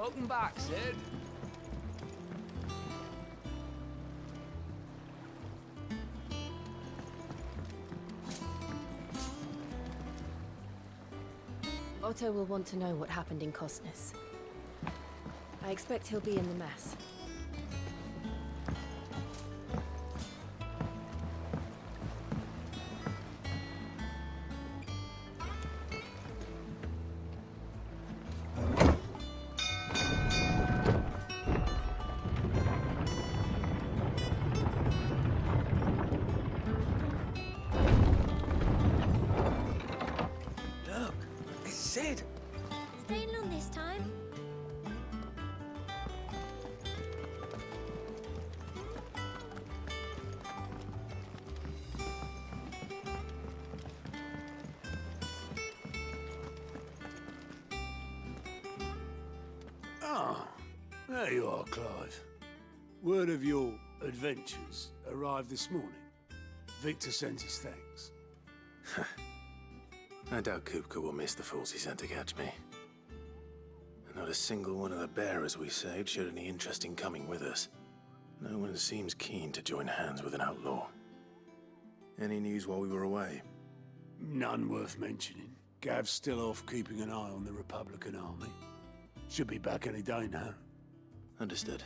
Welcome back, Sid. Otto will want to know what happened in Cosnus. I expect he'll be in the mess. Look, it's Sid. Staying long this time? Ah, there you are, Clive. Word of your adventures arrived this morning. Victor sent his thanks. I doubt Kupka will miss the fools he sent to catch me. Not a single one of the bearers we saved showed any interest in coming with us. No one seems keen to join hands with an outlaw. Any news while we were away? None worth mentioning. Gav's still off keeping an eye on the Republican army. Should be back any day now. Understood.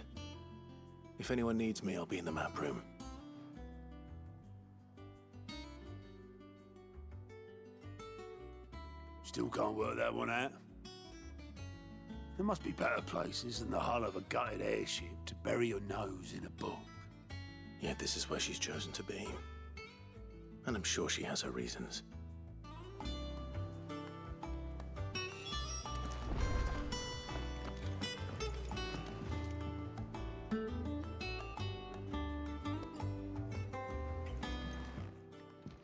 If anyone needs me, I'll be in the map room. Still can't work that one out. There must be better places than the hull of a gutted airship to bury your nose in a book. Yet this is where she's chosen to be. And I'm sure she has her reasons.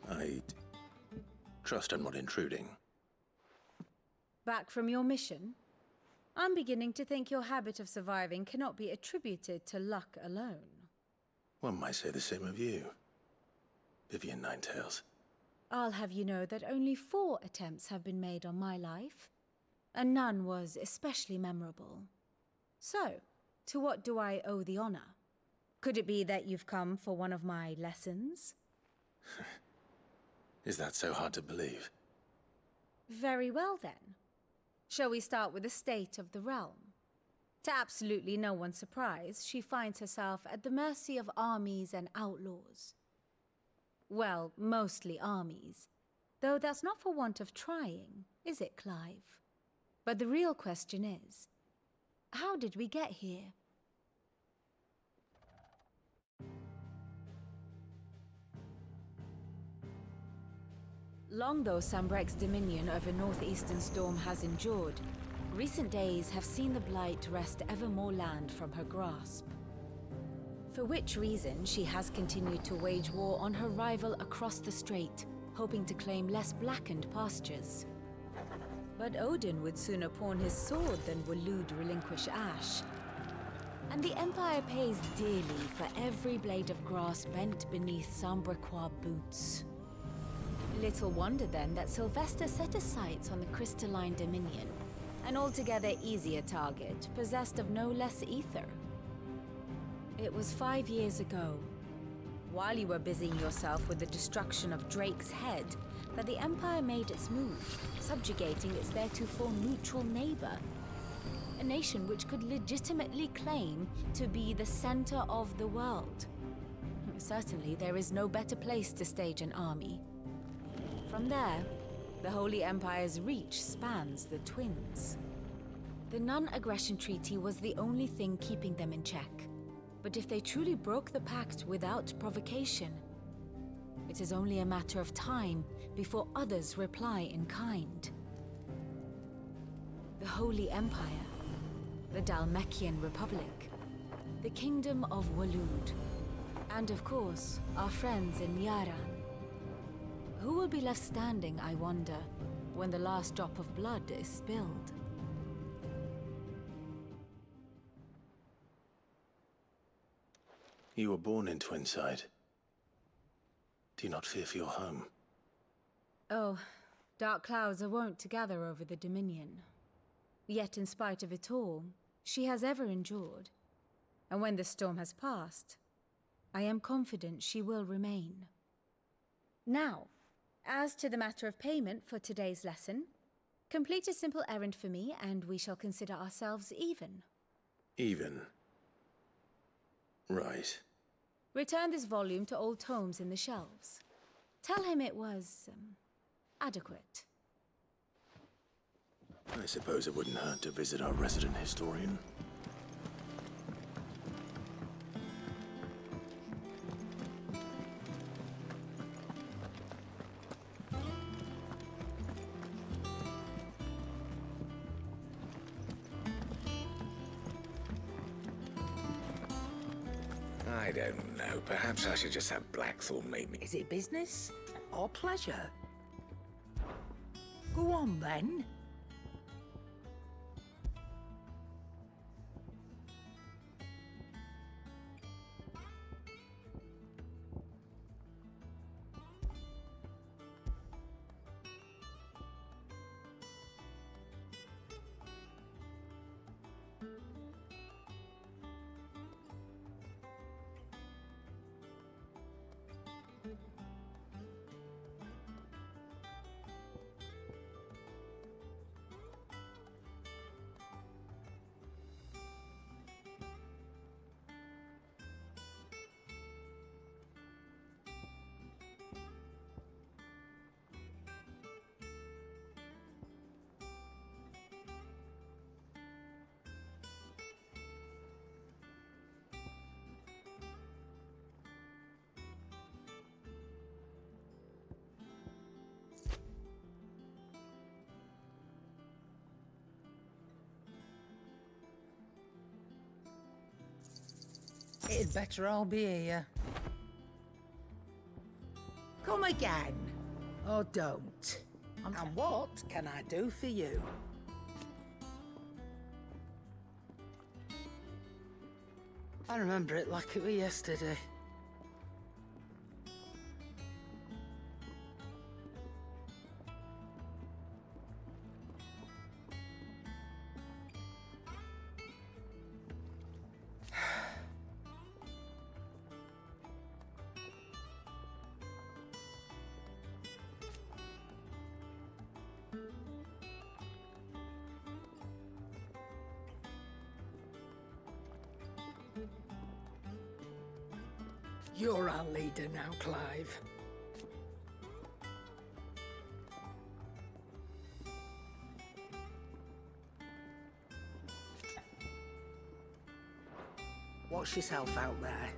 I trust I'm not intruding. Back from your mission? I'm beginning to think your habit of surviving cannot be attributed to luck alone. One might say the same of you, Vivian Ninetails. I'll have you know that only 4 attempts have been made on my life, and none was especially memorable. So, to what do I owe the honor? Could it be that you've come for one of my lessons? Is that so hard to believe? Very well then. Shall we start with the state of the realm? To absolutely no one's surprise, she finds herself at the mercy of armies and outlaws. Well, mostly armies. Though that's not for want of trying, is it, Clive? But the real question is, how did we get here? Long though Sambrek's dominion over northeastern Storm has endured, recent days have seen the Blight wrest ever more land from her grasp. For which reason she has continued to wage war on her rival across the strait, hoping to claim less blackened pastures. But Odin would sooner pawn his sword than Waloed relinquish Ash. And the Empire pays dearly for every blade of grass bent beneath Sambrequois boots. Little wonder then that Sylvester set his sights on the crystalline dominion, an altogether easier target, possessed of no less ether. It was 5 years ago, while you were busying yourself with the destruction of Drake's head, that the Empire made its move, subjugating its theretofore neutral neighbor. A nation which could legitimately claim to be the center of the world. Certainly, there is no better place to stage an army. From there, the Holy Empire's reach spans the Twins. The non-aggression treaty was the only thing keeping them in check. But if they truly broke the pact without provocation, it is only a matter of time before others reply in kind. The Holy Empire, the Dhalmekian Republic, the Kingdom of Waloed, and of course, our friends in Yaran. Who will be left standing, I wonder, when the last drop of blood is spilled? You were born in Twinside. Do you not fear for your home? Oh, dark clouds are wont to gather over the Dominion. Yet in spite of it all, she has ever endured. And when the storm has passed, I am confident she will remain. Now, as to the matter of payment for today's lesson, complete a simple errand for me and we shall consider ourselves even. Even. Right. Return this volume to old tomes in the shelves. Tell him it was, adequate. I suppose it wouldn't hurt to visit our resident historian. I don't know. Perhaps I should just have Blackthorn meet me. Is it business or pleasure? Go on, then. It'd better all be here. Come again. Or don't. And what can I do for you? I remember it like it was yesterday. You're our leader now, Clive. Watch yourself out there.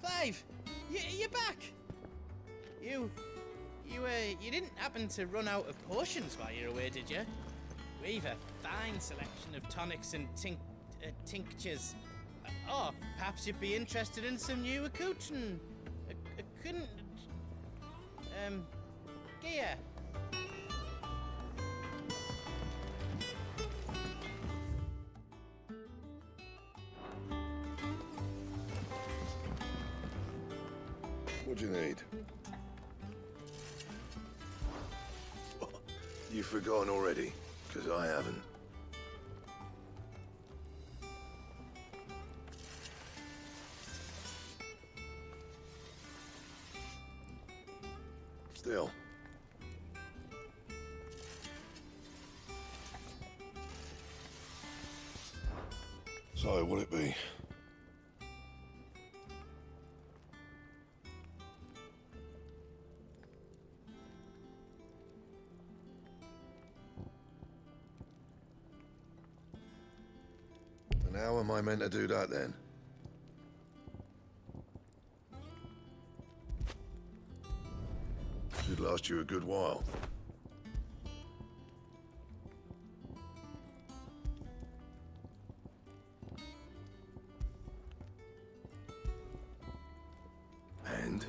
Clive, you're back. You didn't happen to run out of potions while you're away, did you? We've a fine selection of tonics and tinctures. Oh, perhaps you'd be interested in some new accoutrement. Gear. What do you need? You've forgotten already? Because I haven't. Still. So, what'll it be? And how am I meant to do that then? Should should last you a good while. And?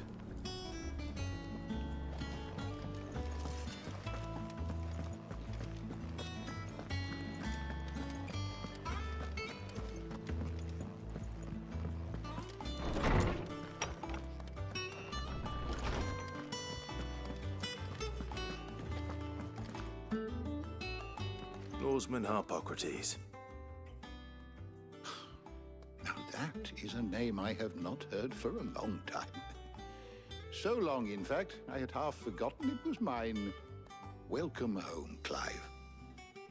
Lawsman Harpocrates. Now that is a name I have not heard for a long time. So long, in fact, I had half forgotten it was mine. Welcome home, Clive.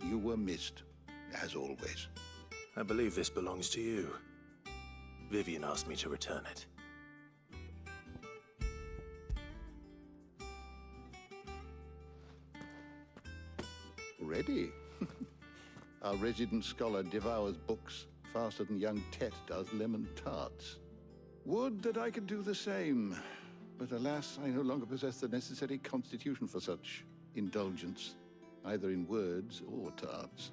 You were missed, as always. I believe this belongs to you. Vivian asked me to return it. Ready? Our resident scholar devours books faster than young Tet does lemon tarts. Would that I could do the same, but alas, I no longer possess the necessary constitution for such indulgence, either in words or tarts.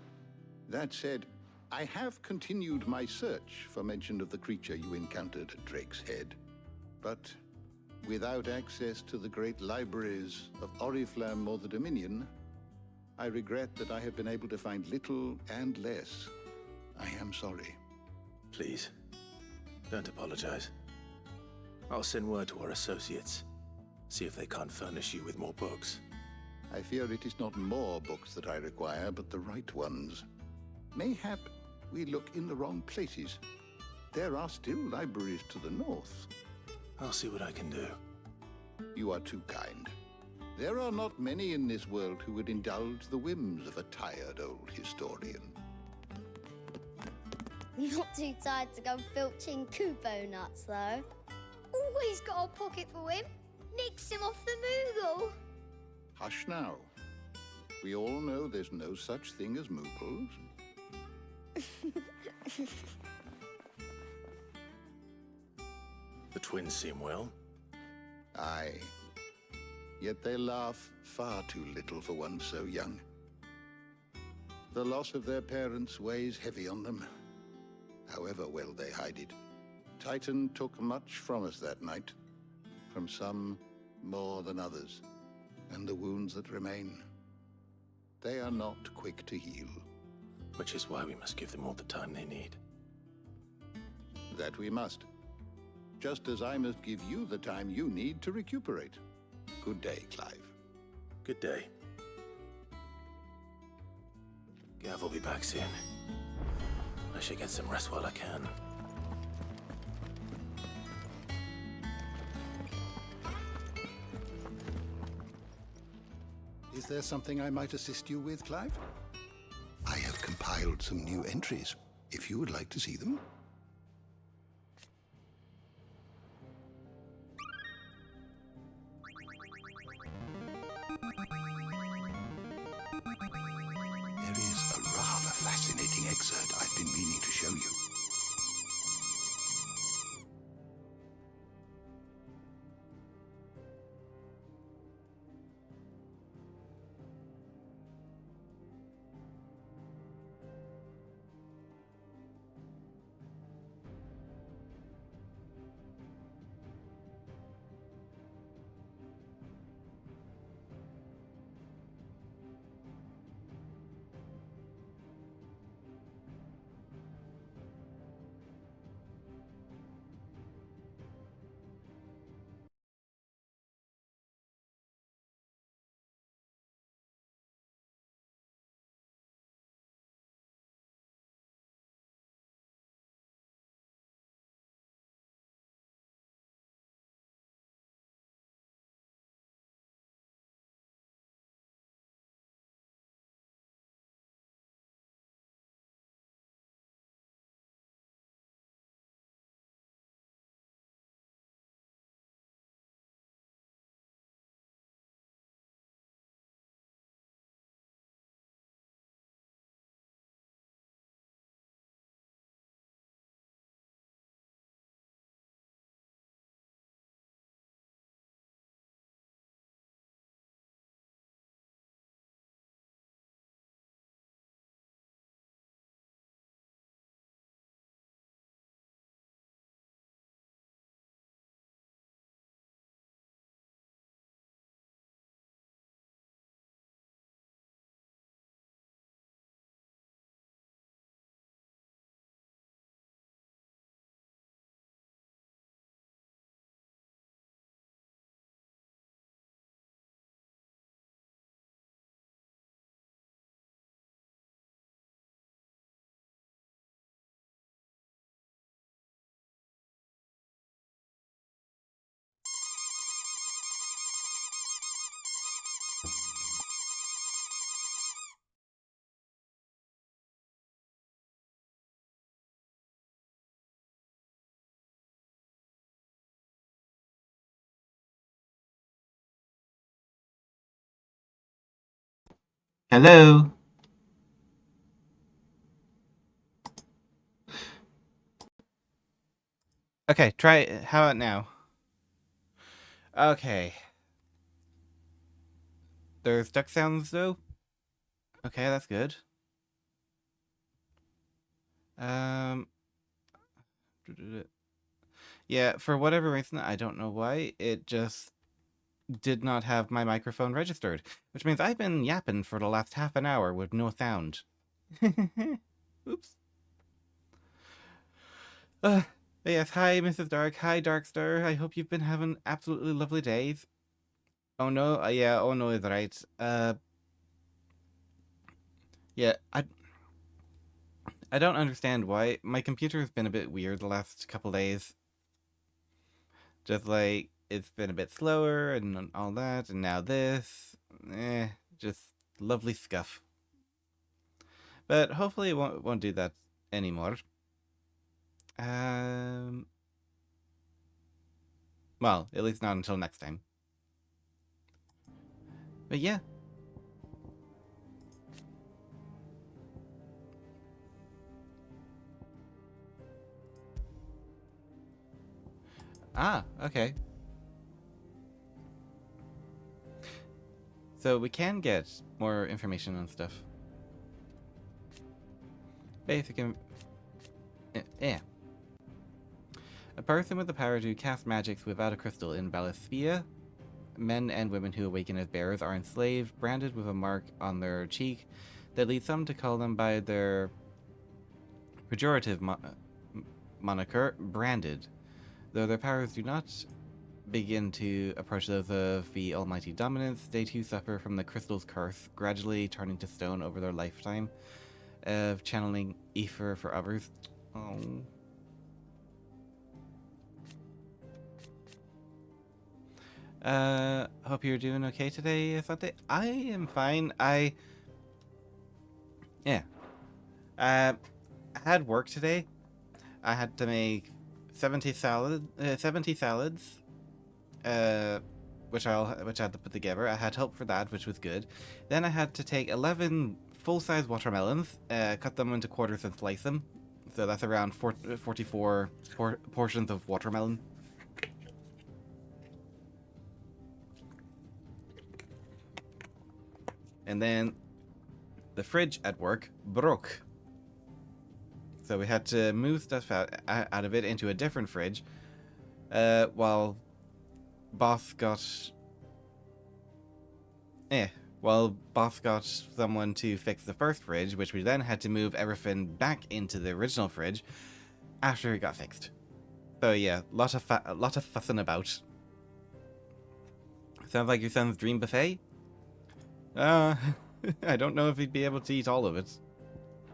That said, I have continued my search for mention of the creature you encountered at Drake's Head, but without access to the great libraries of Oriflamme or the Dominion, I regret that I have been able to find little and less. I am sorry. Please, don't apologize. I'll send word to our associates. See if they can't furnish you with more books. I fear it is not more books that I require, but the right ones. Mayhap we look in the wrong places. There are still libraries to the north. I'll see what I can do. You are too kind. There are not many in this world who would indulge the whims of a tired old historian. Not too tired to go filching Kupo nuts, though. Always got a pocket for him. Nicks him off the Moogle. Hush now. We all know there's no such thing as Moogles. The twins seem well. Aye. Yet they laugh far too little for one so young. The loss of their parents weighs heavy on them, however well they hide it. Titan took much from us that night, from some more than others, and the wounds that remain, they are not quick to heal. Which is why we must give them all the time they need. That we must. Just as I must give you the time you need to recuperate. Good day, Clive. Good day. Gav will be back soon. I should get some rest while I can. Is there something I might assist you with, Clive? I have compiled some new entries, if you would like to see them. There is a rather fascinating excerpt I've been meaning to show you. Hello? Okay, try it. How about now? Okay. There's duck sounds though. Okay, that's good. Yeah, for whatever reason, I don't know why, it just did not have my microphone registered, which means I've been yapping for the last half an hour with no sound. Oops. Yes, hi, Mrs. Dark. Hi, Darkstar. I hope you've been having absolutely lovely days. Oh no, yeah, oh no is right. Yeah, I don't understand why. My computer has been a bit weird the last couple days. Just like, it's been a bit slower and all that, and now this. Just lovely scuff. But hopefully it won't do that anymore. Well, at least not until next time. But yeah. Ah, okay. So we can get more information on stuff. Basic yeah. A person with the power to cast magics without a crystal in Balisphia. Men and women who awaken as bearers are enslaved, branded with a mark on their cheek that leads some to call them by their pejorative moniker, branded. Though their powers do not begin to approach those of the almighty dominance, they too suffer from the crystal's curse, gradually turning to stone over their lifetime of channeling ether for others. Oh. Hope you're doing okay today, Asante. I am fine. Yeah. I had work today. I had to make 70 salads, which I had to put together. I had help for that, which was good. Then I had to take 11 full-size watermelons, cut them into quarters and slice them. So that's around 44 portions of watermelon. And then the fridge at work broke. So we had to move stuff out of it into a different fridge, while boss got someone to fix the first fridge, which we then had to move everything back into the original fridge after it got fixed. So yeah, lot of fussing about. Sounds like your son's dream buffet? I don't know if he'd be able to eat all of it.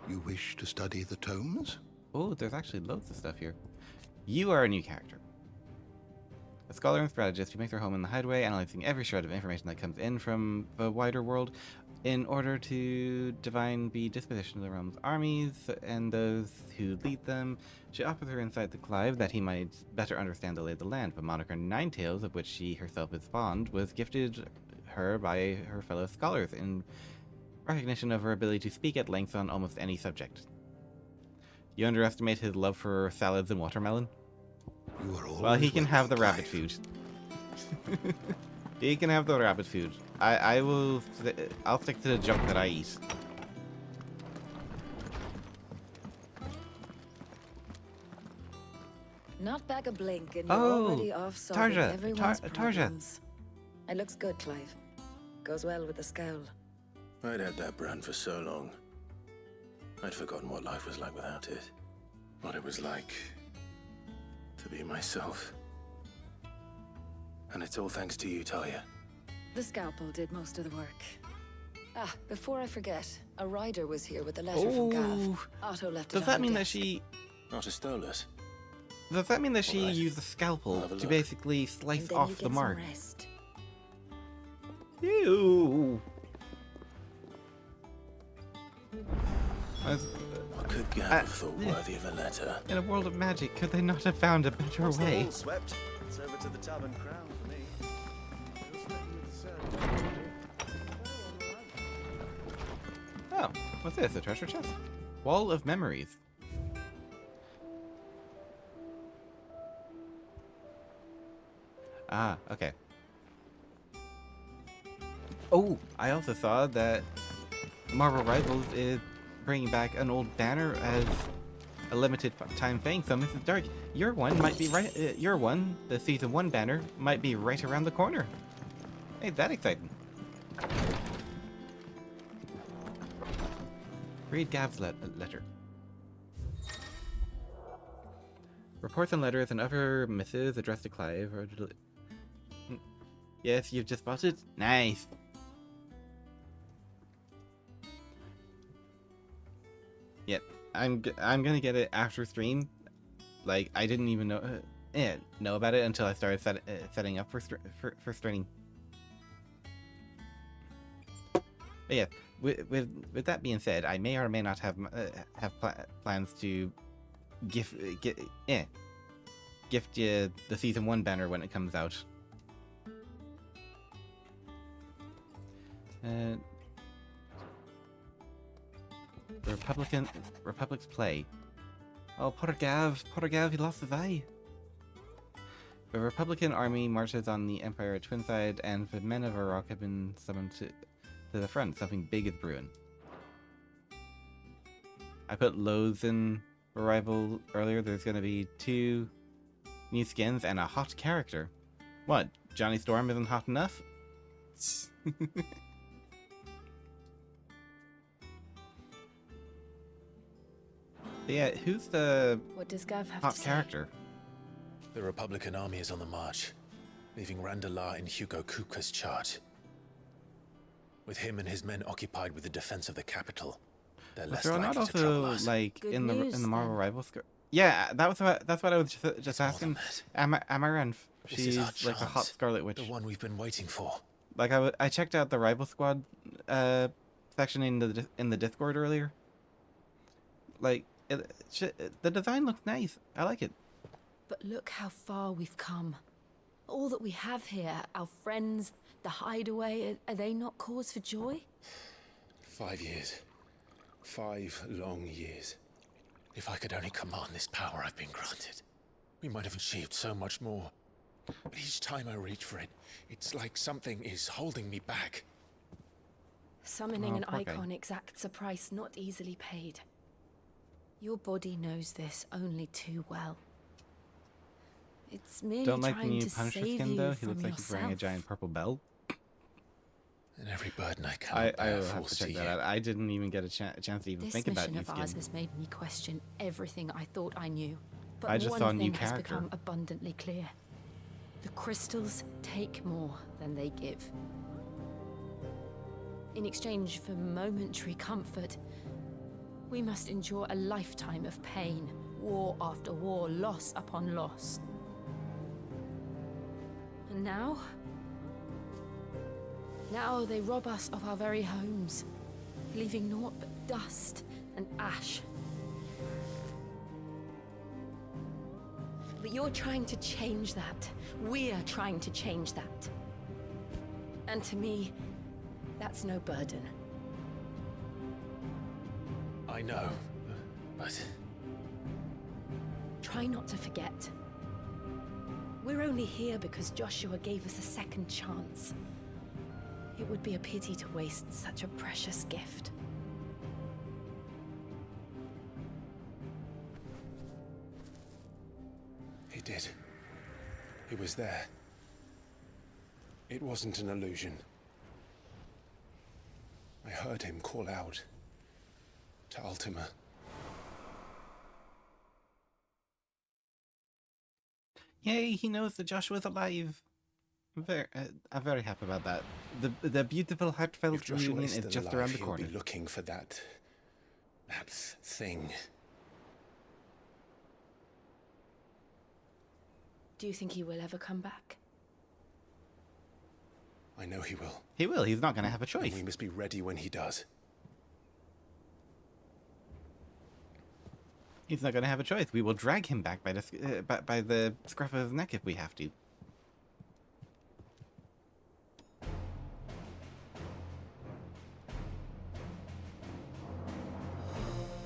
You wish to study the tomes? Oh, there's actually loads of stuff here. You are a new character. A scholar and strategist who makes her home in the hideaway, analyzing every shred of information that comes in from the wider world in order to divine the disposition of the realm's armies and those who lead them. She offers her insight to Clive that he might better understand the lay of the land. The moniker Ninetails, of which she herself is fond, was gifted her by her fellow scholars in recognition of her ability to speak at length on almost any subject. You underestimate his love for salads and watermelon? You are well, he can have the Clive. rabbit food. He can have the rabbit food. I'll stick to the junk that I eat. Not back a blink and you're already off solving everyone's problems. It looks good, Clive. Goes well with the scowl. I'd had that brand for so long. I'd forgotten what life was like without it. What it was like to be myself. And it's all thanks to you, Talia. The scalpel did most of the work. Ah, before I forget, a rider was here with a letter from Gav. Otto left it Does that mean that she... Not a Stolas. Does that mean that she used the scalpel to basically slice off the mark? Ew. What could Gav have thought worthy of a letter? In a world of magic, could they not have found a better way? Swept. It's over to the Tavern Crown for me. What's this? A treasure chest? Wall of Memories. Ah, okay. Oh, I also saw that Marvel Rivals is bringing back an old banner as a limited time thing. So Mrs. Dark, your one might be right. Your one, the season 1 banner, might be right around the corner. Ain't that exciting? Read Gav's letter. Reports and letters and other missives addressed to Clive. Yes, you've just bought it? Nice. Yep, I'm gonna get it after stream. Like, I didn't even know about it until I started setting up for streaming. But yeah, with that being said, I may or may not have plans to gift you the season 1 banner when it comes out. Republic's play. Oh, Potter Gav, he lost his eye. The Republican army marches on the Empire at Twinside, and the men of Iraq have been summoned to the front. Something big is brewing. I put loads in Arrival earlier. There's going to be 2 new skins and a hot character. What? Johnny Storm isn't hot enough? Yeah, who's the What does Gav have hot to character? The Republican army is on the march, leaving Randalar in Hugo Kuka's charge. With him and his men occupied with the defense of the capital, they're less They're likely not to trouble also us. like Good in the news, Marvel then. Rivals. Yeah, that's what I was just asking. more than Amaranth, This she's is our like a hot chance, Scarlet Witch. the one we've been waiting for. Like I checked out the Rival Squad section in the Discord earlier. Like the design looks nice. I like it. But look how far we've come. All that we have here, our friends, the hideaway, are they not cause for joy? 5 years. 5 long years. If I could only command this power I've been granted, we might have achieved so much more. But each time I reach for it, it's like something is holding me back. Summoning an poor guy. icon exacts a price not easily paid. Your body knows this only too well. It's merely Don't like the trying new to Punisher save skin you though. He from looks like he's wearing a yourself. giant purple belt. And every burden I I cannot bear will have falls to to check you. that out. I didn't even get a chance to even This think about mission new of skin. ours has made me question everything I thought I knew. But I just one saw a thing new has character. become abundantly clear. The crystals take more than they give. In exchange for momentary comfort, we must endure a lifetime of pain, war after war, loss upon loss. And now? Now they rob us of our very homes, leaving naught but dust and ash. But you're trying to change that. We're trying to change that. And to me, that's no burden. I know, but Try not to forget. We're only here because Joshua gave us a second chance. It would be a pity to waste such a precious gift. he did. He was there. It wasn't an illusion. I heard him call out to Ultima. Yay! He knows that Joshua's alive. I'm very happy about that. The beautiful heartfelt If Joshua reunion is is still just alive, around the he'll corner. be looking for that thing. Do you think he will ever come back? I know he will. He will. He's not going to have a And choice. we must be ready when he does. He's not going to have a choice. We will drag him back by the scruff of his neck if we have to.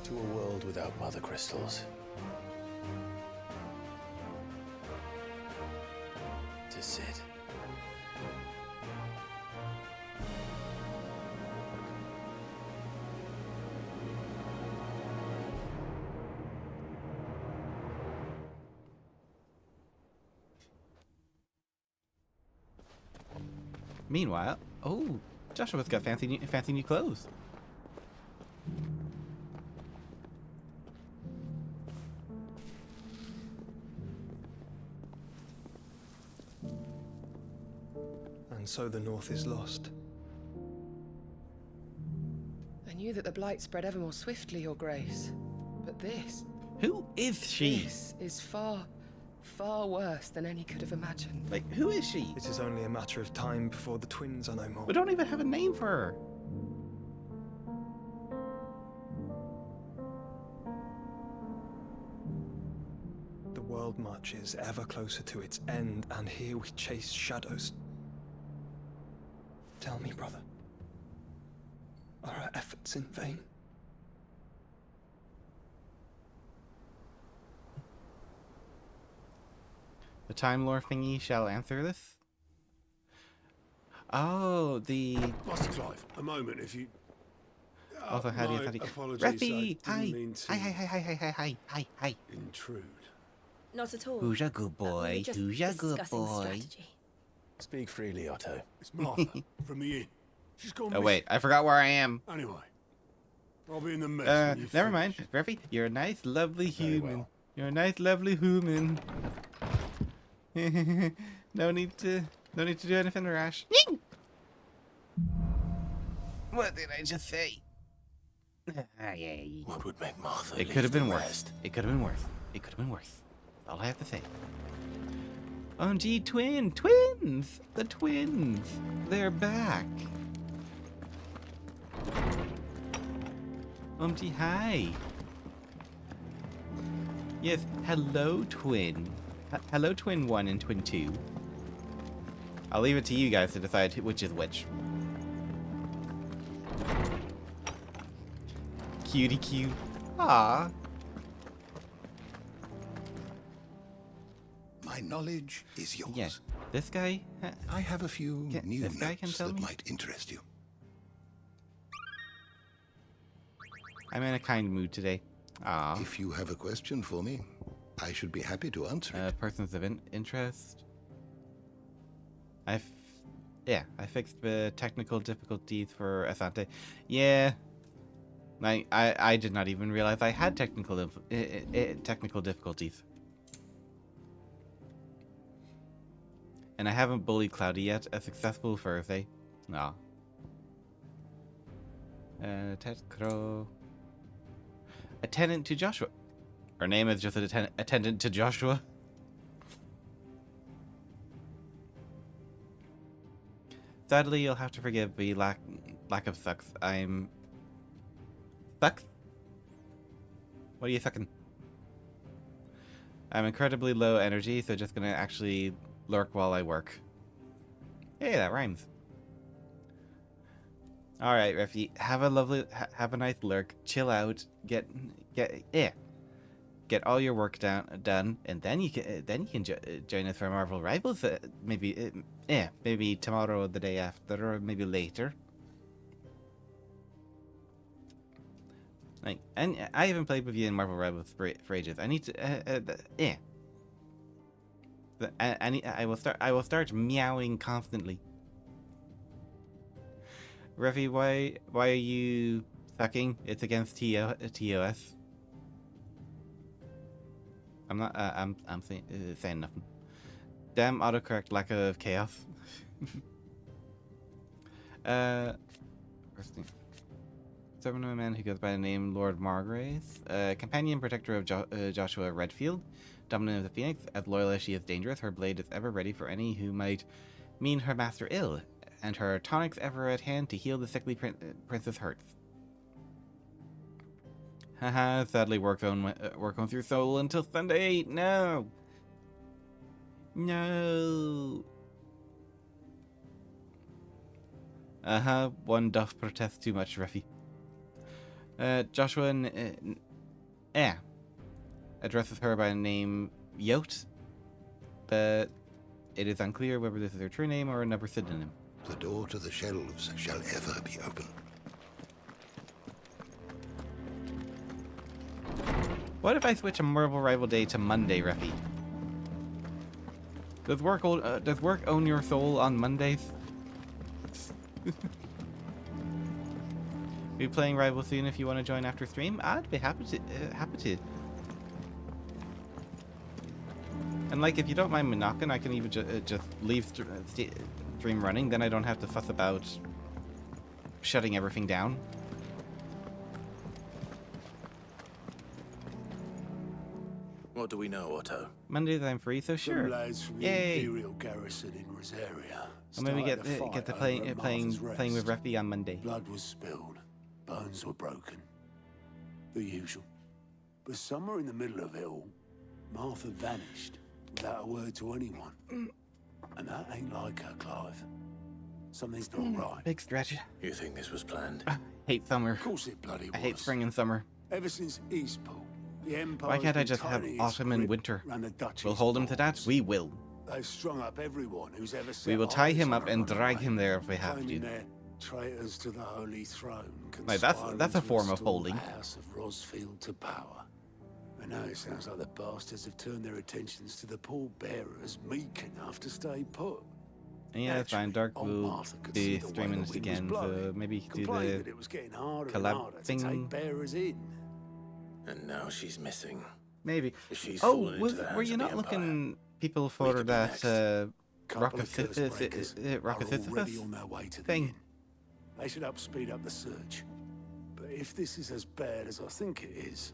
To a world without mother crystals. To sit. Meanwhile, oh, Joshua's got fancy new clothes. And so the North is lost. I knew that the blight spread ever more swiftly, Your Grace. But this... Who is she? This is far, far worse than any could have imagined. Like, who is she? It is only a matter of time before the twins are no more. We don't even have a name for her. The world marches ever closer to its end, and here we chase shadows. Tell me, brother, are our efforts in vain? The Time Lore thingy shall answer this. Oh, the... Master Clive, a moment, if you... Also, how do you... apologies, Refi! I Hi! didn't mean to Hi! intrude. Not at all. Who's a good boy? Just Who's a good discussing boy? strategy. Speak freely, Otto. It's Martha, from the inn. She's gone Oh wait, I forgot where I am. Anyway, I'll be in the mess when you Never finish. mind. Refi, you're a nice, lovely Very human. well. You're a nice, lovely human. No need to do anything rash. What did I just say? What would make Martha It leave could have been the worse. rest? It could have been worse. It could have been worse. That's all I have to say. OMG, twins! The twins! They're back. OMG, hi. Yes, hello, twin. Hello, twin 1 and twin 2. I'll leave it to you guys to decide which is which. Cutie cute. Ah. My knowledge is yours. Yeah, this guy. I have a few new this guy can notes tell that me? might interest you. I'm in a kind mood today. Ah. If you have a question for me, I should be happy to answer it. Persons of interest. I fixed the technical difficulties for Asante. Yeah. I did not even realize I had technical difficulties. And I haven't bullied Cloudy yet. A successful Thursday. No. Ted Crow. Attendant to Joshua. Her name is just an attendant to Joshua. Sadly, you'll have to forgive the lack of sucks. I'm... Sucks? What are you sucking? I'm incredibly low energy, so just gonna actually lurk while I work. Hey, that rhymes. Alright, Refi, have a nice lurk, chill out, get all your work done, and then you can join us for Marvel Rivals. Maybe tomorrow or the day after, or maybe later. And I haven't played with you in Marvel Rivals for ages. I need to I will start meowing constantly. Revi, why are you sucking? It's against TOS. I'm not. I'm saying nothing. Damn autocorrect, lack of chaos. First thing. Servant of a man who goes by the name Lord Margrace, companion protector of Joshua Redfield, dominant of the Phoenix. As loyal as she is dangerous, her blade is ever ready for any who might mean her master ill, and her tonics ever at hand to heal the sickly prince's hurts. Haha, sadly work on through soul until Sunday. No! No! One doth protest too much, Refi. Joshua addresses her by the name Yot, but it is unclear whether this is her true name or another pseudonym. The door to the shelves shall ever be open. What if I switch a Marvel Rival Day to Monday, Refi? Does work own your soul on Mondays? Be playing Rival soon if you want to join after stream. I'd be happy to. And like, if you don't mind me knocking, I can even just leave stream running. Then I don't have to fuss about shutting everything down. What do we know, Otto? Mondays I'm free, so sure. Some lads from the Yay! Imperial garrison in Rosaria. And maybe get started a fight to over playing at playing Martha's playing with Rest. Refi on Monday. Blood was spilled, bones were broken. The usual. But somewhere in the middle of it all, Martha vanished without a word to anyone. And that ain't like her, Clive. Something's not right. Big stretch. You think this was planned? Hate summer. Of course it bloody was. I hate spring and summer. Ever since Eastpool, the Empire. Why can't I just have autumn and winter? We'll hold him to that. We will. They've strung up everyone who's ever set We will tie eyes him on up a and drag runaway, him there if we have claiming to. they're traitors to the Holy Throne. Like, that's a form of holding. The House of Rosfield to power. And now it sounds like the bastards have turned their attentions to the pallbearers meek enough to stay put. Yeah, that's fine. Dark Old will Martha could see be the way streaming the this wind was again, blowing. so maybe you could do Complained the that it was getting harder and collab harder to thing. take bearers in. And now she's missing. Maybe. If she's Oh, fallen into the were hands you of the not Empire, looking people for could be that next. Rock Couple of of curse breakers Rock of are already Sisyphus on their way to the thing? inn. They should speed up the search. But if this is as bad as I think it is,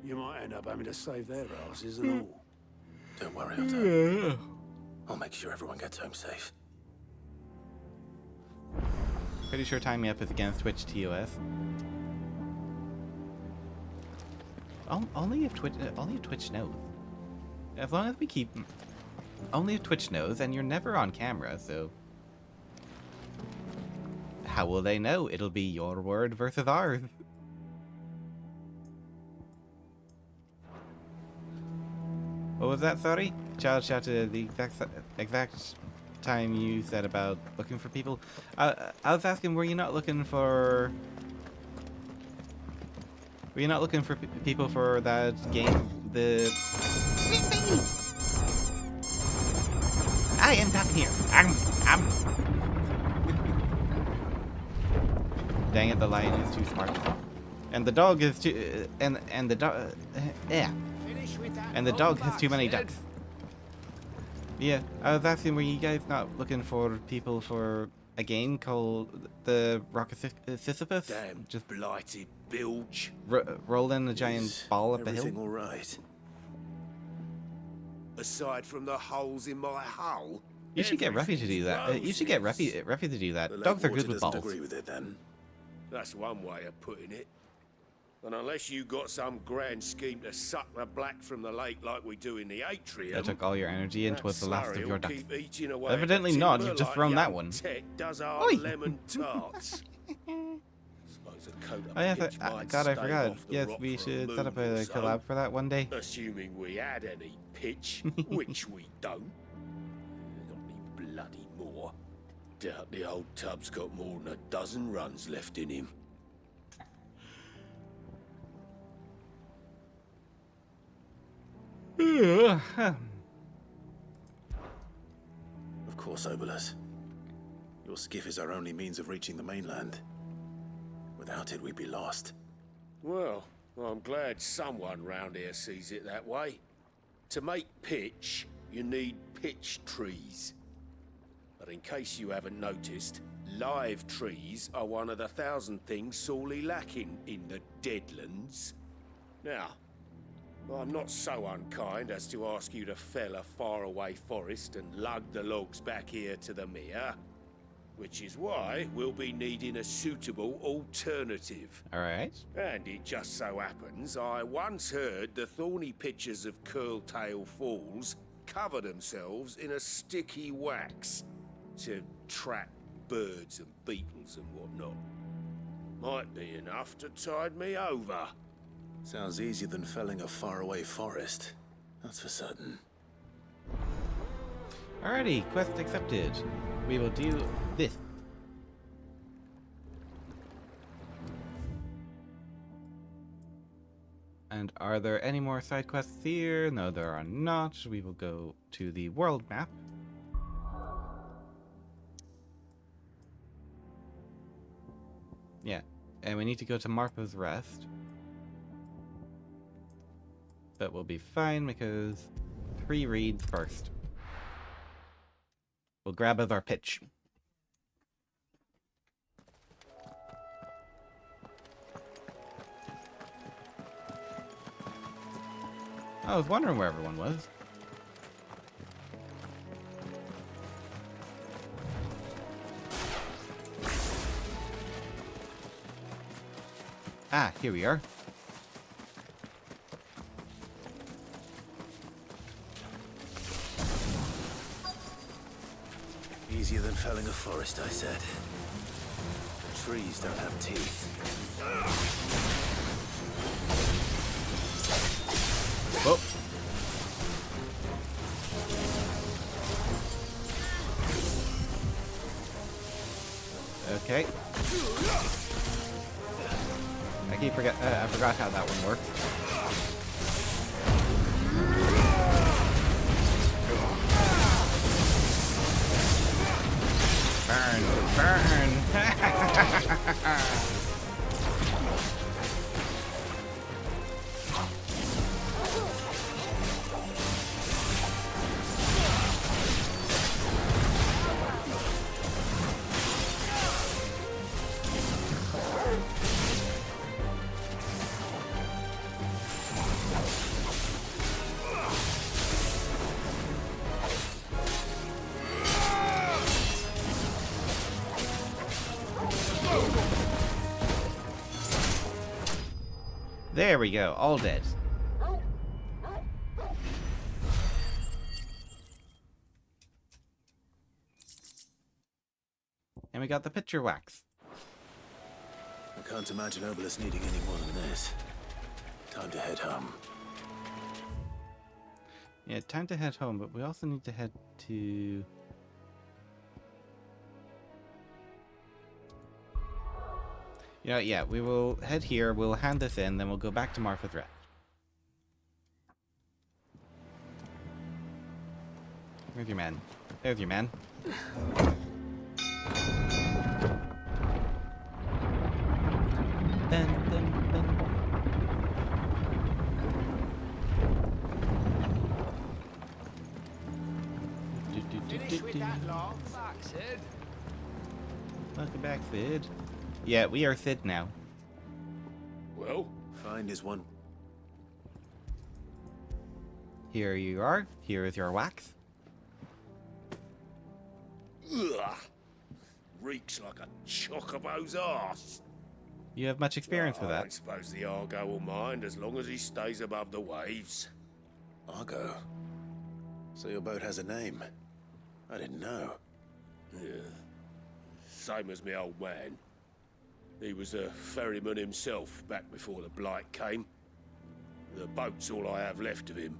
you might end up having to save their asses and all. Don't worry, Otto. I'll make sure everyone gets home safe. Pretty sure Time Me Up is against Twitch TOS. Only if Twitch knows. As long as we keep... Only if Twitch knows, and you're never on camera, so... How will they know? It'll be your word versus ours. What was that, sorry? Child shouted the exact time you said about looking for people. I was asking, were you not looking for... Were you not looking for people for that game? The... I am down here. Dang it, the lion is too smart. And the dog is too... and the dog... yeah. And the dog has too many ducks. Yeah, I was asking, were you guys not looking for people for a game called the Rock of Sisyphus? Damn, just blighted bilge. Rolling a giant ball up a hill? Everything all right? Aside from the holes in my hull. You should get Ruffy to do that. You should get Ruffy to do that. Dogs are good with balls. Agree with it then. That's one way of putting it. And unless you got some grand scheme to suck the black from the lake like we do in the atrium, That took all your energy and was the last of your ducks. Evidently Evidently not, you've just thrown that one. Tech does our Oi. lemon tarts. Suppose a coat of Oh yeah, pitch might God, I stave forgot. off the Yes, rock we for should moon set up or a so. collab for that one day. Assuming we had any pitch, which we don't. Not any bloody more. Doubt the old tub's got more than a dozen runs left in him. Of course, Obolus. Your skiff is our only means of reaching the mainland. Without it, we'd be lost. Well, I'm glad someone round here sees it that way. To make pitch, you need pitch trees. But in case you haven't noticed, live trees are one of the 1,000 things sorely lacking in the Deadlands. Now, I'm not so unkind as to ask you to fell a faraway forest and lug the logs back here to the mere, which is why we'll be needing a suitable alternative. Alright. And it just so happens I once heard the thorny pitchers of Curltail Falls cover themselves in a sticky wax to trap birds and beetles and whatnot. might be enough to tide me over. Sounds easier than felling a faraway forest. That's for certain. Alrighty, quest accepted. We will do this. And are there any more side quests here? No, there are not. We will go to the world map. Yeah, and we need to go to Martha's Rest. That will be fine because 3 reads first. We'll grab as our pitch. I was wondering where everyone was. Ah, here we are. Easier than felling a forest, I said. The trees don't have teeth. Oh. Okay. I forgot how that one works. Burn! There we go, all dead. And we got the picture wax. I can't imagine Obelisk needing any more than this. Time to head home. Yeah, time to head home, but we also need to head to... You know, yeah, we will head here, we'll hand this in, then we'll go back to Martha's Rest. Where's your man? There's your man. Dun, dun, dun. Finish with that long back, Sid. Welcome back, Sid. Yeah, we are Sid now. Well, find is one. Here you are. Here is your wax. Ugh. Reeks like a chocobo's arse. You have much experience with I that. don't suppose the Argo will mind as long as he stays above the waves. Argo? So your boat has a name? I didn't know. Yeah. Same as me old man. He was a ferryman himself back before the Blight came. The boat's all I have left of him.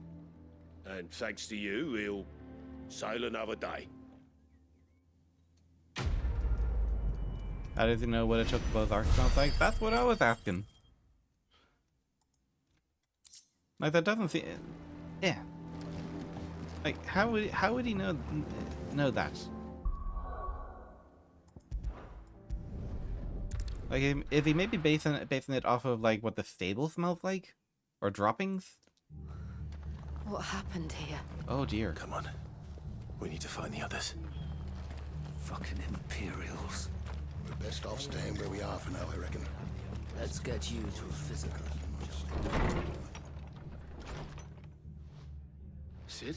And thanks to you, he'll sail another day. How does he know what a chocobo's arse smells like? That's what I was asking. Like, that doesn't seem... Yeah. Like, how would he know that? Like, is he maybe basing it off of, like, what the stable smells like? Or droppings? What happened here? Oh, dear. Come on. We need to find the others. Fucking Imperials. We're best off staying where we are for now, I reckon. Let's get you to a physical. Sid?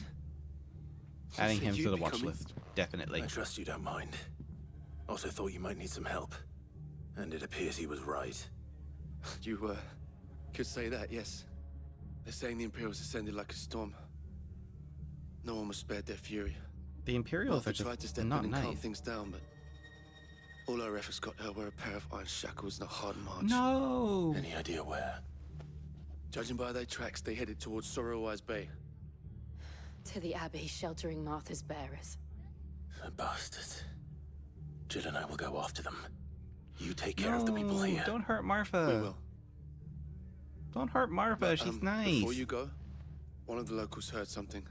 Adding Sid, him to you'd the be watch coming? list. Definitely. I trust you don't mind. Also thought you might need some help. And it appears he was right. You, could say that, yes. They're saying the Imperials descended like a storm. No one was spared their fury. The Imperials are tried to just step not in and calm nice. things down, but All our efforts got her were a pair of iron shackles and a hard march. No! Any idea where? Judging by their tracks, they headed towards Sorrowwise Bay. To the Abbey, sheltering Martha's bearers. The bastards. Jill and I will go after them. You take care of the people here. Don't hurt Martha. We will. Don't hurt Martha, she's nice. Before you go, one of the locals heard something.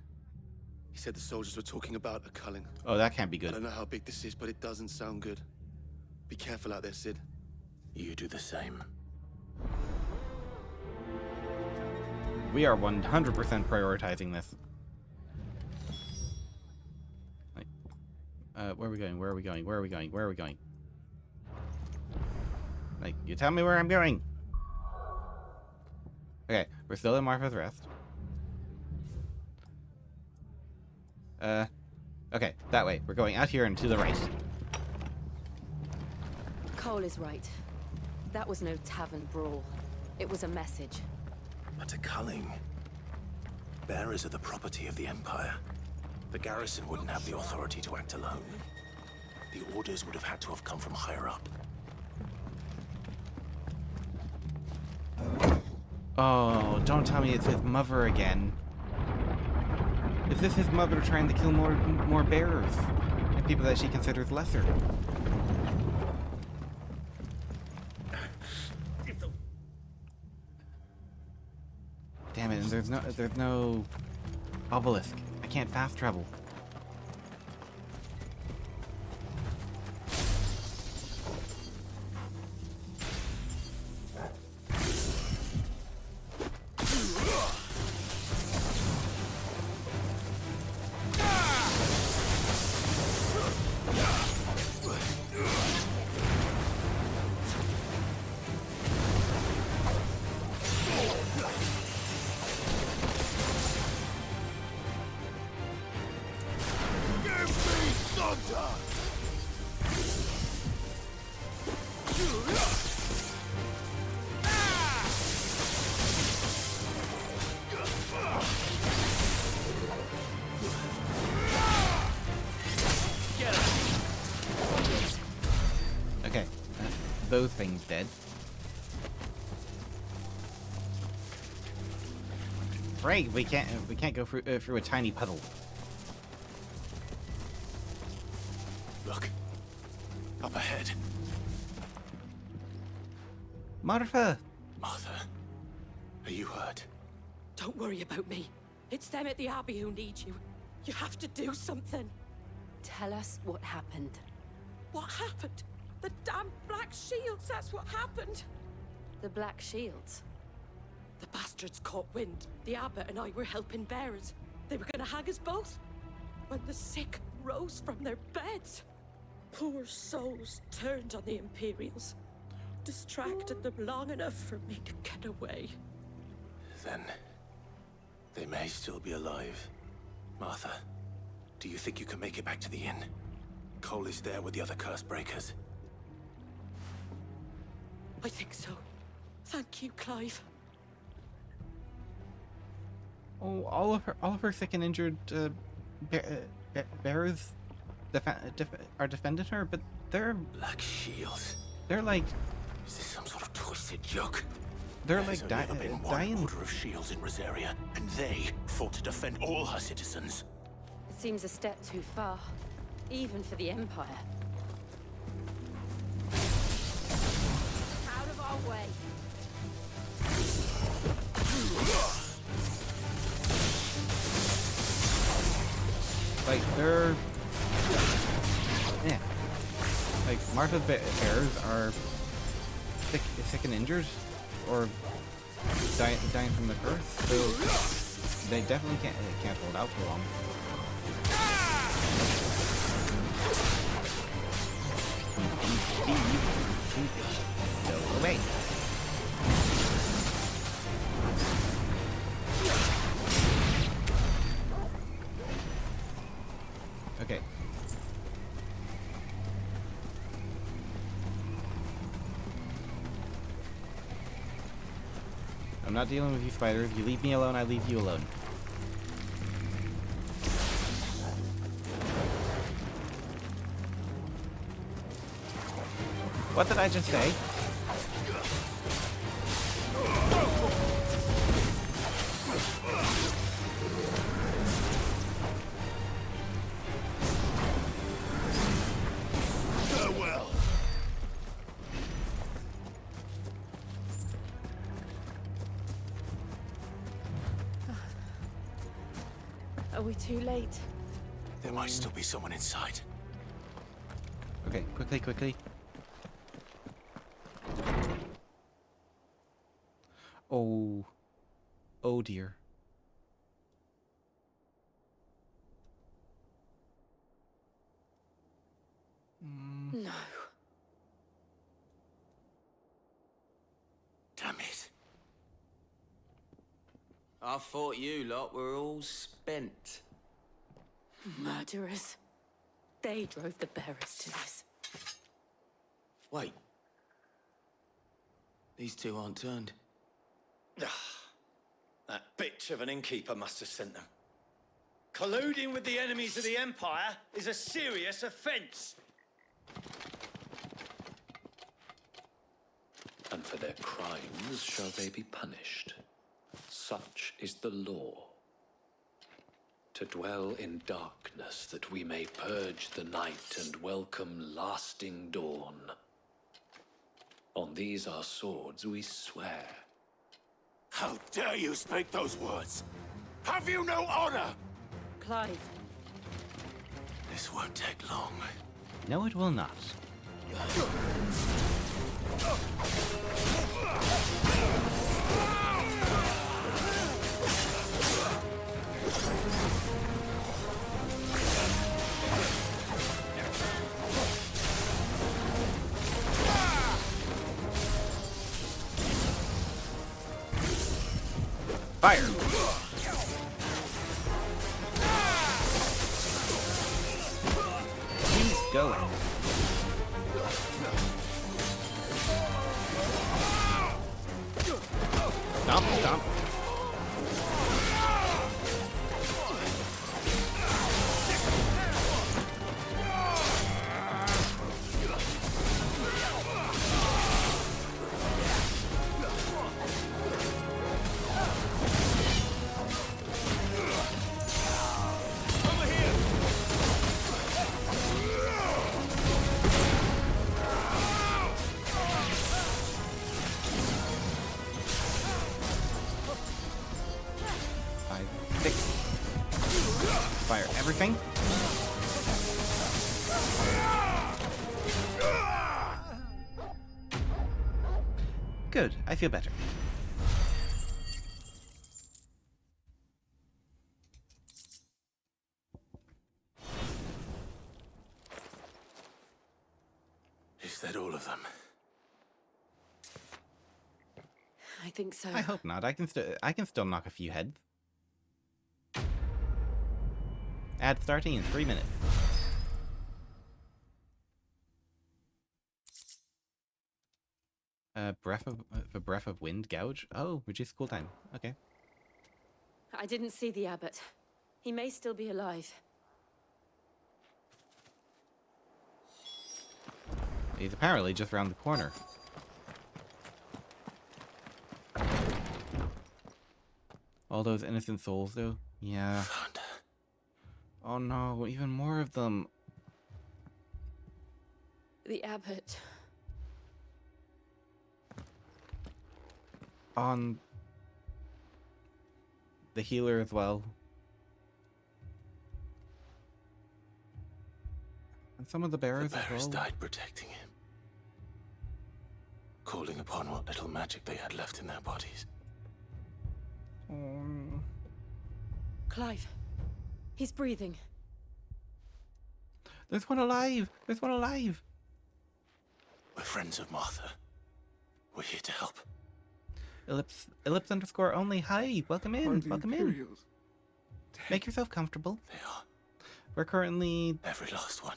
He said the soldiers were talking about a culling. Oh, that can't be good. I don't know how big this is, but it doesn't sound good. Be careful out there, Sid. You do the same. We are 100% prioritizing this. Like, where are we going? Where are we going? Where are we going? Where are we going? Like, you tell me where I'm going. Okay, we're still in Martha's Rest. Okay, that way. We're going out here and to the right. Cole is right. That was no tavern brawl. It was a message. But a culling. Bearers are the property of the Empire. The garrison wouldn't have the authority to act alone. The orders would have had to have come from higher up. Oh, don't tell me it's his mother again. Is this his mother trying to kill more bearers? And people that she considers lesser? Damn it, and there's no obelisk. I can't fast travel. Okay, those things dead. Right, we can't go through a tiny puddle. Look, up ahead. Martha! Martha, are you hurt? Don't worry about me. It's them at the Abbey who need you. You have to do something. Tell us what happened. What happened? The damn Black Shields, that's what happened. The Black Shields? The bastards caught wind. The abbot and I were helping bearers. They were gonna hang us both. When the sick rose from their beds, poor souls turned on the Imperials. Distracted them long enough for me to get away. Then they may still be alive. Martha, do you think you can make it back to the inn? Cole is there with the other curse breakers. I think so. Thank you, Clive. Oh, all of her sick and injured bearers are defending her, but they're Black Shields. They're like. Is this some sort of twisted joke? They're like There's only ever been one dying. order of shields in Rosaria, and they fought to defend all her citizens. It seems a step too far, even for the Empire. Out of our way. Like they're. Yeah. Like Martha's bearers are sick and injured, or dying from the curse, so they definitely can't hold out for long. Go away. Okay. I'm not dealing with you spiders. You leave me alone, I leave you alone. What did I just say? Farewell. Are we too late? There might still be someone inside. Okay, quickly. Oh. Oh dear. No. Damn it. I thought you lot were all spent. Murderers. They drove the bearers to this. Wait. These two aren't turned. That bitch of an innkeeper must have sent them. Colluding with the enemies of the Empire is a serious offence. And for their crimes shall they be punished. Such is the law. To dwell in darkness that we may purge the night and welcome lasting dawn. On these our swords we swear. How dare you speak those words? Have you no honor? Clive. This won't take long. No, it will not. Fire! He's going. Stomp. Fire everything. Good, I feel better. Is that all of them? I think so. I hope not. I can still knock a few heads. Ad starting in 3 minutes. Breath of wind gouge. Oh, reduce cooltime. Okay. I didn't see the abbot. He may still be alive. He's apparently just around the corner. All those innocent souls, though. Yeah. Oh no, even more of them. The abbot. On the healer as well. And some of the bearers, The bearers as well. died protecting him. Calling upon what little magic they had left in their bodies. Clive. He's breathing. There's one alive! There's one alive! We're friends of Martha. We're here to help. Ellipse underscore only. Hi! Welcome in! Welcome in! Make yourself comfortable. They are. We're currently... Every last one.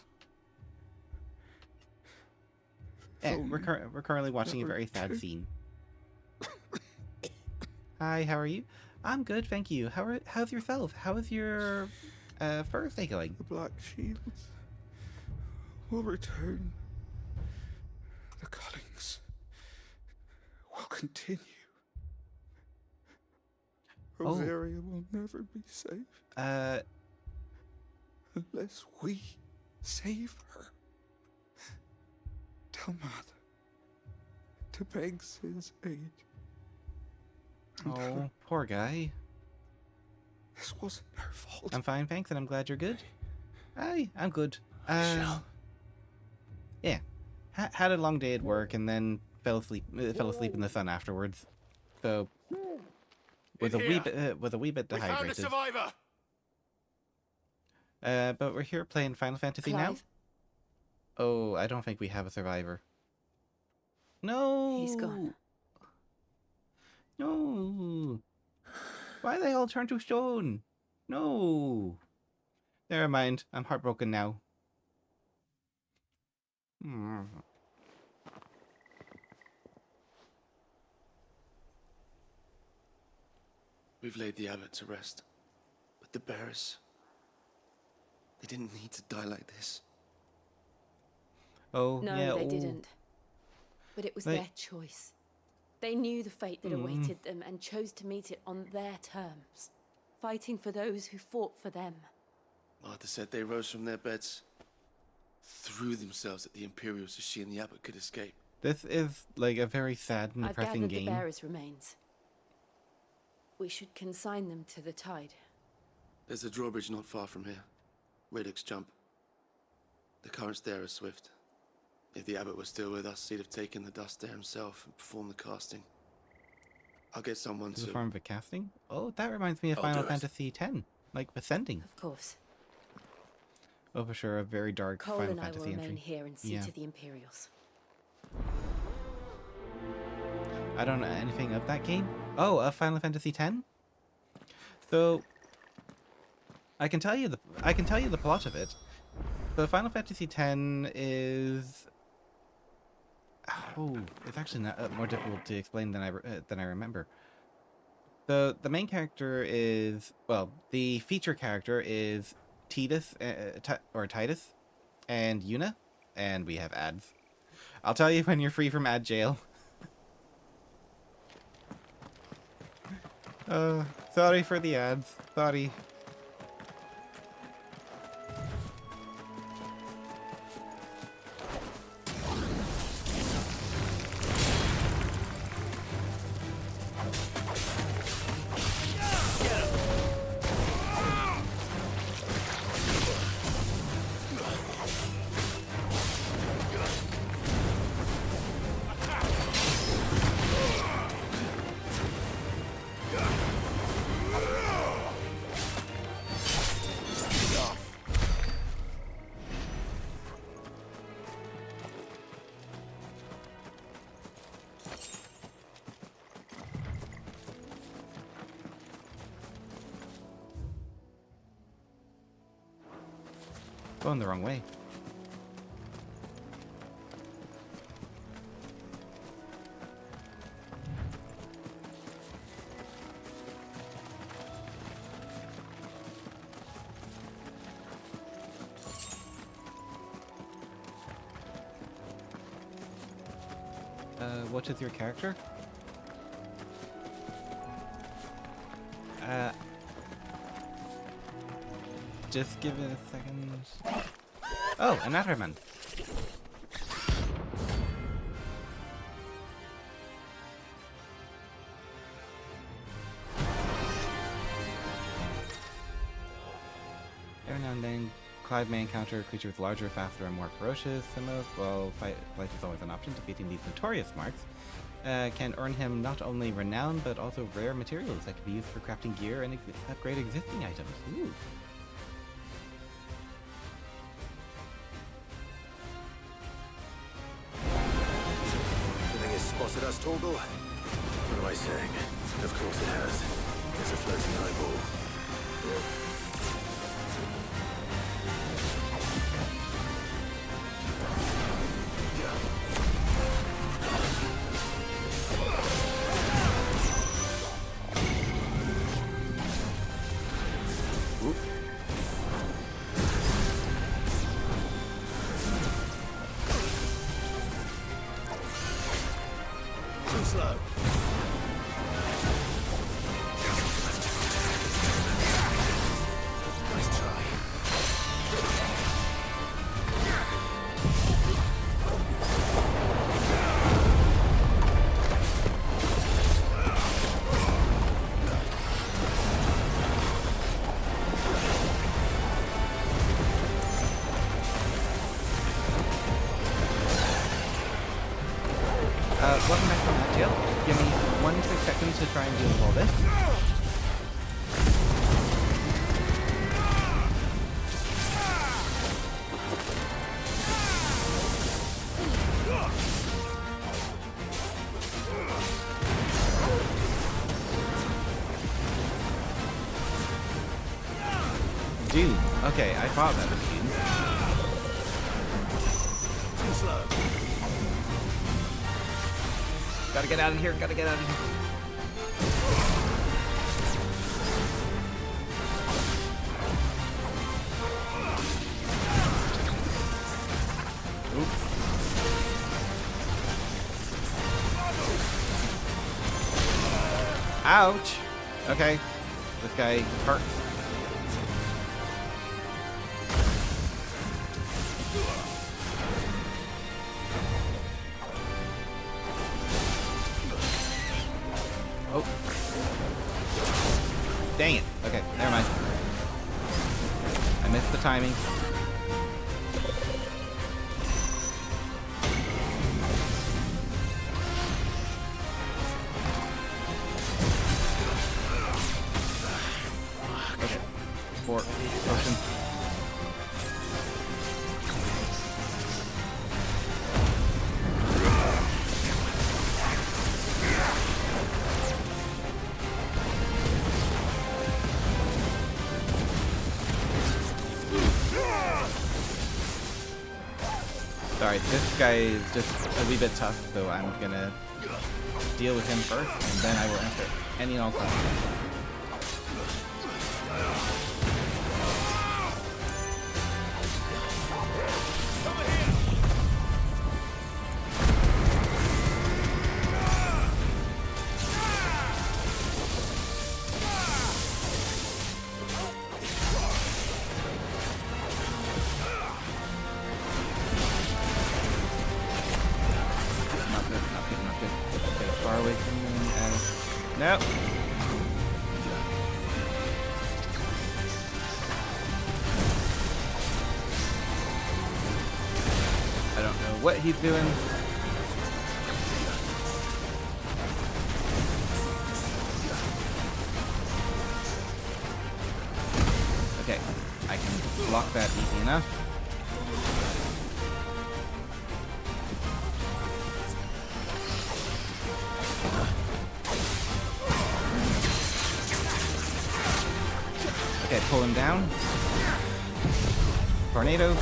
we're currently watching a very sad scene. Hi, how are you? I'm good, thank you. How's yourself? How is your first day going? The Black Shields will return. The cullings will continue. Rosaria will never be safe. Unless we save her. Tell Mother to beg Sid's aid. Oh, poor guy. This wasn't her fault. I'm fine, thanks, and I'm glad you're good. Aye, I'm good. Yeah. Had a long day at work and then fell asleep in the sun afterwards. So was a wee bit dehydrated. We found a survivor. But we're here playing Final Fantasy now. Oh, I don't think we have a survivor. No. He's gone. No. Why they all turn to stone? No. Never mind. I'm heartbroken now. We've laid the abbot to rest. But the bearers... they didn't need to die like this. Oh, no, yeah. They didn't. But it was their choice. They knew the fate that awaited them and chose to meet it on their terms, fighting for those who fought for them. Martha said they rose from their beds, threw themselves at the Imperials so she and the abbot could escape. This is like a very sad and depressing I've gathered game. the bearers' remains. We should consign them to the tide. There's a drawbridge not far from here. Radix jump. The currents there are swift. If the abbot was still with us, he'd have taken the dust there himself and performed the casting. I'll get someone Is to... a form of a casting? Oh, that reminds me of Final Fantasy X. Like Ascending. Of course. Oh, for sure, a very dark Cole Final and I will Fantasy remain entry. here and see to the Imperials. I don't know anything of that game. Oh, of Final Fantasy X. So, I can tell you the plot of it. So, Final Fantasy X is... Oh, it's actually not, more difficult to explain than I remember. The main character is, well, the feature character is Titus, Titus, and Yuna, and we have ads. I'll tell you when you're free from ad jail. Sorry for the ads. Sorry. Going the wrong way. What is your character? Just give it a second. Oh, an Atterman. Every now and then, Clive may encounter creatures larger, faster, and more ferocious than most. Well, flight is always an option. Defeating these notorious marks can earn him not only renown, but also rare materials that can be used for crafting gear and upgrade existing items. Ooh. Spotted us, Torgal? What am I saying? Of course it has. It's a floating eyeball. slow. Nice try. Welcome back from that jail. Give me 1 quick second to try and deal with all this. Dude, okay, I thought that was Doom. Too slow. Gotta get out of here, gotta get out of here. Oop. Ouch! Okay, this guy hurts. Oh. Dang it. Okay, never mind. I missed the timing. Okay. 4 potion. Sorry, this guy is just a wee bit tough, so I'm gonna deal with him first, and then I will answer any and all questions. Not good. Get as far away from him as... Nope. I don't know what he's doing. Okay, I can block that easy enough. Okay, pull him down. Tornado.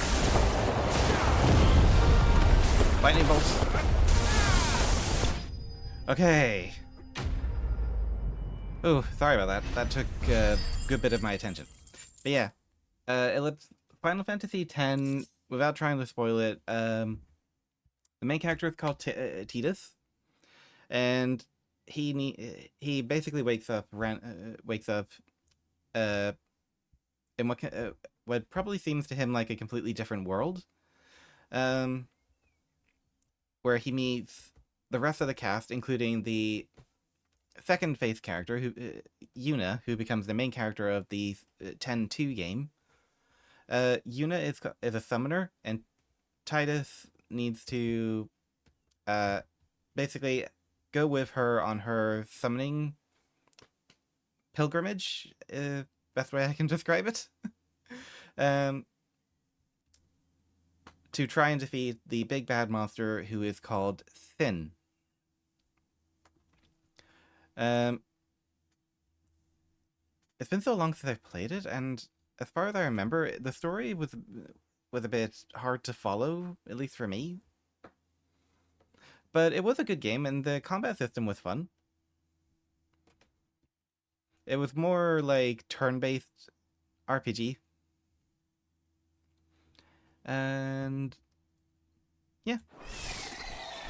Lightning bolts. Okay. Oh, sorry about that. That took a good bit of my attention. But yeah, Ellipse, Final Fantasy X, without trying to spoil it, the main character is called Tidus, and he basically wakes up in what probably seems to him like a completely different world, where he meets the rest of the cast, including the second face character, who Yuna, who becomes the main character of the 10-2 game. Yuna is a summoner, and Tidus needs to basically go with her on her summoning pilgrimage, best way I can describe it, to try and defeat the big bad monster who is called Sin. It's been so long since I've played it, and as far as I remember, the story was a bit hard to follow, at least for me. But it was a good game, and the combat system was fun. It was more like turn-based RPG. And yeah.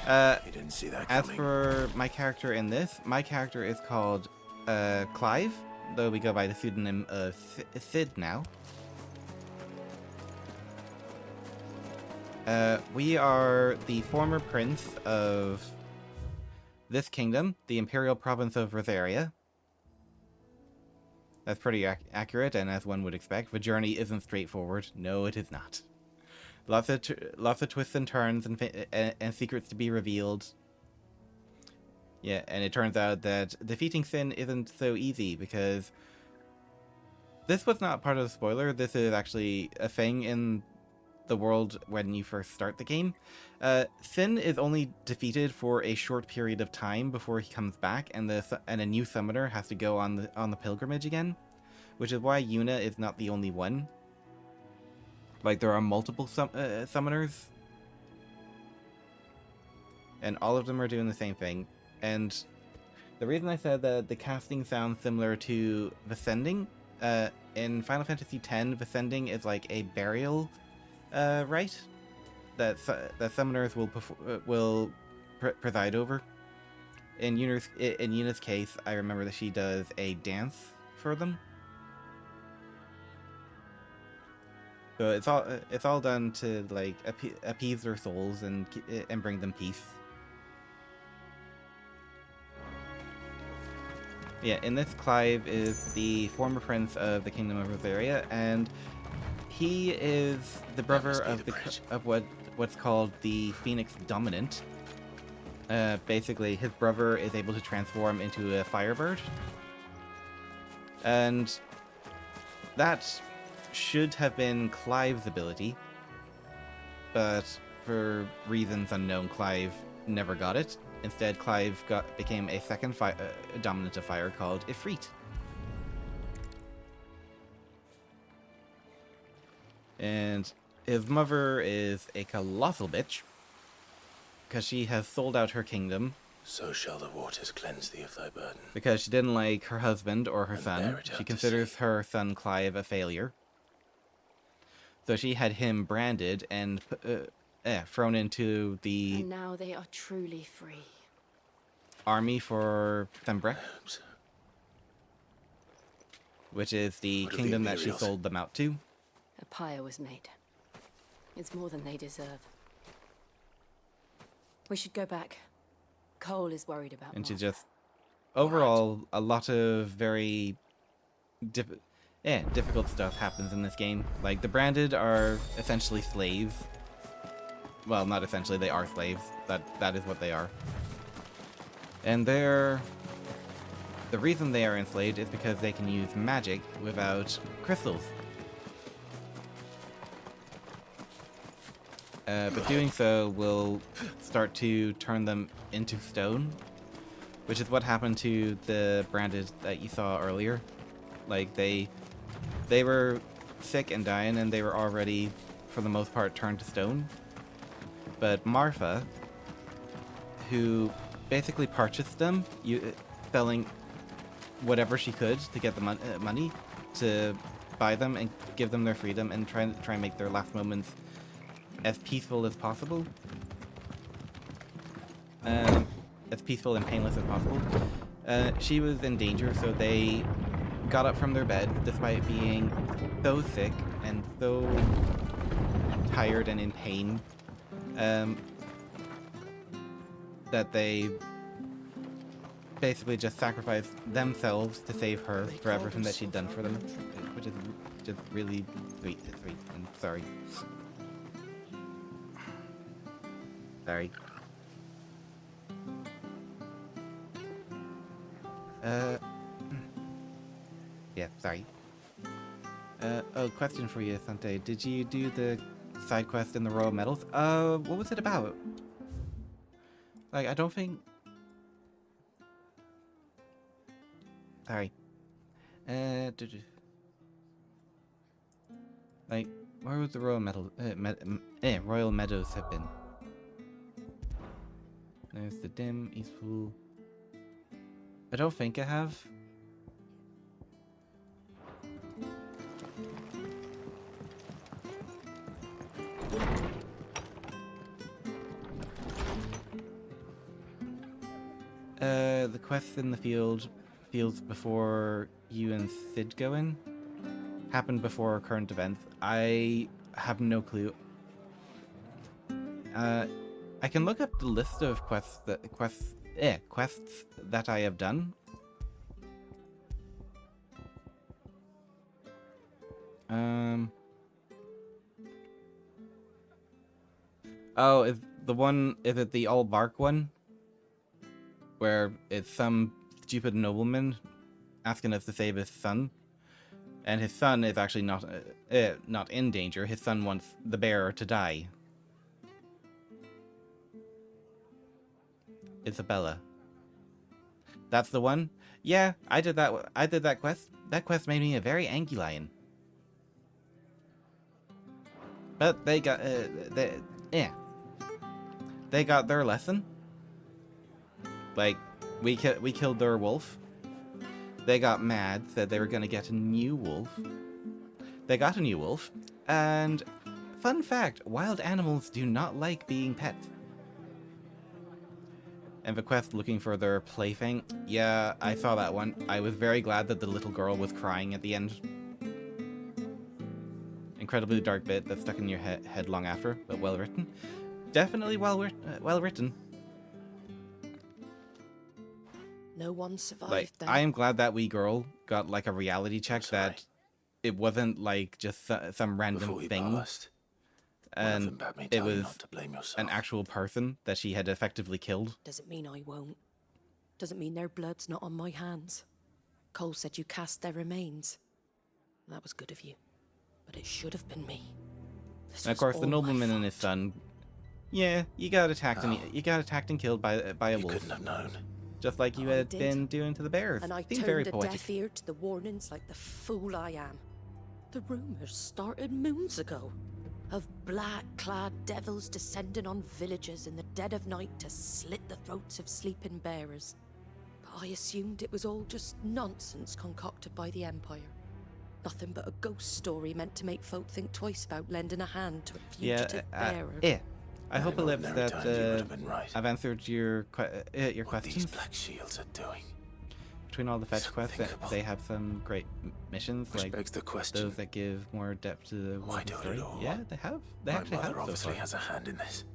You didn't see that As coming. for my character in this, my character is called Clive, though we go by the pseudonym of Sid now. We are the former prince of this kingdom, the Imperial Province of Rosaria. That's pretty accurate, and as one would expect, the journey isn't straightforward. No, it is not. Lots of twists and turns and secrets to be revealed. Yeah, and it turns out that defeating Sin isn't so easy, because this was not part of the spoiler. This is actually a thing in the world when you first start the game. Sin is only defeated for a short period of time before he comes back, and a new summoner has to go on the pilgrimage again, which is why Yuna is not the only one. Like, there are multiple summoners, and all of them are doing the same thing. And the reason I said that the casting sounds similar to Ascending, in Final Fantasy X, Ascending is like a burial rite that summoners will preside over. In Yuna's case, I remember that she does a dance for them. So it's all done to like appease their souls and bring them peace. Yeah, in this, Clive is the former prince of the Kingdom of Rosaria, and he is the brother of what's called the Phoenix Dominant. Basically, his brother is able to transform into a firebird, and that should have been Clive's ability, but for reasons unknown, Clive never got it. Instead, Clive became a second dominant of fire called Ifrit. And his mother is a colossal bitch, because she has sold out her kingdom. So shall the waters cleanse thee of thy burden. Because she didn't like her husband or her son. She considers her son Clive a failure. So she had him branded and thrown into the... And now they are truly free. Army for Thembrek, which is the kingdom that she sold them out to. A pyre was made. It's more than they deserve. We should go back. Cole is worried about And she Martha. just... Overall, a lot of very... difficult stuff happens in this game. Like, the Branded are essentially slaves. Well, not essentially, they are slaves. That is what they are. And the reason they are enslaved is because they can use magic without crystals. But doing so will start to turn them into stone, which is what happened to the Branded that you saw earlier. Like, they were sick and dying, and they were already, for the most part, turned to stone. But Martha, who basically purchased them, selling whatever she could to get the money to buy them and give them their freedom and try and make their last moments as peaceful as possible. As peaceful and painless as possible. She was in danger, so they got up from their bed despite being so sick and so tired and in pain, that they basically just sacrificed themselves to save her for everything that she'd done for them, which is just really sweet. I'm sorry. Sorry. Yeah, sorry. Oh, question for you, Sante. Did you do the side quest in the Royal Medals? What was it about? Like, I don't think... Sorry. Like, where would the Royal Royal Meadows have been? There's the Dim, Eastpool. I don't think I have. the quests in the fields before you and Sid go in happened before current events. I have no clue. I can look up the list of quests that I have done. Oh, is it the all bark one? Where it's some stupid nobleman asking us to save his son, and his son is actually not in danger. His son wants the bearer to die. Isabella. That's the one? Yeah, I did that quest. That quest made me a very angry lion. But they got they got their lesson. Like, we killed their wolf. They got mad, said they were gonna get a new wolf. They got a new wolf, and fun fact, wild animals do not like being pets. And the quest looking for their plaything. Yeah, I saw that one. I was very glad that the little girl was crying at the end. Incredibly dark bit that stuck in your head long after, but well written. Definitely well written. No one survived Like, then. I am glad that wee girl got like a reality check that it wasn't like just some random thing. And it was an actual person that she had effectively killed. Doesn't mean I won't. Doesn't mean their blood's not on my hands. Cole said you cast their remains. That was good of you. But it should have been me. And of course, the nobleman and his son. Yeah, you got attacked and killed by a wolf. You couldn't have known. Just like you had been doing to the bears. And I Seems turned very a poetic. deaf ear to the warnings like the fool I am. The rumors started moons ago. Of black-clad devils descending on villages in the dead of night to slit the throats of sleeping bearers. But I assumed it was all just nonsense concocted by the Empire. Nothing but a ghost story meant to make folk think twice about lending a hand to a fugitive bearer. Yeah. I hope, Ellipse, that I've answered your questions. What these black shields are doing. Between all the fetch quests, they have some great missions, Which like begs the question, those that give more depth to the why do story. it all? Yeah, they have. They My actually have. mother So obviously far. has a hand in this.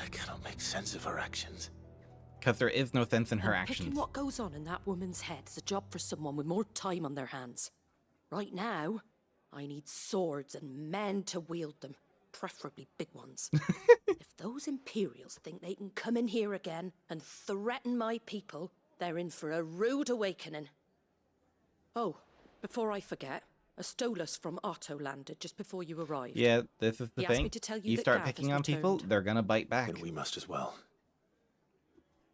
I cannot make sense of her actions. Because there is no sense in her And actions. picking what goes on in that woman's head is a job for someone with more time on their hands. Right now, I need swords and men to wield them, preferably big ones. If those Imperials think they can come in here again and threaten my people, they're in for a rude awakening. Oh, before I forget, a Stolas from Otto landed just before you arrived. Yeah, this is the He asked thing. me to tell you You that start Gav has picking on people, returned. they're gonna bite back. Then we must as well.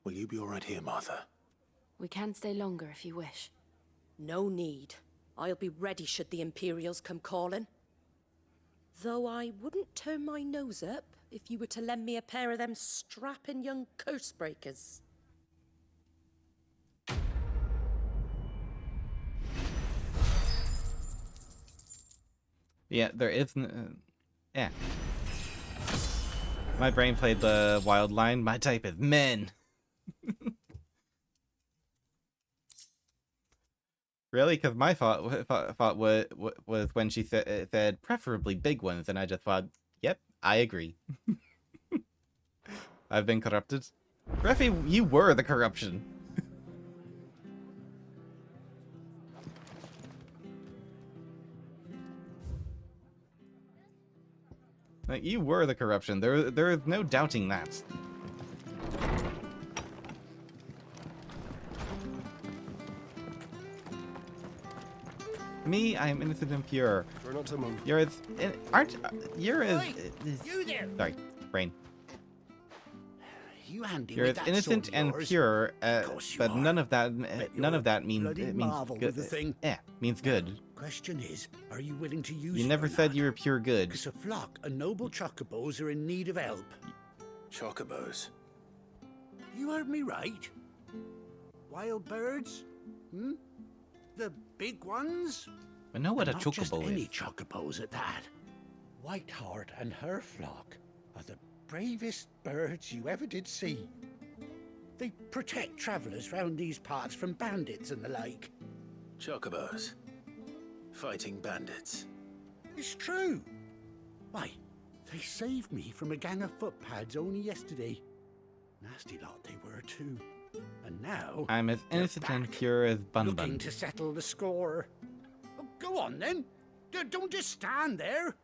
Will you be all right here, Martha? We can stay longer if you wish. No need. I'll be ready should the Imperials come calling. Though I wouldn't turn my nose up if you were to lend me a pair of them strapping young curse breakers. Yeah, there is. Yeah. My brain played the wild line. My type is men. Really? Because my thought was when she said preferably big ones, and I just thought, yep, I agree. I've been corrupted. Refi, you were the corruption. Like, you were the corruption. There is no doubting that. Me, I am innocent and pure. We're not to move. You're as you're as You there. sorry, brain. You handy You're with as that innocent sword of and yours? pure, Course you but are. none of that means bloody it means marvel good. with the thing. Yeah, means good. Question is, are you willing to use You it never or said not? you were pure good. Because a flock of noble chocobos are in need of help. Chocobos? You heard me right. Wild birds? Hmm? The big ones? I know what a And not just chocobo any is. chocobos at that. Whiteheart and her flock are the bravest birds you ever did see. They protect travellers round these parts from bandits and the like. Chocobos. Fighting bandits. It's true. Why, they saved me from a gang of footpads only yesterday. Nasty lot they were too. And now I'm as innocent and pure as Bun looking Bun. to settle the score. Oh, go on then. Don't just stand there.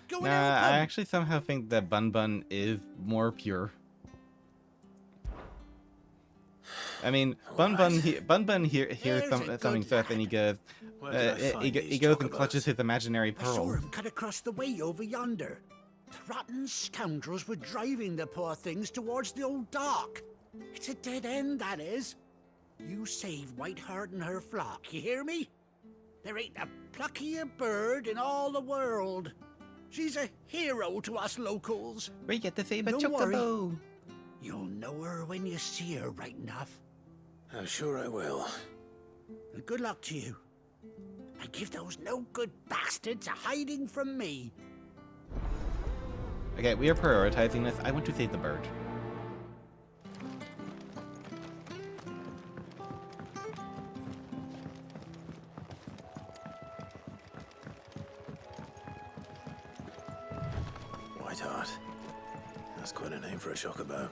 Go and Nah, help I them. actually somehow think that Bun Bun is more pure. I mean, Bun Bun hears There's a something good stuff and he goes, Where can I find he these goes and chocobos? clutches his imaginary I saw pearl. him cut across the way over yonder. The rotten scoundrels were driving the poor things towards the old dock. It's a dead end, that is. You save Whiteheart and her flock, you hear me? There ain't a pluckier bird in all the world. She's a hero to us locals. We get to save a Don't worry. chocobo. You'll know her when you see her, right enough. I'm sure I will. And good luck to you. And give those no-good bastards a hiding from me. Okay, we are prioritizing this. I want to save the bird. Whiteheart. That's quite a name for a chocobo.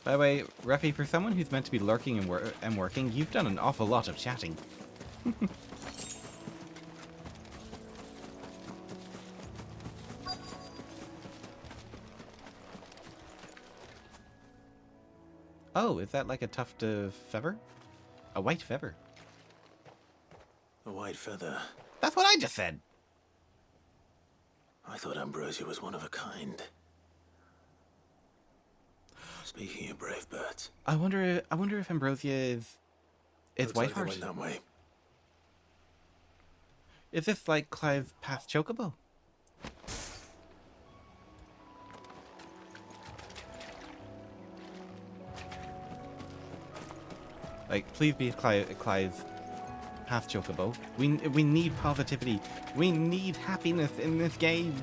By the way, Ruffy, for someone who's meant to be lurking and working, you've done an awful lot of chatting. Oh, is that like a tuft of feather? A white feather. A white feather. That's what I just said. I thought Ambrosia was one of a kind. Speaking of brave birds. I wonder if Ambrosia is looks like they Whiteheart. went that way. Is this like Clive's past chocobo? Like, please be Clive's past chocobo. We need positivity. We need happiness in this game.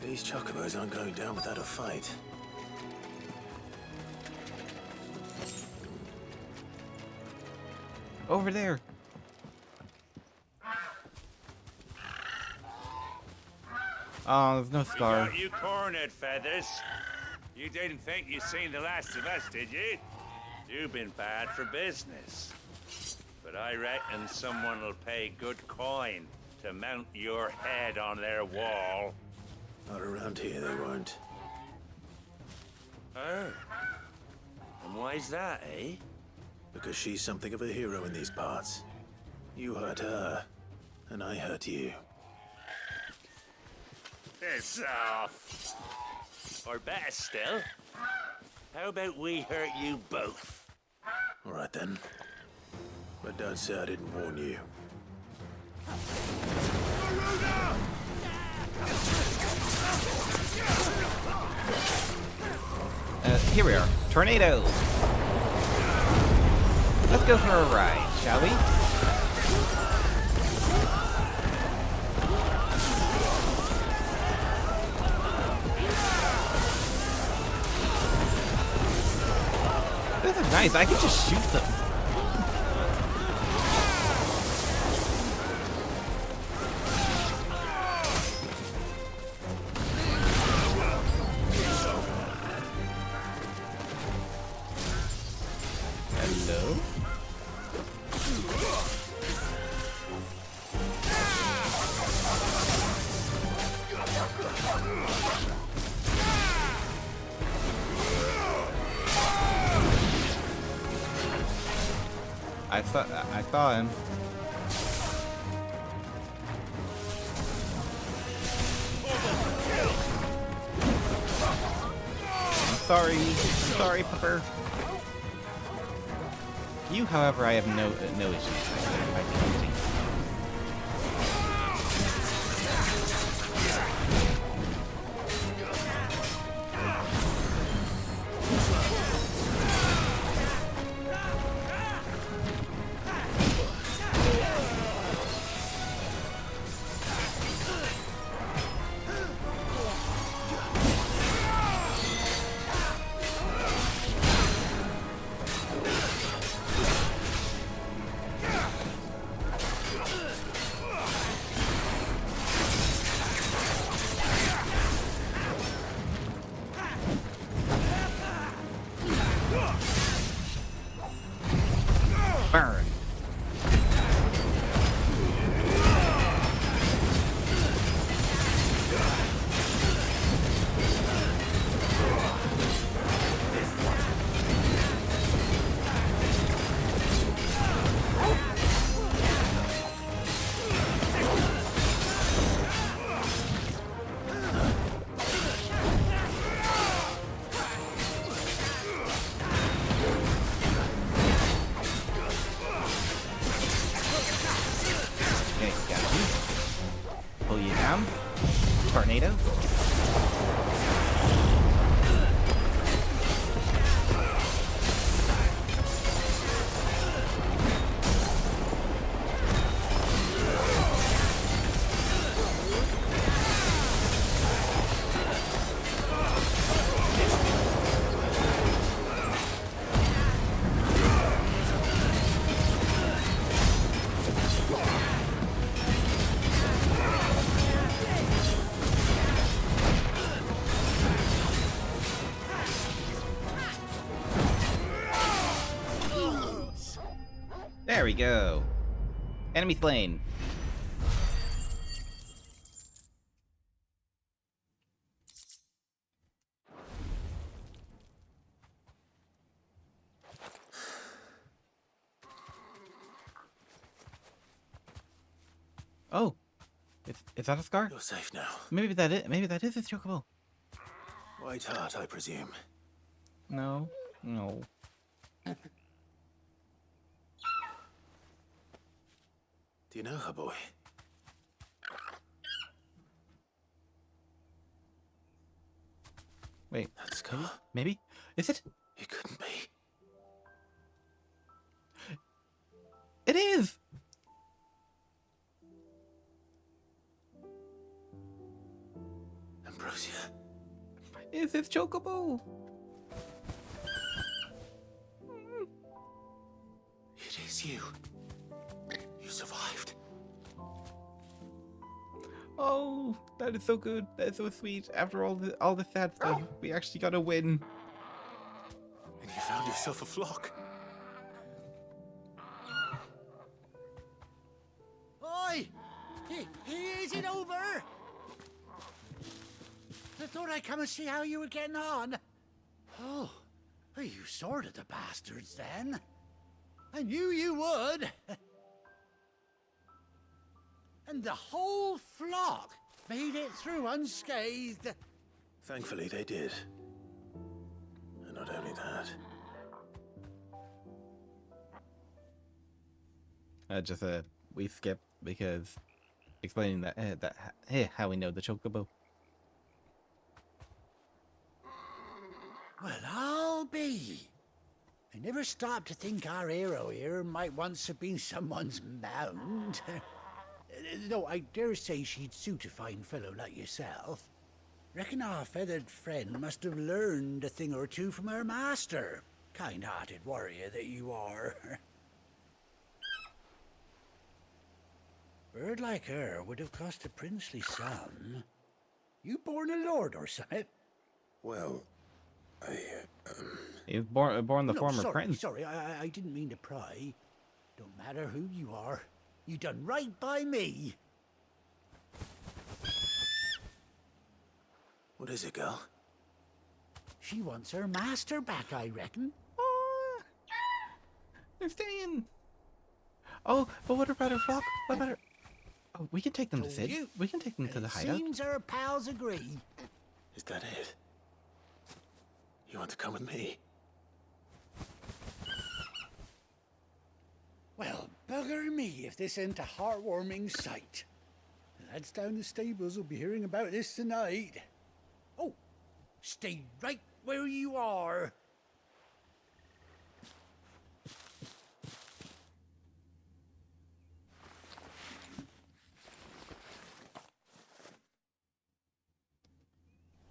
These chocobos aren't going down without a fight. Over there. Oh, there's no We scar. got you cornered, Feathers. You didn't think you'd seen the last of us, did you? You've been bad for business. But I reckon someone will pay good coin to mount your head on their wall. Not around here, they won't. Oh. And why's that, eh? Because she's something of a hero in these parts. You hurt her, and I hurt you. Piss off. Or better still, how about we hurt you both? All right then. But don't say I didn't warn you. Here we are. Tornado. Let's go for a ride, shall we? This is nice. I can just shoot them. Hello? I saw him. I'm sorry, Pepper. You, however, I have no issues with. There we go. Enemy slain. Oh, is that a scar? You're safe now. Maybe that is his chocobo. White heart, I presume. No, no. Do you know her, boy? Wait, that scar. Maybe? Is it? It couldn't be. It is. Ambrosia. Is this chocobo? It is you. You survived. Oh, that is so good. That is so sweet. After all the sad stuff, we actually got a win. And you found yourself a flock. Oi! Is it over? I thought I'd come and see how you were getting on. Oh, well, you sorted the bastards then. I knew you would. And the whole flock made it through unscathed. Thankfully, they did. And not only that. Just we skip because explaining that how we know the chocobo. Well, I'll be. I never stopped to think our hero here might once have been someone's mount. Though I dare say she'd suit a fine fellow like yourself. Reckon our feathered friend must have learned a thing or two from her master. Kind-hearted warrior that you are. Bird like her would have cost a princely sum. You born a lord or something? Well, He was born the No, former sorry, prince. Sorry, I didn't mean to pry. Don't matter who you are. You done right by me. What is it, girl? She wants her master back, I reckon. Oh, they're staying. Oh, but what about her flock? What about her? Oh, we can take them to Sid. We can take them to the hideout. Seems her pals agree. Is that it? You want to come with me? Well, bugger me if this ain't a heartwarming sight. The lads down the stables will be hearing about this tonight. Oh, stay right where you are.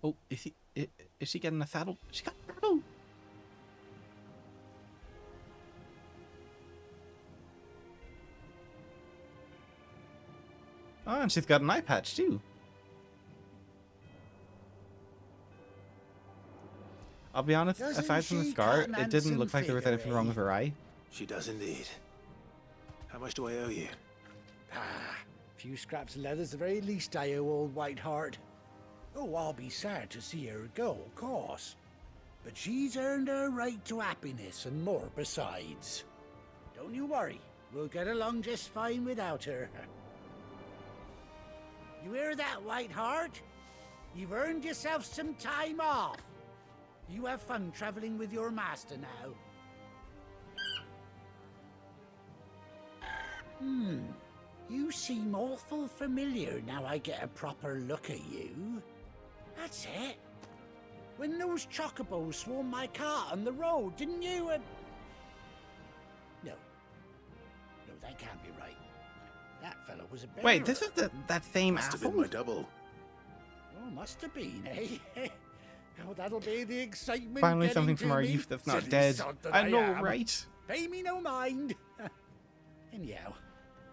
Oh, is she getting a saddle? She got a saddle. Oh, and she's got an eye patch too. I'll be honest, aside from the scar, it didn't look like there was anything wrong with her eye. She does indeed. How much do I owe you? Ah, a few scraps of leather's the very least I owe old Whiteheart. Oh, I'll be sad to see her go, of course. But she's earned her right to happiness and more besides. Don't you worry, we'll get along just fine without her. You hear that, Whiteheart? You've earned yourself some time off. You have fun traveling with your master now. You seem awful familiar now I get a proper look at you. That's it. When those chocobos swarmed my cart on the road, didn't you? No. No, that can't be right. That fellow was a bear. Wait, this is that same Must have been asshole? my double. Oh, must have been, eh? Oh, that'll be the excitement. Finally getting something to from our me. youth that's not Silly dead. sod that I know, am. right? Pay me no mind. Anyhow,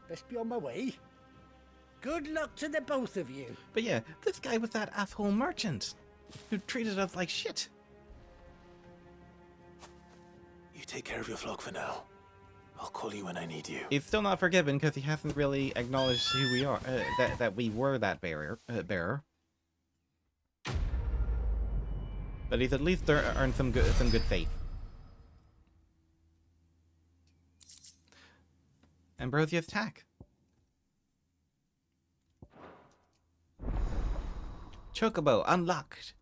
best be on my way. Good luck to the both of you. But yeah, this guy was that asshole merchant who treated us like shit. You take care of your flock for now. I'll call you when I need you. He's still not forgiven because he hasn't really acknowledged who we are, that we were that bearer. But he's at least earned some good faith. Ambrosia's attack. Chocobo unlocked.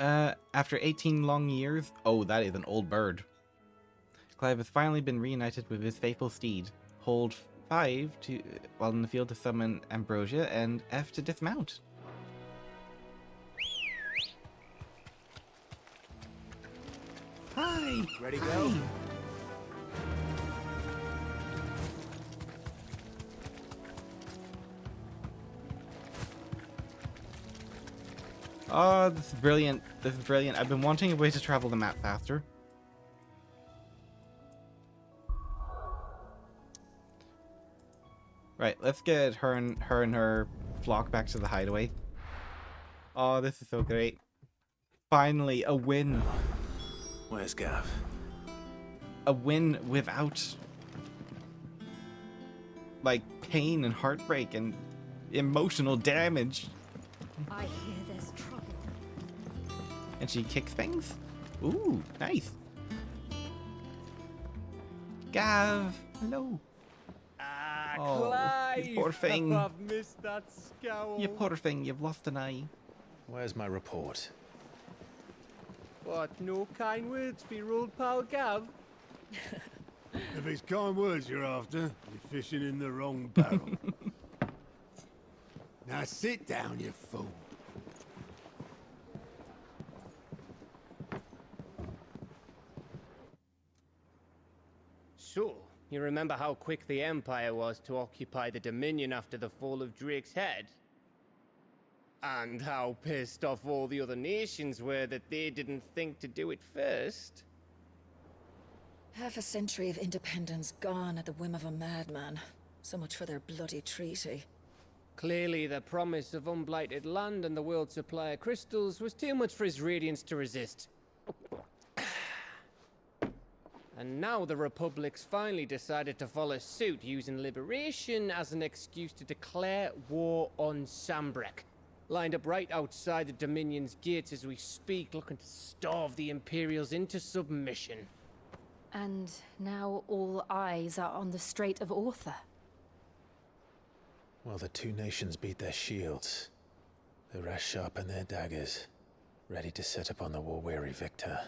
After 18 long years, oh, that is an old bird. Clive has finally been reunited with his faithful steed. Hold 5 to while in the field to summon Ambrosia, and F to dismount. Hi. Ready, go? Oh, this is brilliant. This is brilliant. I've been wanting a way to travel the map faster. Right, let's get her and her flock back to the hideaway. Oh, this is so great. Finally, a win. Where's Gav? A win without, like, pain and heartbreak and emotional damage. I hear there's trouble. And she kicks things? Ooh, nice. Gav, hello. Oh, Clive, you poor thing. I've missed that scowl. You poor thing, you've lost an eye. Where's my report? What, no kind words for your old pal Gav? If it's kind words you're after, you're fishing in the wrong barrel. Now sit down, you fool. So, you remember how quick the Empire was to occupy the Dominion after the fall of Drake's head? And how pissed off all the other nations were that they didn't think to do it first? Half a century of independence gone at the whim of a madman. So much for their bloody treaty. Clearly, the promise of unblighted land and the world's supply of crystals was too much for his radiance to resist. And now the Republic's finally decided to follow suit, using liberation as an excuse to declare war on Sambrek. Lined up right outside the Dominion's gates as we speak, looking to starve the Imperials into submission. And now all eyes are on the Strait of Author. Well, the two nations beat their shields. The rest sharpen their daggers, ready to set upon the war-weary victor.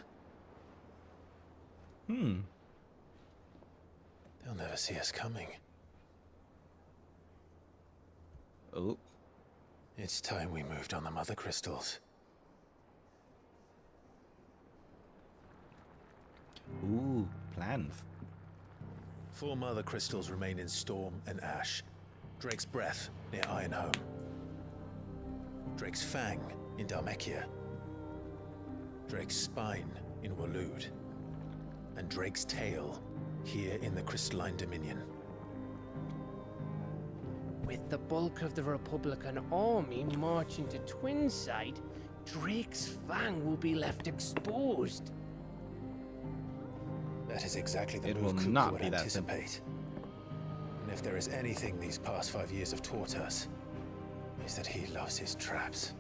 They'll never see us coming. Oh. It's time we moved on the Mother Crystals. Ooh, plans. 4 Mother Crystals remain in Storm and Ash. Drake's Breath near Ironhome. Drake's Fang in Dhalmekia. Drake's Spine in Waloed. And Drake's Tail here in the Crystalline Dominion. With the bulk of the Republican army marching to Twinside, Drake's Fang will be left exposed. That is exactly the It move will Cooper not would be that simple. anticipate. And if there is anything these past 5 years have taught us, is that he loves his traps.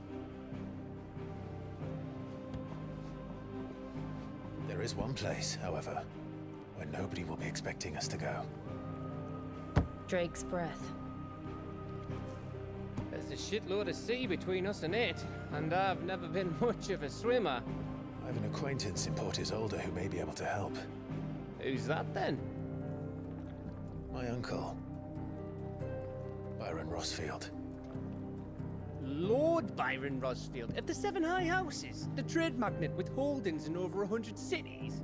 There is one place, however, where nobody will be expecting us to go. Drake's Breath. There's a shitload of sea between us and it, and I've never been much of a swimmer. I have an acquaintance in Port Isolde who may be able to help. Who's that then? My uncle, Byron Rosfield. Lord Byron Rosfield of the Seven High Houses, the trade magnate with holdings in over 100 cities.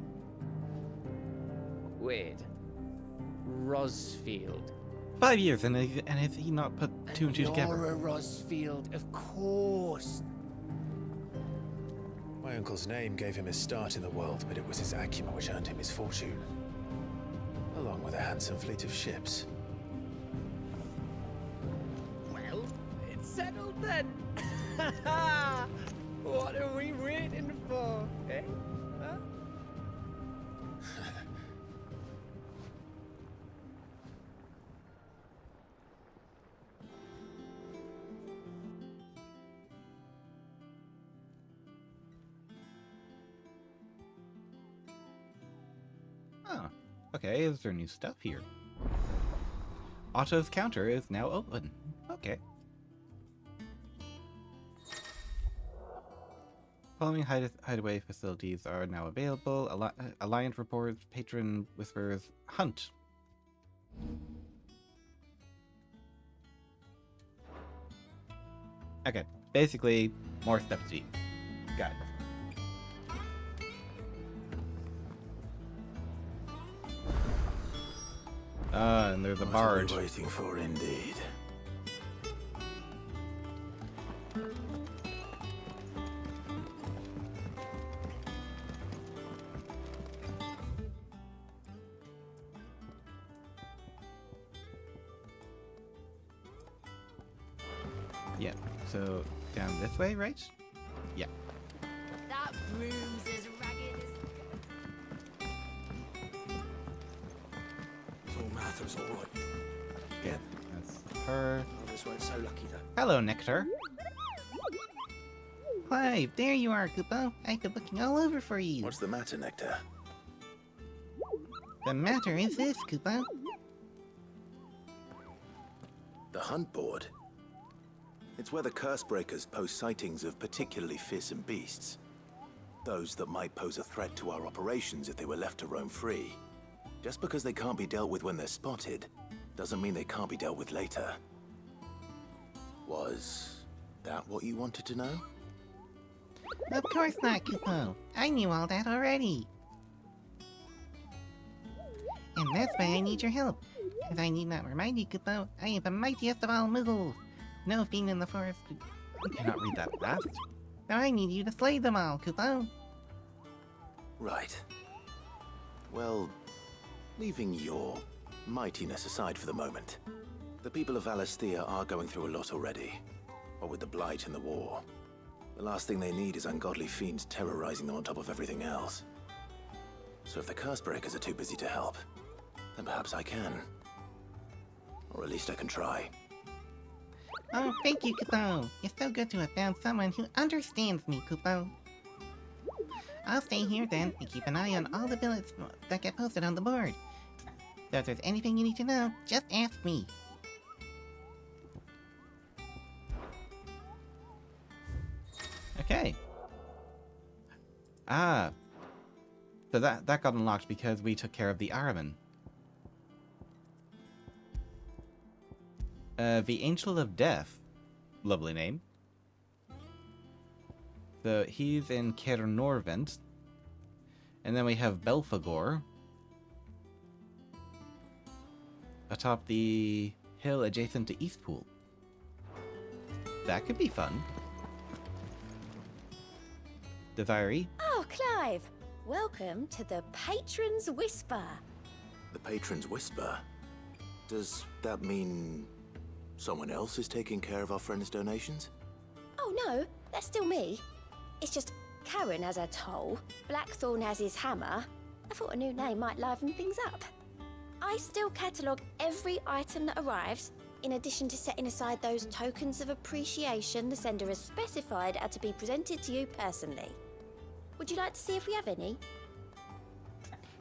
Wait, Rosfield. 5 years, and has he not put two and two together? Laura Rosfield, of course. My uncle's name gave him his start in the world, but it was his acumen which earned him his fortune. Along with a handsome fleet of ships. Well, it's settled then. What are we waiting for, eh? Huh? Oh, okay, is there new stuff here? Otto's counter is now open. Okay. Following hideaway facilities are now available. Alliance reports, patron whispers, hunt. Okay, basically, more stuff to do. Got it. And there's a barge. What are we waiting for, indeed? Yeah, so down this way, right? Yeah. That room's as ragged as... It's all matters, all right. Yeah, that's her. Others weren't so lucky, though. Hello, Nectar. Clive, there you are, Kupo. I've been looking all over for you. What's the matter, Nectar? The matter is this, Kupo. The hunt board? It's where the Cursebreakers post sightings of particularly fearsome beasts. Those that might pose a threat to our operations if they were left to roam free. Just because they can't be dealt with when they're spotted, doesn't mean they can't be dealt with later. Was that what you wanted to know? Of course not, Kupo. I knew all that already. And that's why I need your help. As I need not remind you, Kupo, I am the mightiest of all Muggles. No fiend in the forest could... I cannot read that fast. Now I need you to slay them all, Kupo. Right. Well, leaving your mightiness aside for the moment, the people of Valisthea are going through a lot already. What with the Blight and the war. The last thing they need is ungodly fiends terrorizing them on top of everything else. So if the Cursebreakers are too busy to help, then perhaps I can. Or at least I can try. Oh, thank you, Kupo. It's so good to have found someone who understands me, Kupo. I'll stay here then and keep an eye on all the billets that get posted on the board. So if there's anything you need to know, just ask me. Okay. Ah. So that got unlocked because we took care of the Araman. The Angel of Death. Lovely name. So he's in Cairnorvent. And then we have Belphegor. Atop the hill adjacent to Eastpool. That could be fun. Desiree? Oh, Clive! Welcome to the Patron's Whisper. The Patron's Whisper? Does that mean someone else is taking care of our friend's donations? Oh no, that's still me. It's just Karen has her toll, Blackthorn has his hammer. I thought a new name might liven things up. I still catalogue every item that arrives, in addition to setting aside those tokens of appreciation the sender has specified are to be presented to you personally. Would you like to see if we have any?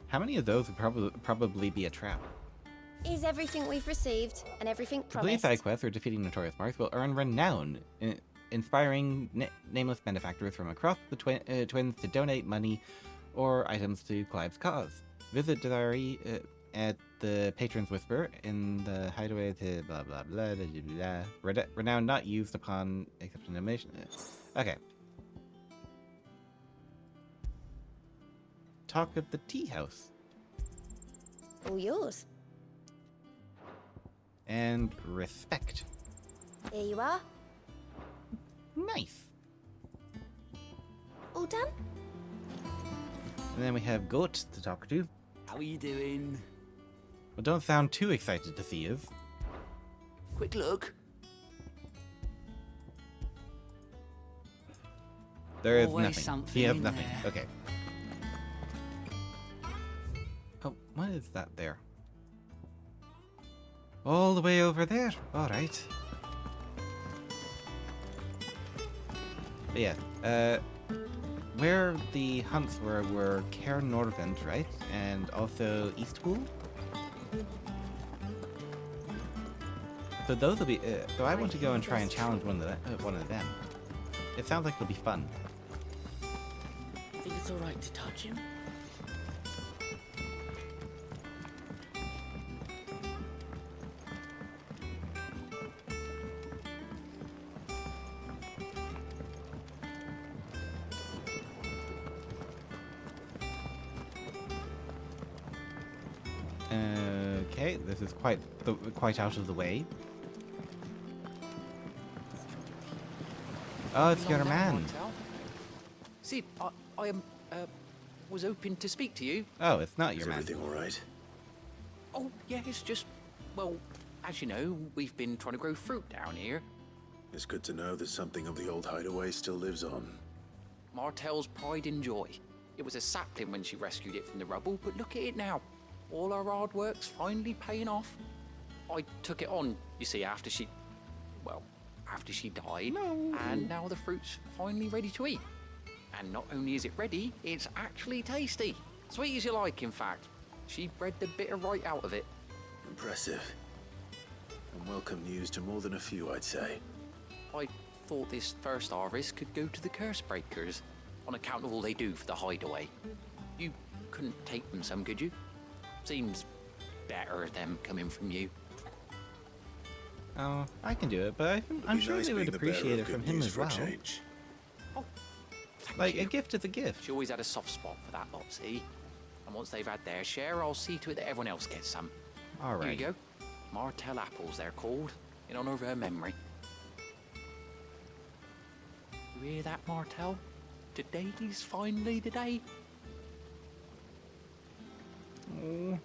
How many of those would probably be a trap? Is everything we've received and everything Completing promised? side quests or defeating notorious marks will earn renown, inspiring nameless benefactors from across the twins to donate money or items to Clive's cause. Visit Desiree at the Patron's Whisper in the hideaway to blah blah blah blah blah. Renown not used upon accepting donation. Okay. Talk of the tea house. All yours. And respect. Here you are. Nice. All done? And then we have Goat to talk to. How are you doing? Well, don't sound too excited to see us. Quick look. There is Always nothing. something You have in nothing. there. Okay. Oh, what is that there? All the way over there. All right. But yeah. Where the hunts were Cairn Norvent, right? And also Eastpool? So those will be. So I want to go and try and challenge one of them. It sounds like it'll be fun. I think it's all right to touch him. Okay, this is quite out of the way. Oh, it's your man. Sid, I was hoping to speak to you. Oh, it's not your man. Everything all right? Oh, yeah, it's just, well, as you know, we've been trying to grow fruit down here. It's good to know that something of the old hideaway still lives on. Martel's pride and joy. It was a sapling when she rescued it from the rubble, but look at it now. All our hard work's finally paying off. I took it on, you see, after she died. No. And now the fruit's finally ready to eat. And not only is it ready, it's actually tasty. Sweet as you like, in fact. She bred the bitter right out of it. Impressive. And welcome news to more than a few, I'd say. I thought this first harvest could go to the curse breakers, on account of all they do for the hideaway. You couldn't take them some, could you? Seems better them coming from you. Oh, I can do it, but I'm sure they would appreciate it from him as well. Oh, like, a gift is a gift. She always had a soft spot for that lot, see? And once they've had their share, I'll see to it that everyone else gets some. All right. Here you go. Martel apples, they're called, in honor of her memory. You hear that, Martel? Today's finally the day. Oh,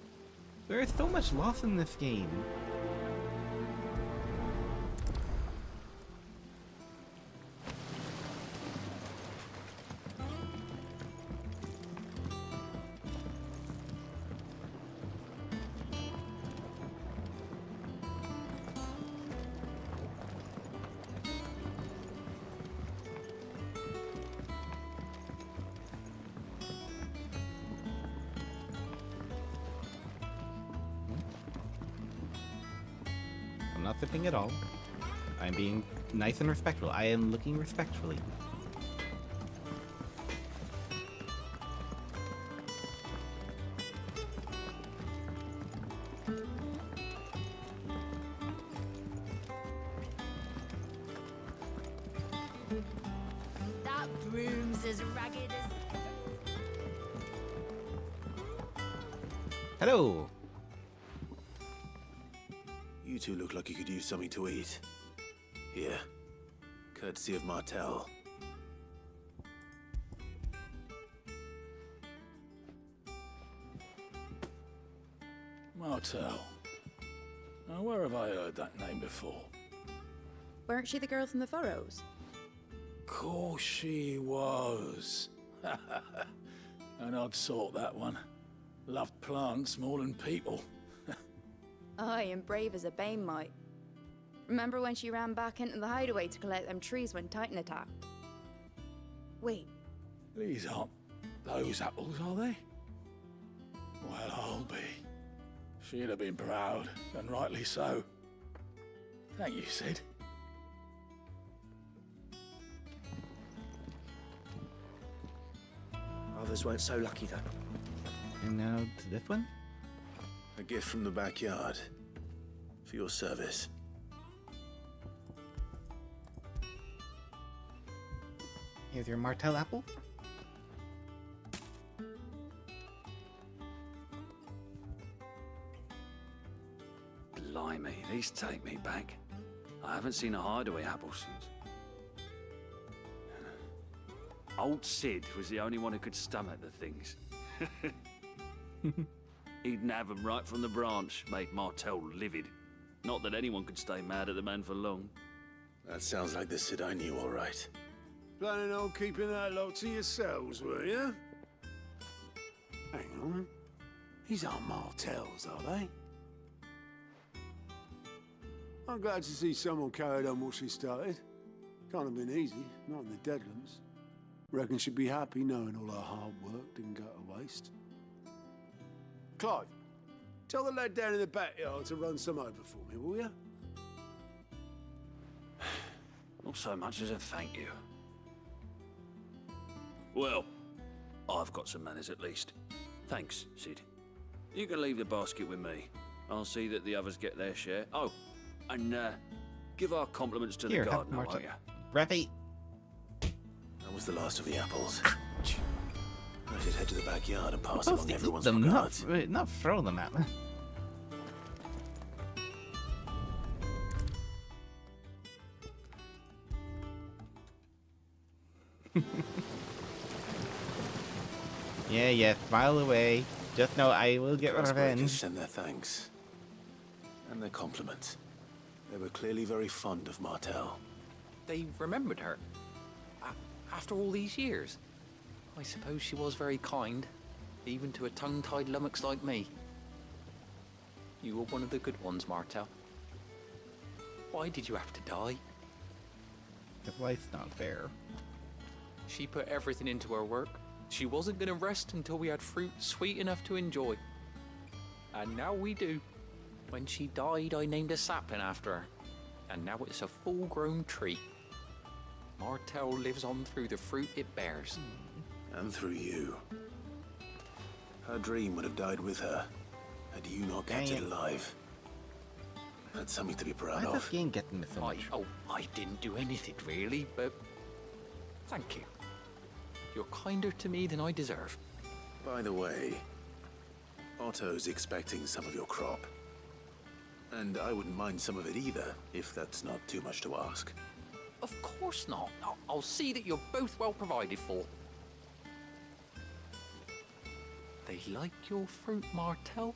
there is so much loss in this game. I'm not sipping at all. I'm being nice and respectful. I am looking respectfully. That broom's as ragged as... Hello. You two look like you could use something to eat. Here. Courtesy of Martel. Martel. Now, where have I heard that name before? Weren't she the girl from the Furrows? Course she was. An odd sort, that one. Loved plants more than people. Aye, and brave as a bane might. Remember when she ran back into the hideaway to collect them trees when Titan attacked? Wait, These aren't those apples, are they? Well, I'll be. She'd have been proud, and rightly so. Thank you, Sid. Others weren't so lucky, though. And now to this one? A gift from the backyard. For your service. Here's your Martel apple. Blimey, these take me back. I haven't seen a hideaway apple since. Old Sid was the only one who could stomach the things. He'd nab them right from the branch, made Martel livid. Not that anyone could stay mad at the man for long. That sounds like the Sid I knew, all right. Planning on keeping that lot to yourselves, were you? Hang on. These aren't Martells, are they? I'm glad to see someone carried on what she started. Can't have been easy, not in the Deadlands. Reckon she'd be happy knowing all her hard work didn't go to waste. Clive, tell the lad down in the backyard to run some over for me, will you? Not so much as a thank you. Well, I've got some manners at least. Thanks, Sid. You can leave the basket with me. I'll see that the others get their share. Oh, and give our compliments to Here, the have gardener, more won't you? Raffy. That was the last of the apples. I should head to the backyard and pass Supposed along to eat everyone's them, regards. not throw them at me. Yeah, smile away. Just know I will get revenge. Send their thanks. And their compliments. They were clearly very fond of Martell. They remembered her. After all these years. I suppose she was very kind, even to a tongue-tied lummox like me. You were one of the good ones, Martell. Why did you have to die? Because life's not fair. She put everything into her work. She wasn't going to rest until we had fruit sweet enough to enjoy. And now we do. When she died, I named a sapling after her. And now it's a full-grown tree. Martell lives on through the fruit it bears. And through you. Her dream would have died with her, had you not kept it alive. That's something to be proud Why of. does game getting me so much? I didn't do anything really, but thank you. You're kinder to me than I deserve. By the way, Otto's expecting some of your crop. And I wouldn't mind some of it either, if that's not too much to ask. Of course not. I'll see that you're both well provided for. They like your fruit, Martell.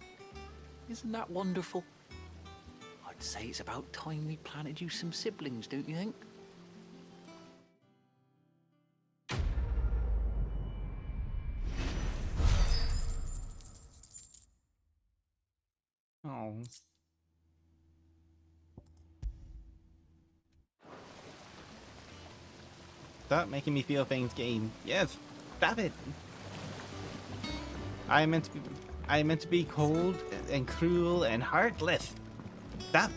Isn't that wonderful? I'd say it's about time we planted you some siblings, don't you think? Oh. Stop making me feel things, game. Yes, stop it. I am meant to be cold and cruel and heartless. Stop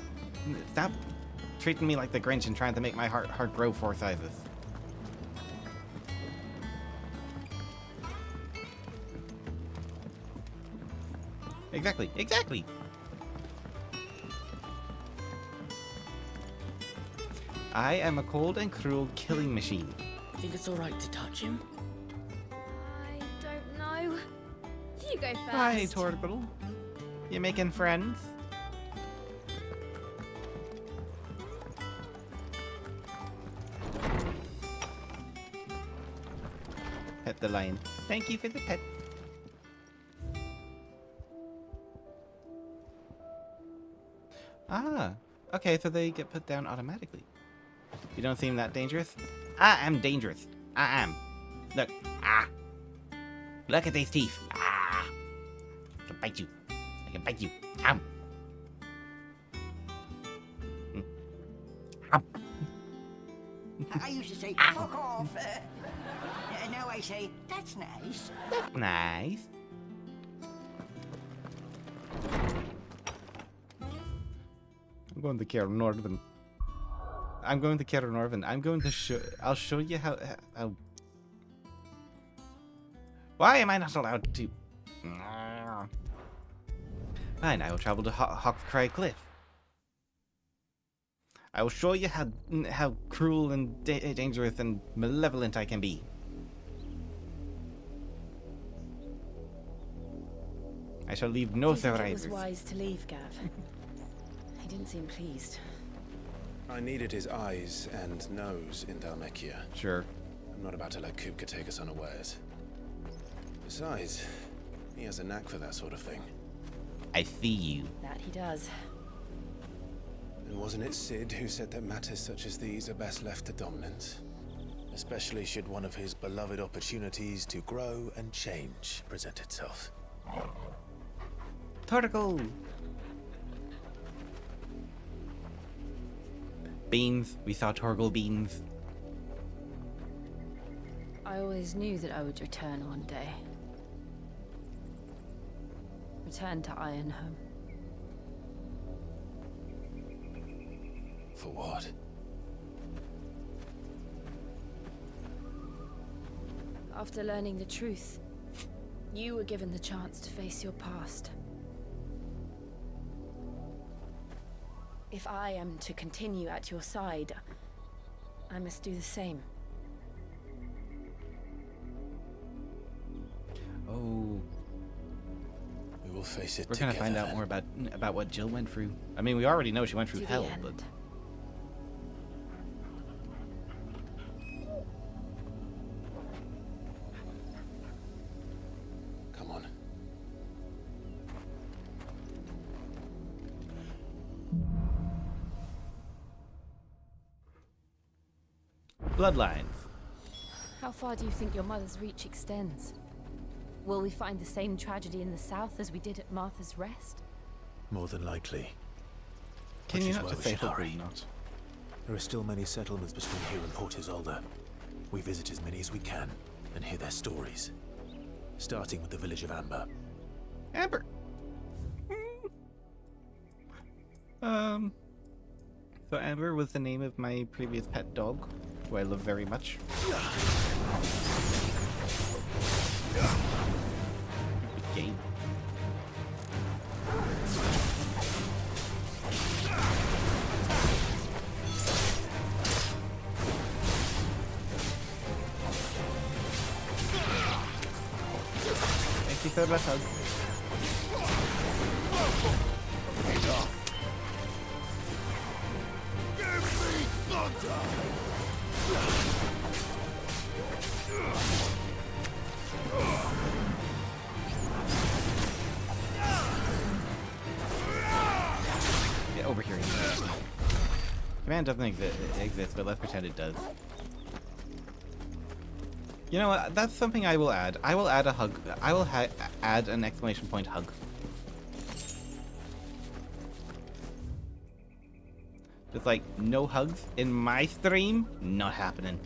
treating me like the Grinch and trying to make my heart grow 4 sizes. Exactly. I am a cold and cruel killing machine. Think it's alright to touch him? I don't know. You go first. Hi, Torgal. You making friends? Pet the lion. Thank you for the pet. Ah, okay, so they get put down automatically. You don't seem that dangerous? I am dangerous. I am. Look. Look at these teeth. I can bite you. Ow. I used to say, fuck off. Now I say, that's nice. That's nice. I'm going to Care Northern. I'm going to show. I'll show you how. Why am I not allowed to? Fine, I will travel to Hawkscry Cliff. I will show you how cruel and dangerous and malevolent I can be. I shall leave no survivors. It was wise to leave, Gav. He didn't seem pleased. I needed his eyes and nose in Dhalmekia. Sure. I'm not about to let Kupka take us unawares. Besides, he has a knack for that sort of thing. I see you. That he does. And wasn't it Sid who said that matters such as these are best left to dominance? especially should one of his beloved opportunities to grow and change present itself. Torgal! Beans. We saw Torgal beans. I always knew that I would return one day. Return to Ironhome. For what? After learning the truth, you were given the chance to face your past. If I am to continue at your side, I must do the same. Oh. We will face it We're together. gonna find out more about what Jill went through. I mean, we already know she went through To the hell, end. but... Come on. Bloodlines. How far do you think your mother's reach extends? Will we find the same tragedy in the south as we did at Martha's Rest? More than likely. Can Which you is not why just we say should hope hurry. or not? There are still many settlements between here and Port Isolde. We visit as many as we can and hear their stories. Starting with the village of Amber. Amber! So Amber was the name of my previous pet dog, who I love very much. Game. Thank you for the hug. Get over here. Command doesn't exist, but let's pretend it does. You know what? That's something I will add. I will add a hug. I will add an exclamation point hug. Just like, no hugs in my stream? Not happening.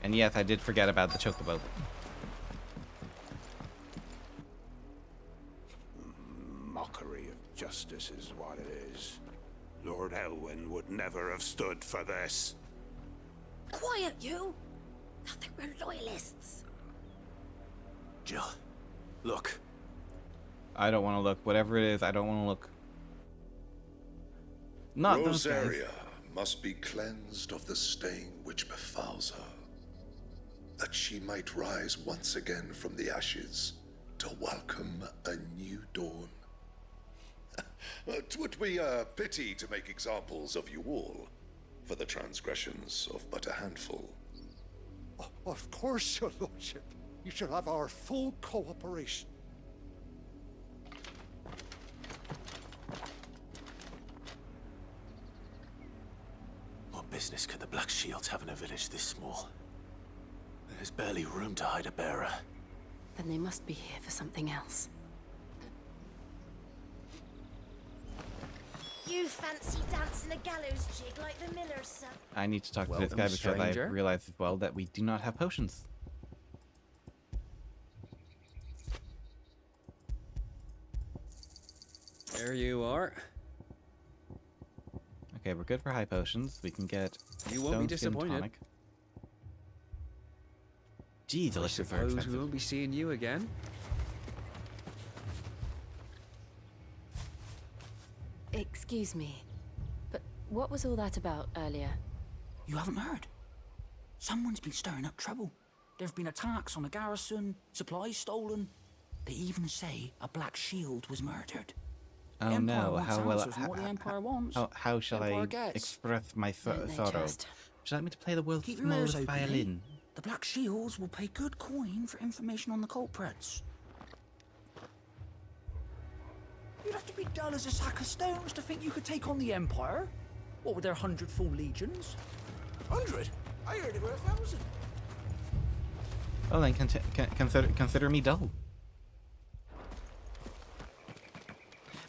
And yes, I did forget about the chocobo. Mockery of justice is what it is. Lord Elwyn would never have stood for this. Quiet, you! Nothing, we're loyalists. Jill, look. I don't want to look. Whatever it is, I don't want to look. Not those guys. Rosaria must be cleansed of the stain which befouls her, that she might rise once again from the ashes to welcome a new dawn. 'Twould be a pity to make examples of you all for the transgressions of but a handful. Of course, your lordship. You shall have our full cooperation. What business could the Black Shields have in a village this small? There's barely room to hide a bearer. Then they must be here for something else. You fancy dancing a gallows jig like the miller's son? I need to talk to this Welcome, guy because stranger. I realized as well that we do not have potions. There you are. Okay, we're good for high potions. We can get You won't be Stone Skin disappointed. Tonic. Geez, I elixirs are suppose we expensive. won't be seeing you again. Excuse me, but what was all that about earlier? You haven't heard? Someone's been stirring up trouble. There have been attacks on the garrison, supplies stolen. They even say a Black Shield was murdered. The Oh Empire no, wants how will answers on what the Empire wants. how shall Empire I gets. express my Don't they sorrow? just? Would you like me to play the world's Keep your ears smallest open, eh? violin? The Black Shields will pay good coin for information on the culprits. You'd have to be dull as a sack of stones to think you could take on the Empire. What with their 100 full legions? 100? I heard it were 1,000. Well then, consider me dull.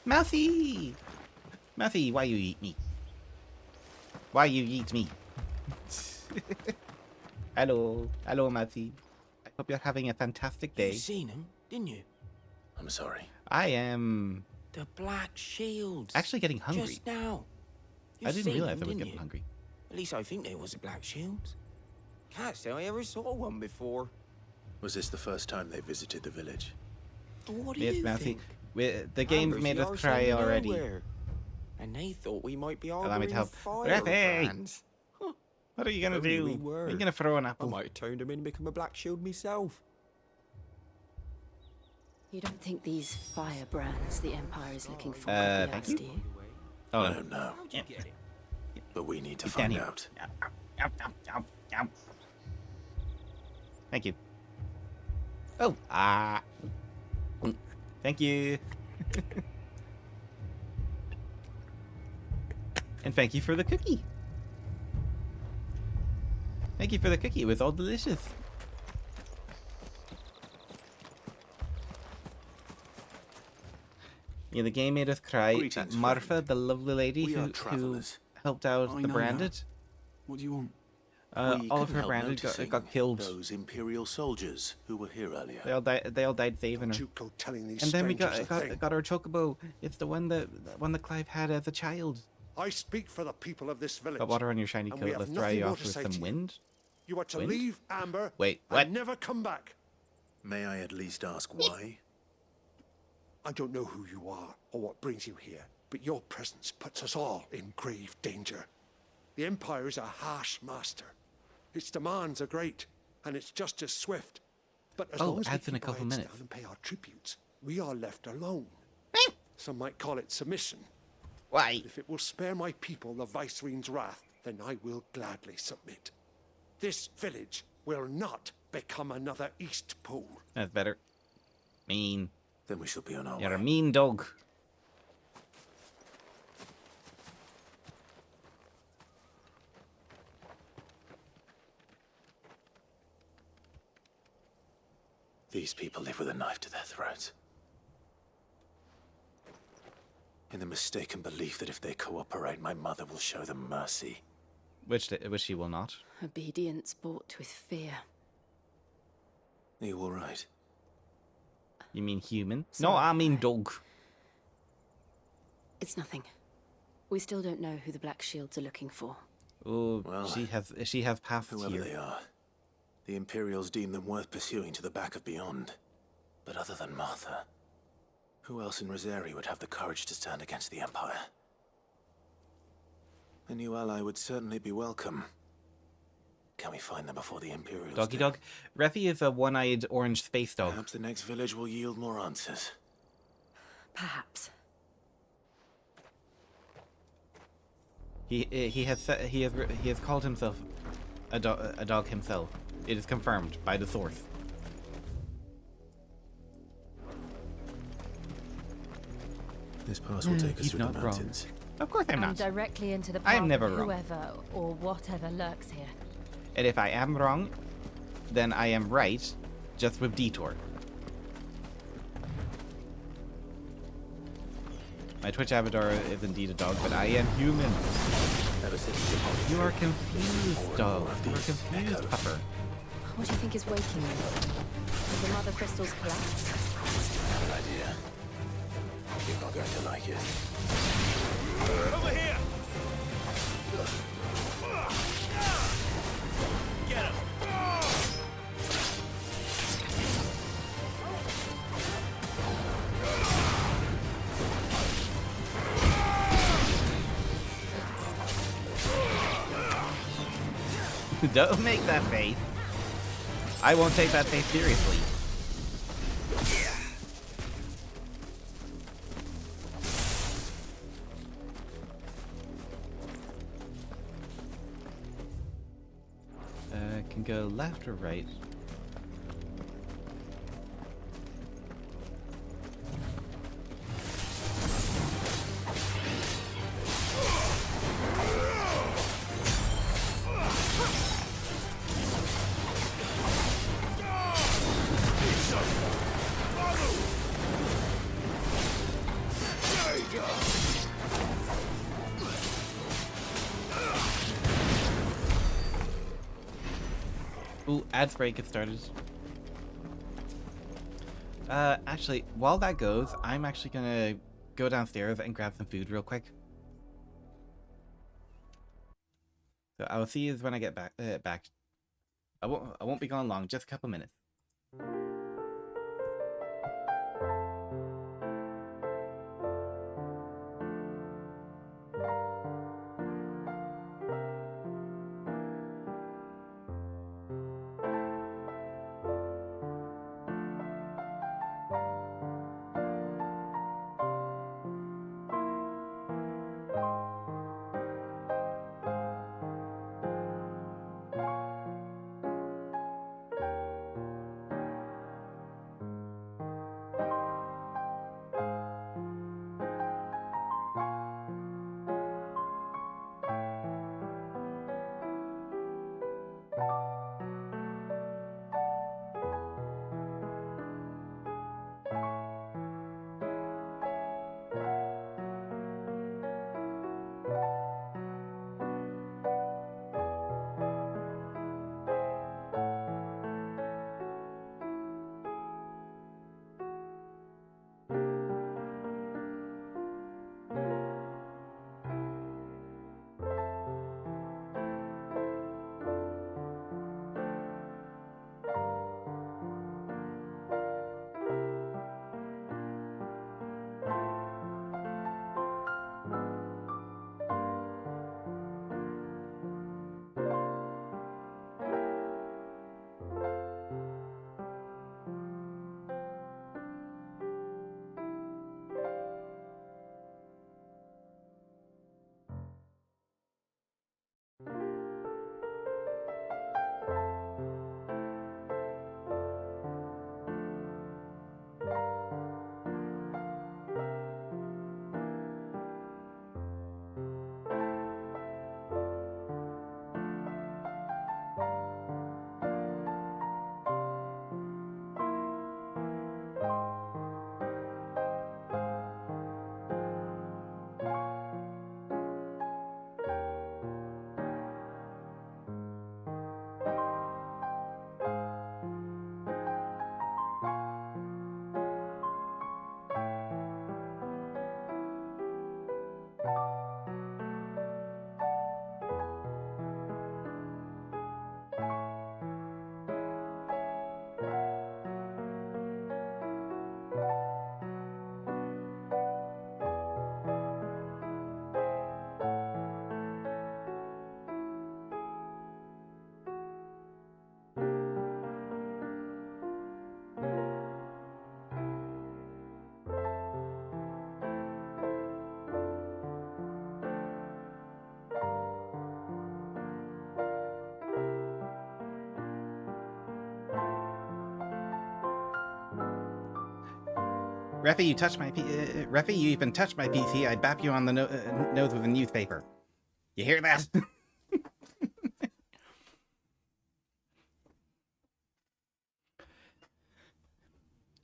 Mouthy! Mouthy, why you eat me? Why you eat me? Hello, hello, Mouthy. I hope you're having a fantastic day. You seen him, didn't you? I'm sorry. I am The Black Shields. actually getting hungry. Just now. I didn't seen realize them, I was didn't getting you? hungry. At least I think there was a Black Shields. Can't say I ever saw one before. Was this the first time they visited the village? What do Yes, you Mouthy. think? The game's Amber's made the us arse cry end of already. nowhere. And they thought we might be Allow me arguing to help. firebrands. What are you gonna Only do? we were. Are you gonna throw an I apple? might have turned him in and become a Black Shield myself. You don't think these firebrands the Empire is looking for Thank could be us, you. do you? Oh, I no. don't know. How'd you get it? But we need to It's find down here. out. Thank you. Oh, thank you. And thank you for the cookie. Thank you for the cookie. It was all delicious. Yeah, the game made us cry. Greetings, Marfa, the lovely lady We are who travellers. helped out I the know branded. that. What do you want? We All of couldn't her help branded noticing got killed. Those Imperial soldiers who were here earlier. They all died saving her. You go telling these And then we strangers a thing. got our chocobo. It's the one that Clive had as a child. I speak for the people of this village. Got water on your shiny and we coat. have Let's dry nothing you more off to with say some to you. wind. You are to Wind? leave Amber Wait, what? and never come back. May I at least ask why? I don't know who you are or what brings you here, but your presence puts us all in grave danger. The Empire is a harsh master. Its demands are great, and its justice swift. But as long as we adds in a keep our couple heads minutes. down and pay our tributes, we are left alone. Some might call it submission. Why? If it will spare my people the Viceroy's wrath, then I will gladly submit. This village will not become another East Pool. That's better. Mean. Then we shall be on our You're way. a mean dog. These people live with a knife to their throats. In the mistaken belief that if they cooperate, my mother will show them mercy. Which she will not. Obedience bought with fear. Are you all right? You mean human? Sorry. No, I mean dog. It's nothing. We still don't know who the Black Shields are looking for. Oh, Well, she has passed Whoever here. they are, the Imperials deem them worth pursuing to the back of beyond. But other than Martha, who else in Rosari would have the courage to stand against the Empire? A new ally would certainly be welcome. Can we find them before the Imperials Doggy do? dog. Refi is a one-eyed orange space dog. Perhaps the next village will yield more answers. Perhaps. He has called himself a dog himself. It is confirmed by the source. This pass will take us he's through the not wrong. mountains. Of course I'm And not. directly into the I am path never of wrong. whoever or whatever lurks here. And if I am wrong, then I am right, just with detour. My Twitch avatar is indeed a dog, but I am human. You are confused, dog. You are confused, pupper. What do you think is waking you? Did the mother crystals collapse? Bad idea. You're not going to like it. Over here! Get him! Don't make that face. I won't take that faith seriously. Can go left or right. Ooh, ad break gets started. Actually, while that goes, I'm actually gonna go downstairs and grab some food real quick. So I will see you when I get back. I won't be gone long. Just a couple minutes. Refi, you touched my Refi, you even touched my PC. I bap you on the nose with a newspaper. You hear that?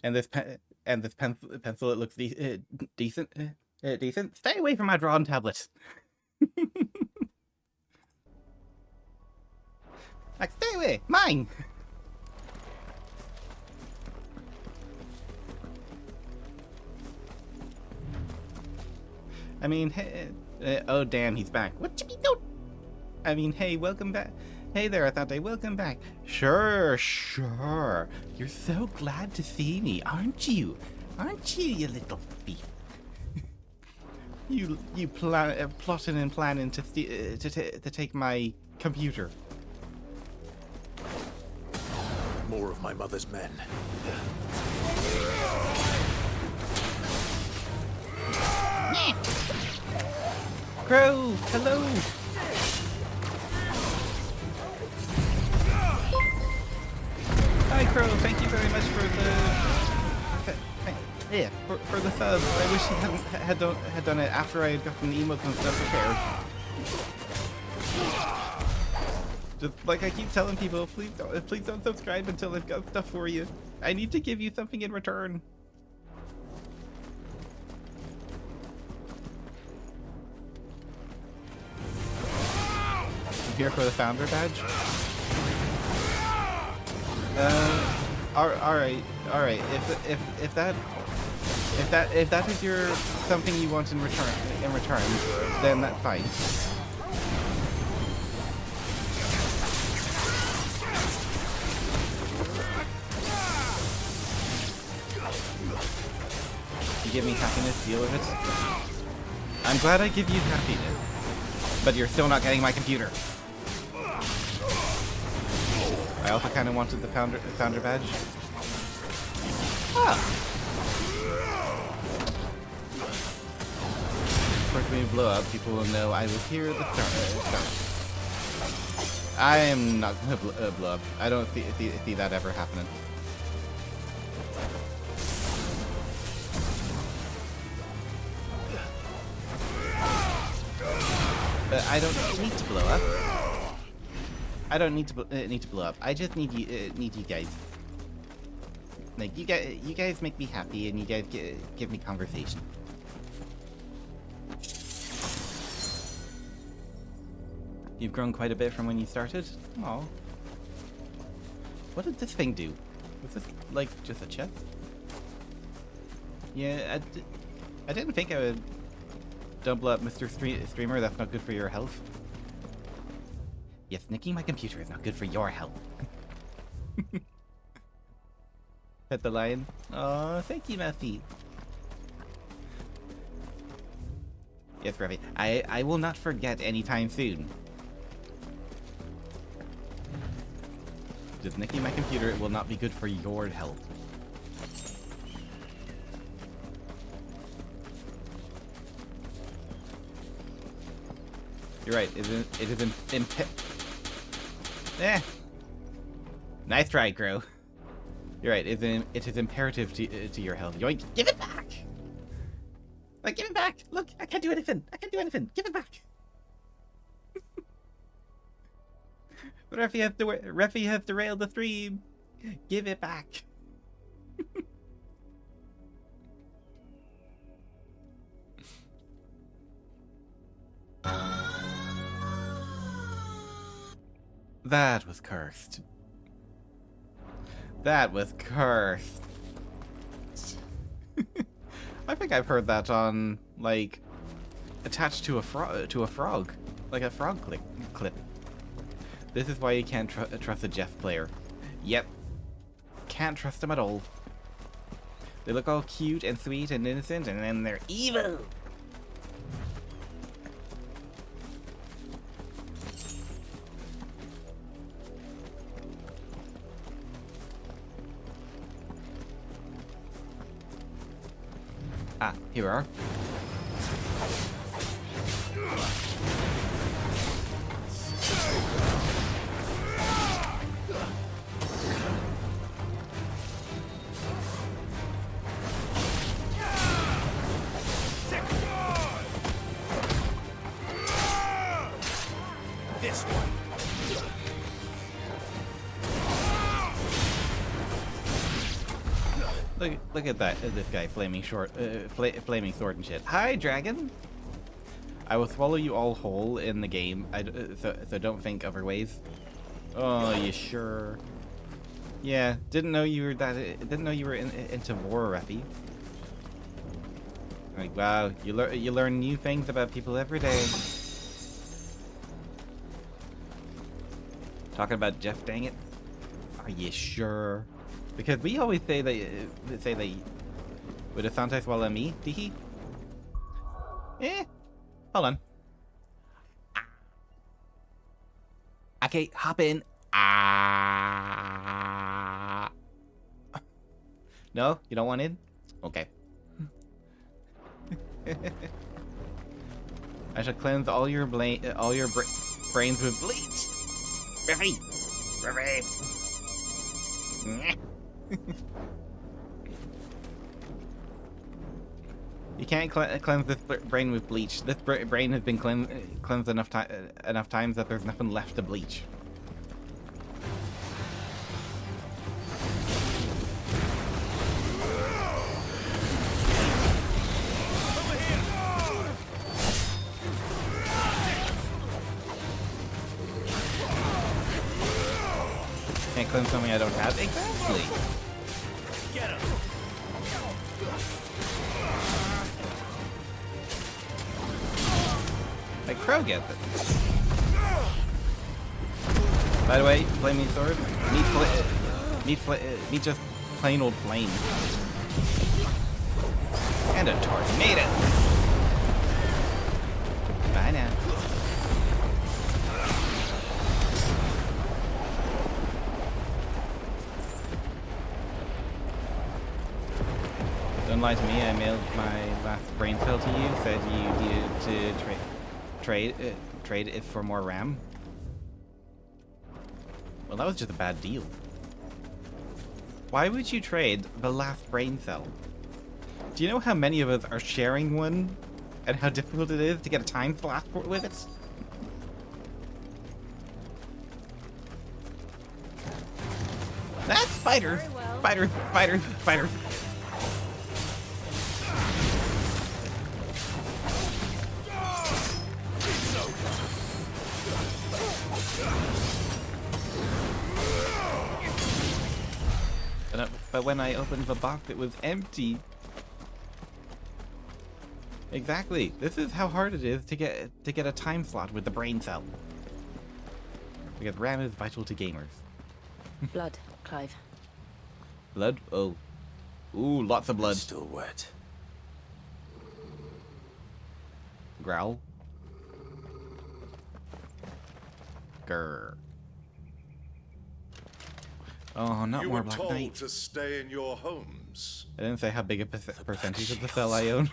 and this pencil, it looks decent. Decent. Stay away from my drawing tablet. Like, stay away. Mine. I mean, hey, oh damn, he's back. What you be doing? I mean, hey, welcome back. Hey there, Athante, welcome back. Sure. You're so glad to see me, aren't you? Aren't you, you little thief? you plotting and planning to take my computer. more of my mother's men. Crow, hello. Hi, Crow. Thank you very much for the sub. I wish you had done it after I had gotten the emotes and stuff prepared. Just like I keep telling people, please don't subscribe until I've got stuff for you. I need to give you something in return. I'm here for the founder badge. All right. If that is your something you want in return, then that's fine. You give me happiness, deal with it. I'm glad I give you happiness, but you're still not getting my computer. I also kind of wanted the founder badge. Ah. Of course, when you blow up, people will know I was here at the start. I am not gonna blow up. I don't see that ever happening. But I don't need to blow up. I don't need to blow up. I just need you guys. Like you guys make me happy, and you guys give me conversation. You've grown quite a bit from when you started. Oh. What did this thing do? Was this like just a chest? Yeah, I didn't think I would double up, Mr. Streamer. That's not good for your health. Yes, nicking my computer is not good for your health. Pet the lion. Oh, thank you, Matthew. Yes, Revy. I will not forget anytime soon. Just nicking my computer, it will not be good for your health. You're right. It is nice try, Crow. You're right. It is imperative to your health. Yoink! Give it back! Like, give it back! Look, I can't do anything. I can't do anything. Give it back. Refi has derailed the stream. Give it back. That was cursed. That was cursed. I think I've heard that on, like, attached to a frog, like a frog clip. This is why you can't trust a Jeff player. Yep, can't trust them at all. They look all cute and sweet and innocent, and then they're evil. Ah, here we are. This one. Look at that! This guy flaming flaming sword and shit. Hi, dragon. I will swallow you all whole in the game. So don't think other ways. Oh, you sure? Yeah, didn't know you were into war, Refi. Like, wow, you learn new things about people every day. Talking about Jeff, dang it. Are you sure? Because we always say that would Asante swallow me, Tiki? Hold on. Okay, hop in. No? You don't want in? Okay. I shall cleanse all your brains with bleach. Riffy! Riffy! You can't cleanse this brain with bleach. This brain has been cleansed enough times that there's nothing left to bleach. Can't cleanse something I don't have? Exactly! Get him! Like Crow gets it. By the way, flaming sword. Meet just plain old flame. And a torch. Made it! Bye now. Don't lie to me, I mailed my last brain cell to you, said you needed to trade it for more RAM. Well, that was just a bad deal. Why would you trade the last brain cell? Do you know how many of us are sharing one? And how difficult it is to get a time slot with it? That's spiders! Spiders! Spiders! Spiders! But when I opened the box, it was empty. Exactly. This is how hard it is to get a time slot with the brain cell. Because RAM is vital to gamers. Blood, Clive. Blood? Oh. Ooh, lots of blood. It's still wet. Growl. Grr. Oh, not more Black Knight. You were told to stay in your homes. I didn't say how big a percentage of the cell I own.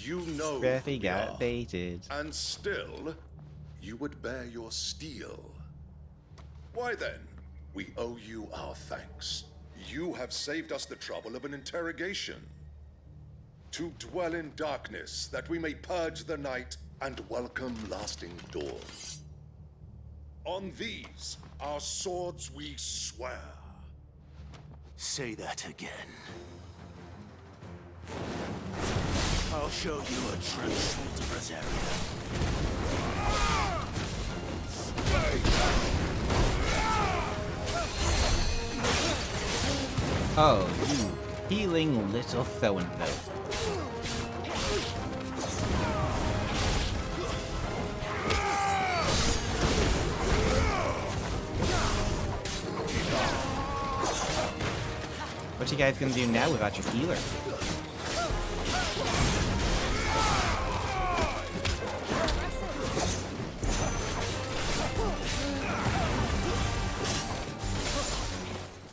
You know Breathy who got we are, baited. and still, you would bear your steel. Why then, we owe you our thanks. You have saved us the trouble of an interrogation. To dwell in darkness, that we may purge the night and welcome lasting dawn. On these, our swords we swear. Say that again. I'll show you a true sorcerer's area. Oh, you healing little so-and-so. What you guys gonna do now without your healer?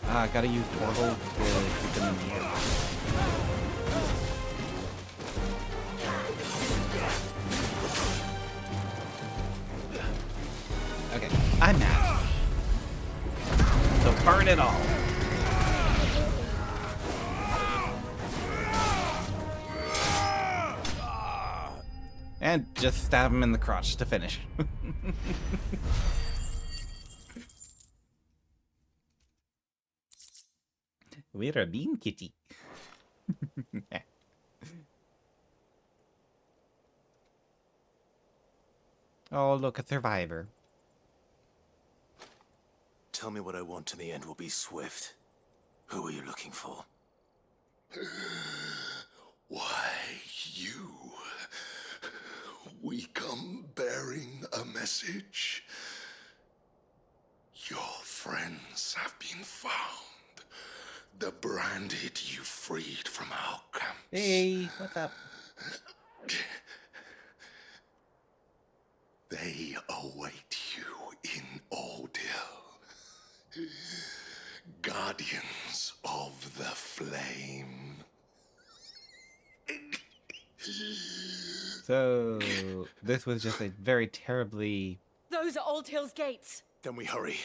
Ah, gotta use Torval to keep them in the air. Okay, I'm mad. So burn it all. And just stab him in the crotch to finish. We're a bean kitty. Oh, look, a survivor. Tell me what I want and the end will be swift. Who are you looking for? Why, you. We come bearing a message. Your friends have been found. The branded you freed from our camps. Hey, what's up? They await you in Oldhill. Guardians of the Flame. So, this was just a very terribly... Those are Old Hill's gates. Then we hurry.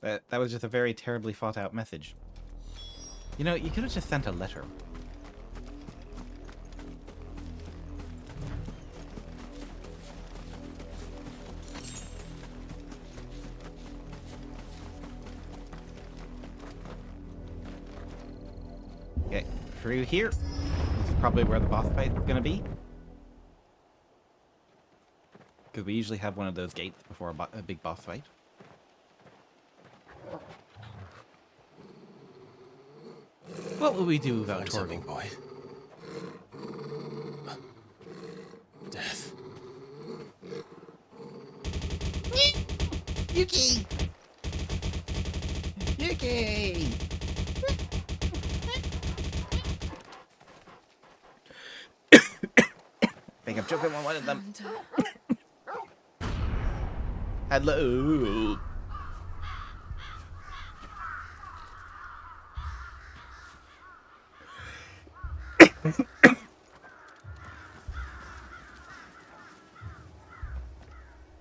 That was just a very terribly thought out message. You know, you could have just sent a letter. Okay, through here. This is probably where the boss fight is gonna be. Because we usually have one of those gates before a big boss fight. What will we do without Torgal? Boy. Death. Yuki! Yuki! I think I'm choking on one of them. Hello.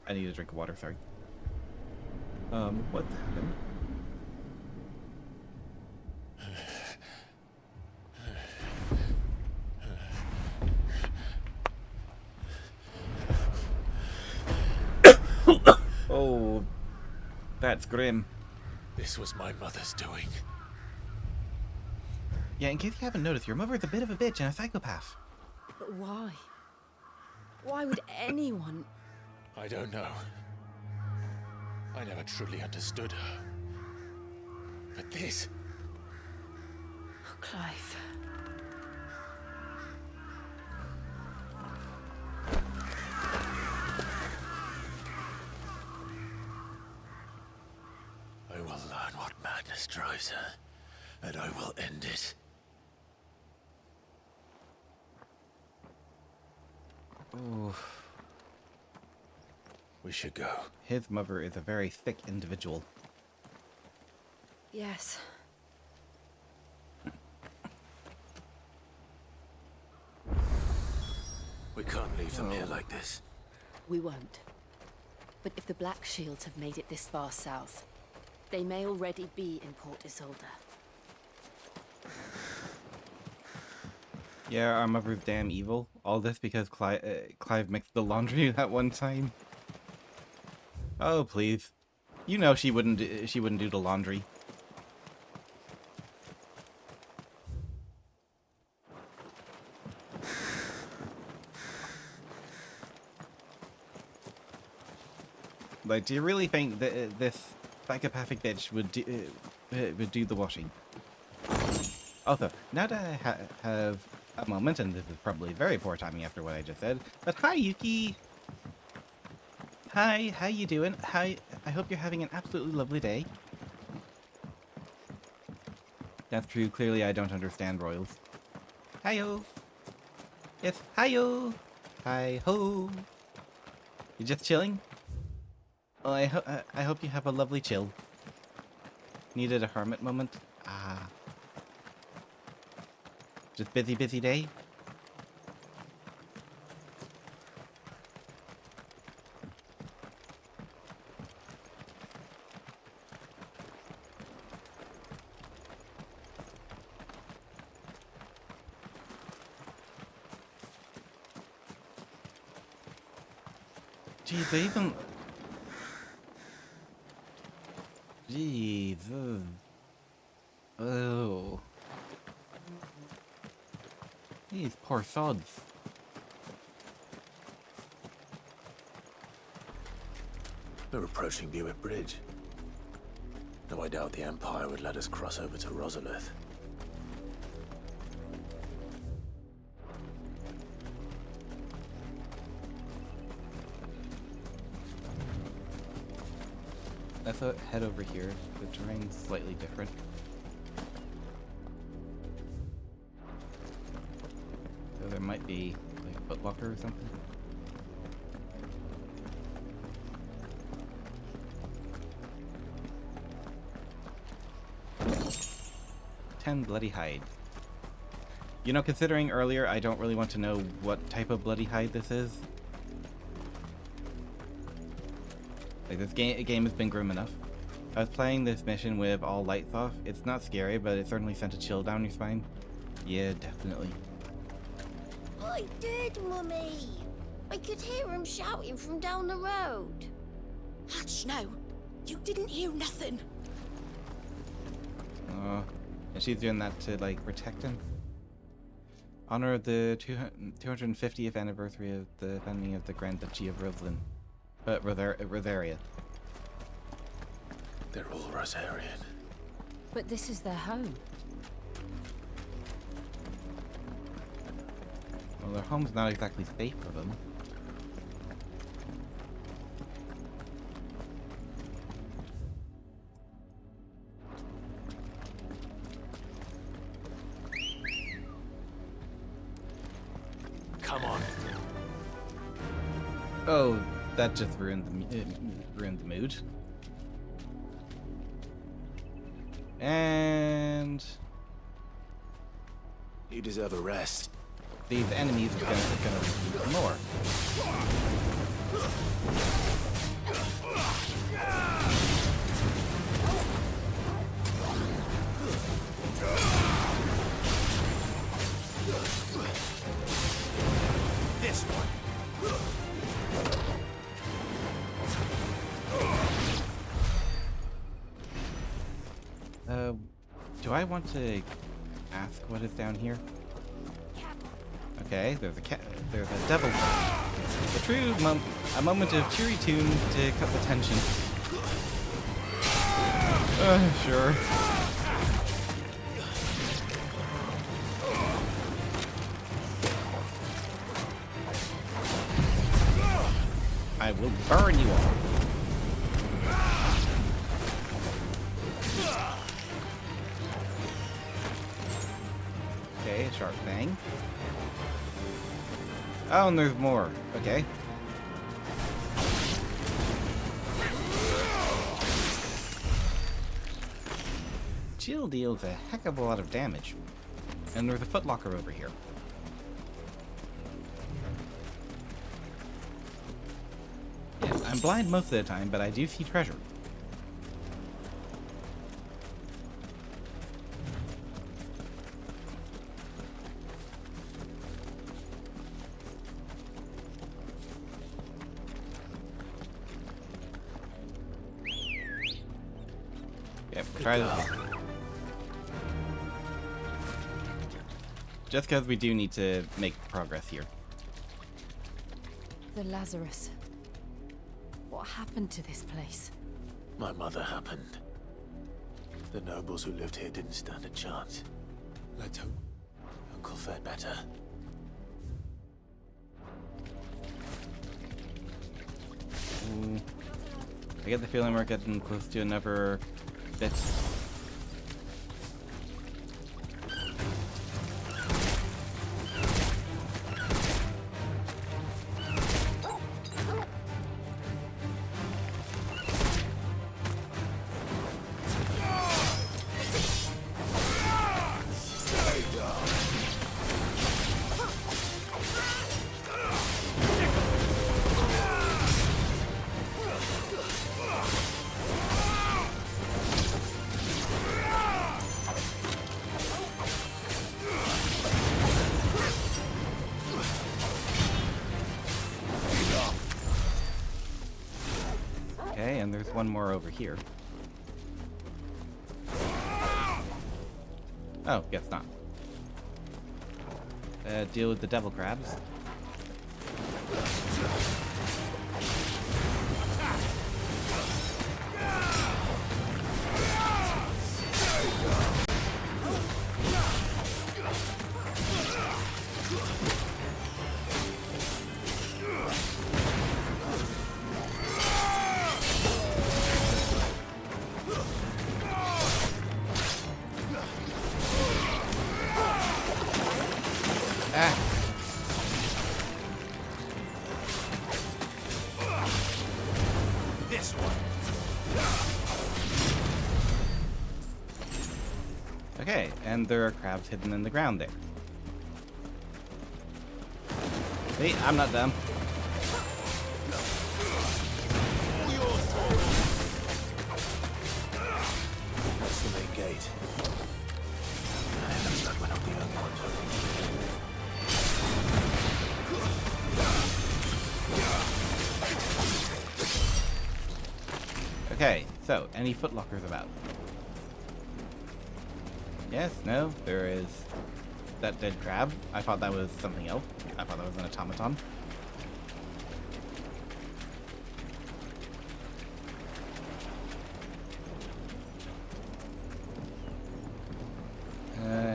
I need a drink of water, sorry. What happened? Oh, that's grim. This was my mother's doing. Yeah, in case you haven't noticed, your mother is a bit of a bitch and a psychopath. But why? Why would anyone... I don't know. I never truly understood her. But this... Oh, Clive. I will learn what madness drives her, and I will end it. Oh. We should go. His mother is a very thick individual. Yes. We can't leave them here like this. We won't. But if the Black Shields have made it this far south, they may already be in Port Isolde. Yeah, our mother's damn evil. All this because Clive mixed the laundry that one time. Oh, please. You know she wouldn't do the laundry. Like, do you really think that this psychopathic bitch would do the washing? Also, now that I have a moment, and this is probably very poor timing after what I just said, but hi, Yuki! Hi, how you doing? Hi, I hope you're having an absolutely lovely day. That's true, clearly I don't understand royals. Hi-yo! Yes, hi-yo! Hi-ho! You just chilling? Well, I hope you have a lovely chill. Needed a hermit moment? Ah. Just busy day? Jeez, they even... Jesus. Oh. These poor sods. We're approaching Buick Bridge. Though I doubt the Empire would let us cross over to Rosalith. Let's head over here. The terrain's slightly different. So there might be like a footlocker or something. 10 bloody hide. You know, considering earlier, I don't really want to know what type of bloody hide this is. Like, this game has been grim enough. I was playing this mission with all lights off. It's not scary, but it certainly sent a chill down your spine. Yeah, definitely. I did, Mummy. I could hear him shouting from down the road. Hush now. You didn't hear nothing. Oh, and she's doing that to, like, protect him. Honor of the 250th anniversary of the founding of the Grand Duchy of Rosaria. They're all Rosarian. But this is their home. Well, their home's not exactly safe for them. Come on. Oh, that just ruined the mood. And You deserve a rest. These enemies are gonna repeat more. This one. Do I want to ask what is down here? Okay, there's a devil. A moment of cheery tune to cut the tension. Sure. I will burn you all. Okay, a sharp thing. Oh, and there's more. Okay. Jill deals a heck of a lot of damage. And there's a footlocker over here. Yes, I'm blind most of the time, but I do see treasure. Yep, try this. Just because we do need to make progress here. The Lazarus. What happened to this place? My mother happened. The nobles who lived here didn't stand a chance. Let's hope Uncle fared better. I get the feeling we're getting close to another bit. Okay, and there's one more over here. Oh, guess not. Deal with the devil crabs. Okay, and there are crabs hidden in the ground there. See, I'm not dumb. That's the main gate. Looks like we're not the only ones open. Okay, so, any footlockers about? Yes, no, there is that dead crab. I thought that was something else. I thought that was an automaton.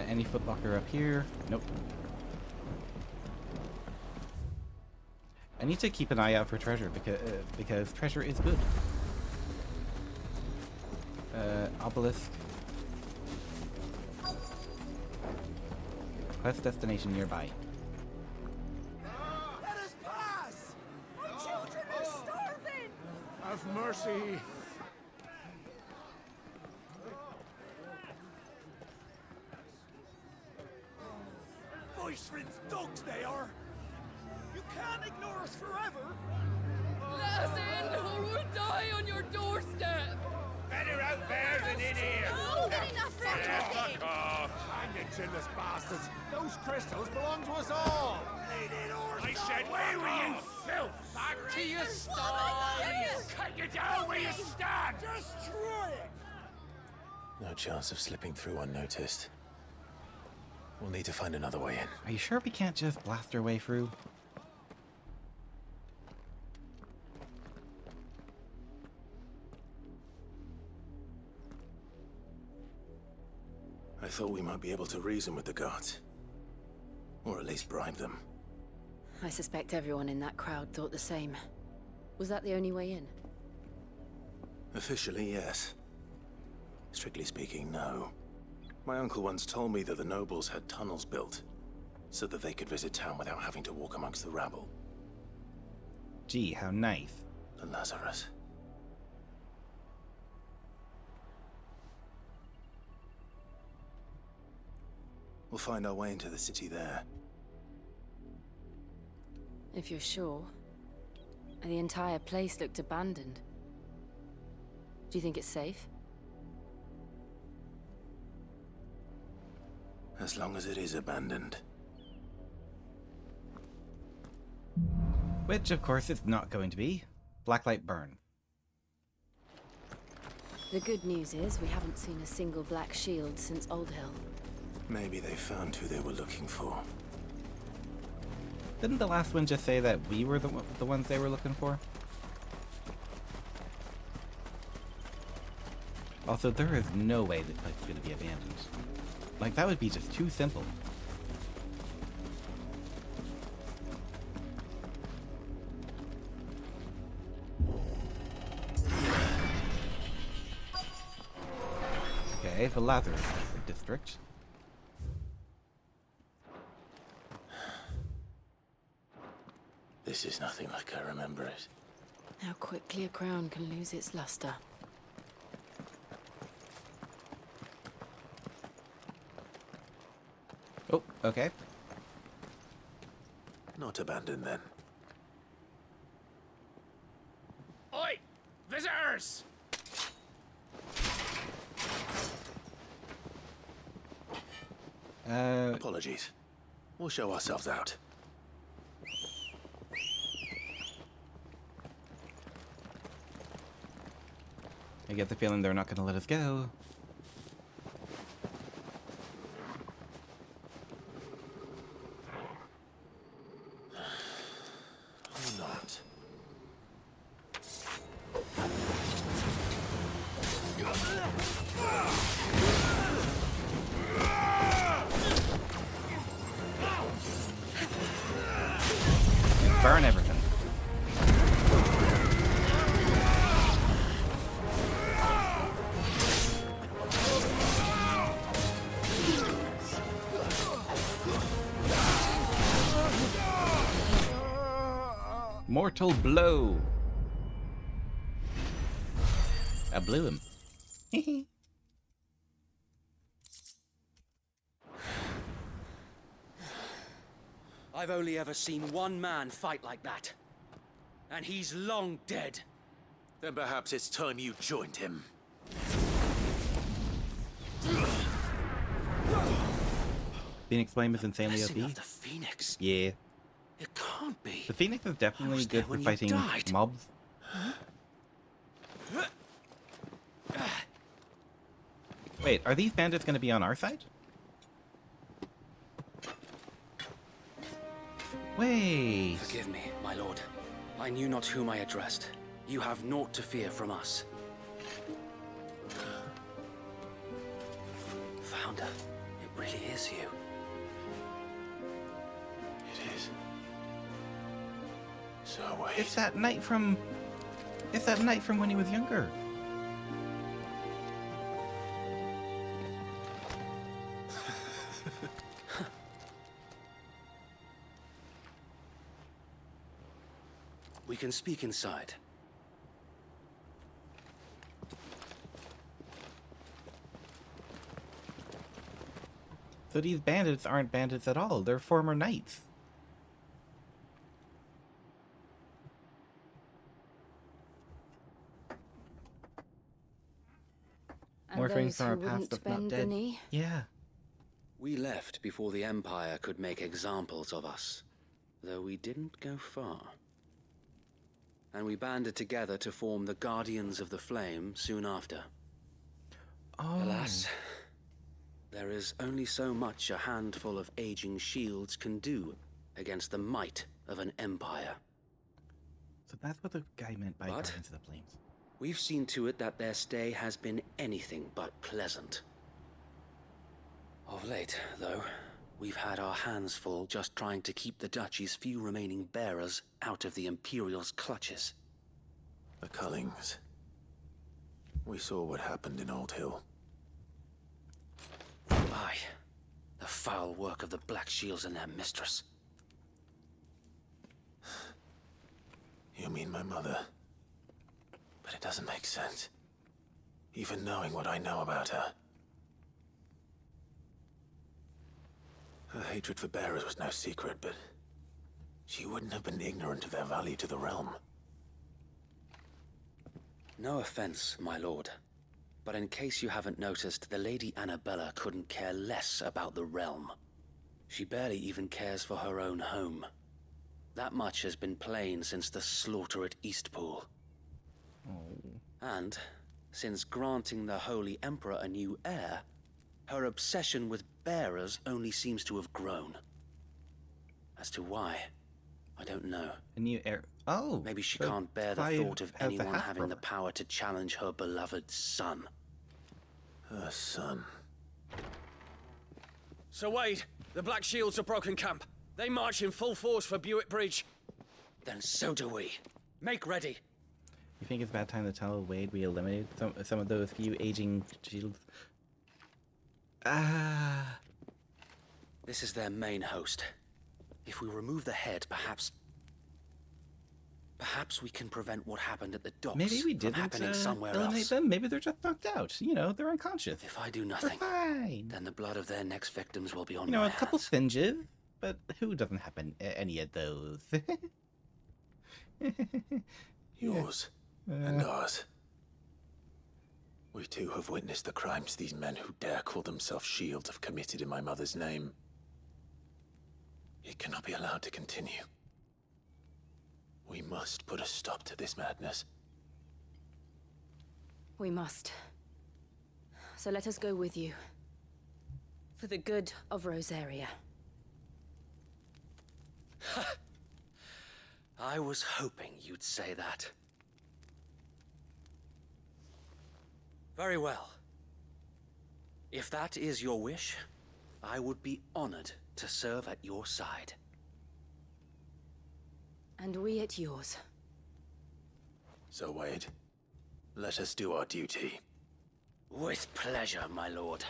Any footlocker up here? Nope. I need to keep an eye out for treasure because treasure is good. Obelisk. Quest destination nearby. Let us pass! My children are starving! Have mercy. Voice-rinsed dogs they are! You can't ignore us forever! Let us in or we'll die on your doorstep! Better out there than in here. Oh, good enough for everything! Fuck off. Hang it, chinless bastards! Those crystals belong to us all! I said, where were you, filth? Back to your stall. Cut you down where you stand. Destroy it! No chance of slipping through unnoticed. We'll need to find another way in. Are you sure we can't just blast our way through? I thought we might be able to reason with the guards. Or at least bribe them. I suspect everyone in that crowd thought the same. Was that the only way in? Officially, yes. Strictly speaking, no. My uncle once told me that the nobles had tunnels built, so that they could visit town without having to walk amongst the rabble. Gee, how nice. The Lazarus. We'll find our way into the city there. If you're sure. The entire place looked abandoned. Do you think it's safe? As long as it is abandoned. Which, of course, it's not going to be. Blacklight burn. The good news is we haven't seen a single black shield since Old Hill. Maybe they found who they were looking for. Didn't the last one just say that we were the ones they were looking for? Also, there is no way this place is going to be abandoned. Like, that would be just too simple. Okay, the Lazarus district. This is nothing like I remember it. How quickly a crown can lose its luster. Oh, okay. Not abandoned then. Oi! Visitors! Apologies. We'll show ourselves out. I get the feeling they're not going to let us go. Or not. Burn everything. Mortal blow. I blew him. I've only ever seen one man fight like that. And he's long dead. Then perhaps it's time you joined him. Phoenix Flame is insanely Blessing OP. of the Phoenix. Yeah. It can't be. The Phoenix is definitely good for when you fighting died. mobs. Wait, are these bandits going to be on our side? Wait. Forgive me, my lord. I knew not whom I addressed. You have naught to fear from us. Founder, it really is you. It is. So wait. It's that knight from... It's that knight from when he was younger. We can speak inside. So these bandits aren't bandits at all. They're former knights. More things from our past that's not dead. Yeah. We left before the Empire could make examples of us, though we didn't go far. And we banded together to form the Guardians of the Flame soon after. Oh. Alas, there is only so much a handful of aging shields can do against the might of an empire. So that's what the guy meant by But Guardians of the Flames. we've seen to it that their stay has been anything but pleasant. Of late, though, we've had our hands full just trying to keep the Duchy's few remaining bearers out of the Imperial's clutches. The Cullings. We saw what happened in Old Hill. Aye. The foul work of the Black Shields and their mistress. You mean my mother? But it doesn't make sense. Even knowing what I know about her. Her hatred for bearers was no secret, but she wouldn't have been ignorant of their value to the realm. No offense, my lord. But in case you haven't noticed, the Lady Annabella couldn't care less about the realm. She barely even cares for her own home. That much has been plain since the slaughter at Eastpool. And, since granting the Holy Emperor a new heir, her obsession with bearers only seems to have grown. As to why, I don't know. A new heir. Oh! Maybe she so can't bear the Clive thought of has the anyone having the half-brother. power to challenge her beloved son. Her son. Sir Wade, the Black Shields have broken camp. They march in full force for Buick Bridge. Then so do we. Make ready. You think it's about time to tell Wade we eliminated some of those few aging shields? Ah. This is their main host. If we remove the head, perhaps we can prevent what happened at the docks Maybe we from didn't happening somewhere eliminate else. them. Maybe they're just knocked out. You know, they're unconscious. If I do We're nothing, fine. then the blood of their next victims will be on You know, my a couple hands. singes, but who doesn't have any of those? Yours and ours. We too have witnessed the crimes these men who dare call themselves shields have committed in my mother's name. It cannot be allowed to continue. We must put a stop to this madness. We must. So let us go with you. For the good of Rosaria. I was hoping you'd say that. Very well. If that is your wish, I would be honored to serve at your side. And we at yours. So, Wade, let us do our duty. With pleasure, my lord.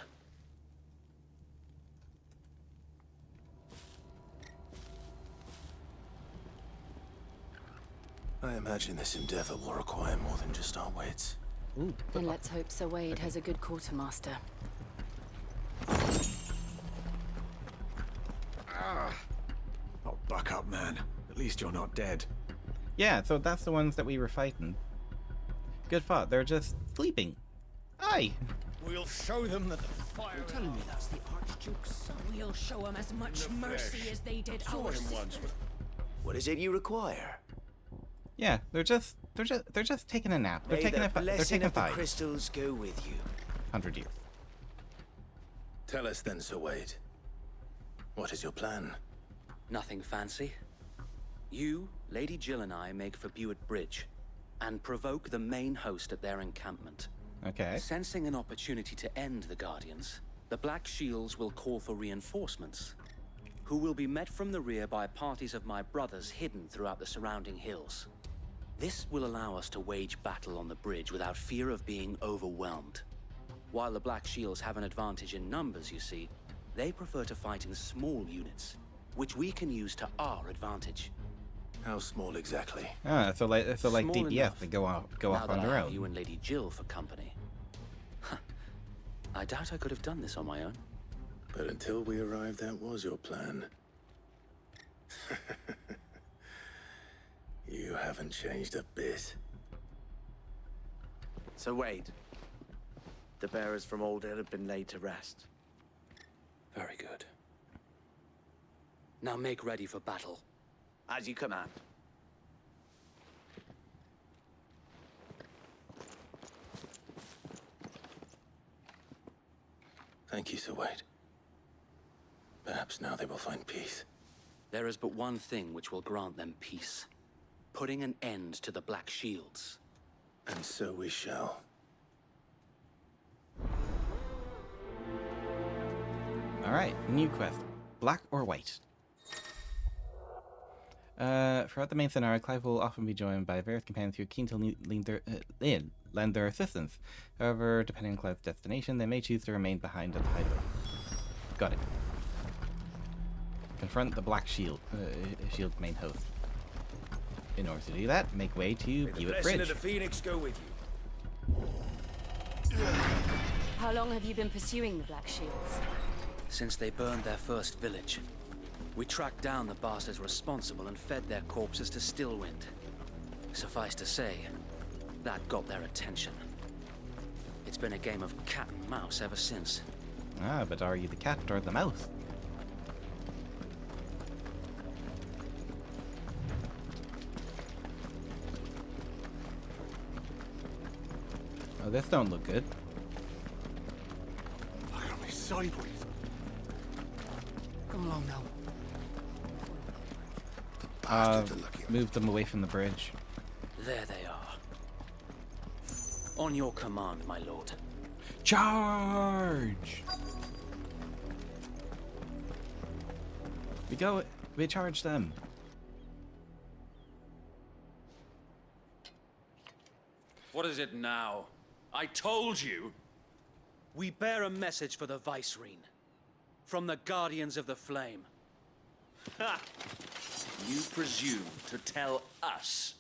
I imagine this endeavor will require more than just our wits. Then let's hope Sir Wade has a good quartermaster. At least you're not dead. Yeah, so that's the ones that we were fighting. Good thought. They're just sleeping. Aye. We'll show them that the fire. You're telling me that's the Archduke's son? We'll show them as much mercy as they did Saw our him sister. once. What is it you require? Yeah, they're just taking a nap. They're May taking the a they're blessing taking of the 500 crystals go with you. years. Tell us then, Sir Wade. What is your plan? Nothing fancy. You, Lady Jill and I make for Buett Bridge and provoke the main host at their encampment. Okay. Sensing an opportunity to end the Guardians, the Black Shields will call for reinforcements, who will be met from the rear by parties of my brothers hidden throughout the surrounding hills. This will allow us to wage battle on the bridge without fear of being overwhelmed. While the Black Shields have an advantage in numbers, you see, they prefer to fight in small units, which we can use to our advantage. How small exactly? Ah, so like Small DPS enough. that go off Now on that their I have own. you and Lady Jill for company. I doubt I could have done this on my own. But until we arrived, that was your plan. You haven't changed a bit. So Wade, the bearers from Old Hill have been laid to rest. Very good. Now make ready for battle. As you command. Thank you, Sir Wade. Perhaps now they will find peace. There is but one thing which will grant them peace. Putting an end to the Black Shields. And so we shall. Alright, new quest. Black or white? Throughout the main scenario, Clive will often be joined by various companions who are keen to lend their assistance. However, depending on Clive's destination, they may choose to remain behind at the hideaway. Got it. Confront the Black Shield's main host. In order to do that, make way to May the Buett blessing Bridge. of the Phoenix go with you. How long have you been pursuing the Black Shields? Since they burned their first village, we tracked down the bastards responsible and fed their corpses to Stillwind. Suffice to say, that got their attention. It's been a game of cat and mouse ever since. Ah, but are you the cat or the mouse? Oh, this don't look good. Look at me sideways. Come along now. Move them away from the bridge. There they are. On your command, my lord. Charge! We charge them. What is it now? I told you! We bear a message for the Vicereine. From the Guardians of the Flame. Ha! You presume to tell us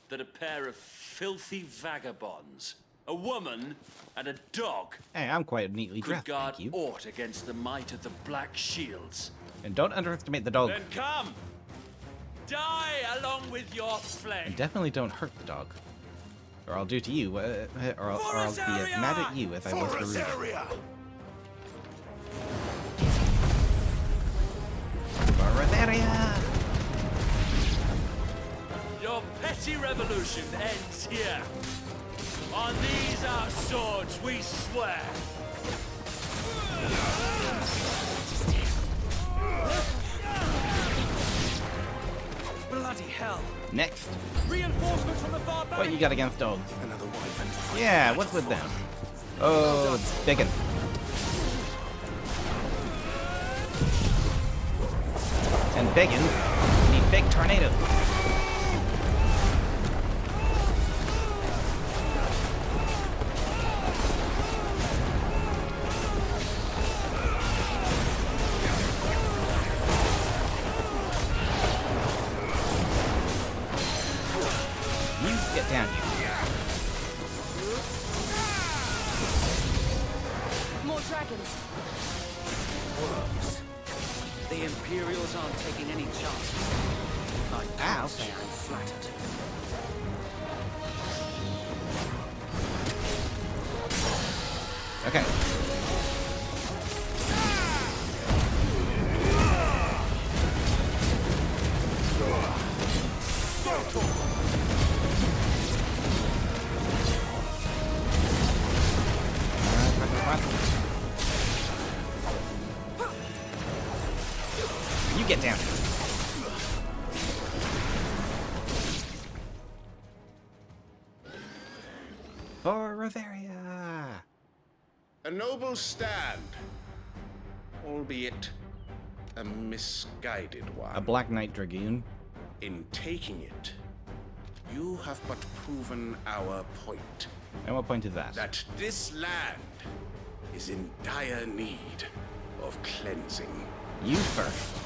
that a pair of filthy vagabonds, a woman and a dog, Hey, I'm quite neatly could dressed, guard thank you. aught against the might of the Black Shields? And don't underestimate the dog. Then come! Die along with your flame! And definitely don't hurt the dog. Or I'll do to you, or I'll be as mad at you as I was to Rudy. Rosaria! Your petty revolution ends here. On these our swords we swear. Bloody hell. Next. Reinforcements from the far bank. What you got against dogs? Another wyvern. Yeah, what's with them? Oh, digging. And biggins need big tornadoes. You get down here. More dragons. Worms. The Imperials aren't taking any chances. I can't say I'm flattered. Okay. You get down. For Rosaria. A noble stand, albeit a misguided one. A Black Knight Dragoon. In taking it, you have but proven our point. And what point is that? That this land is in dire need of cleansing. You first.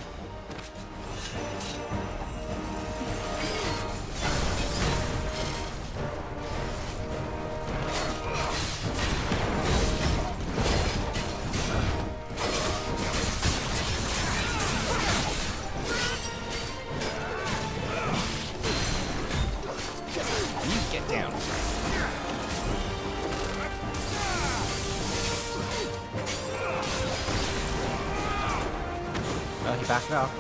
Get down. Oh, he backed off.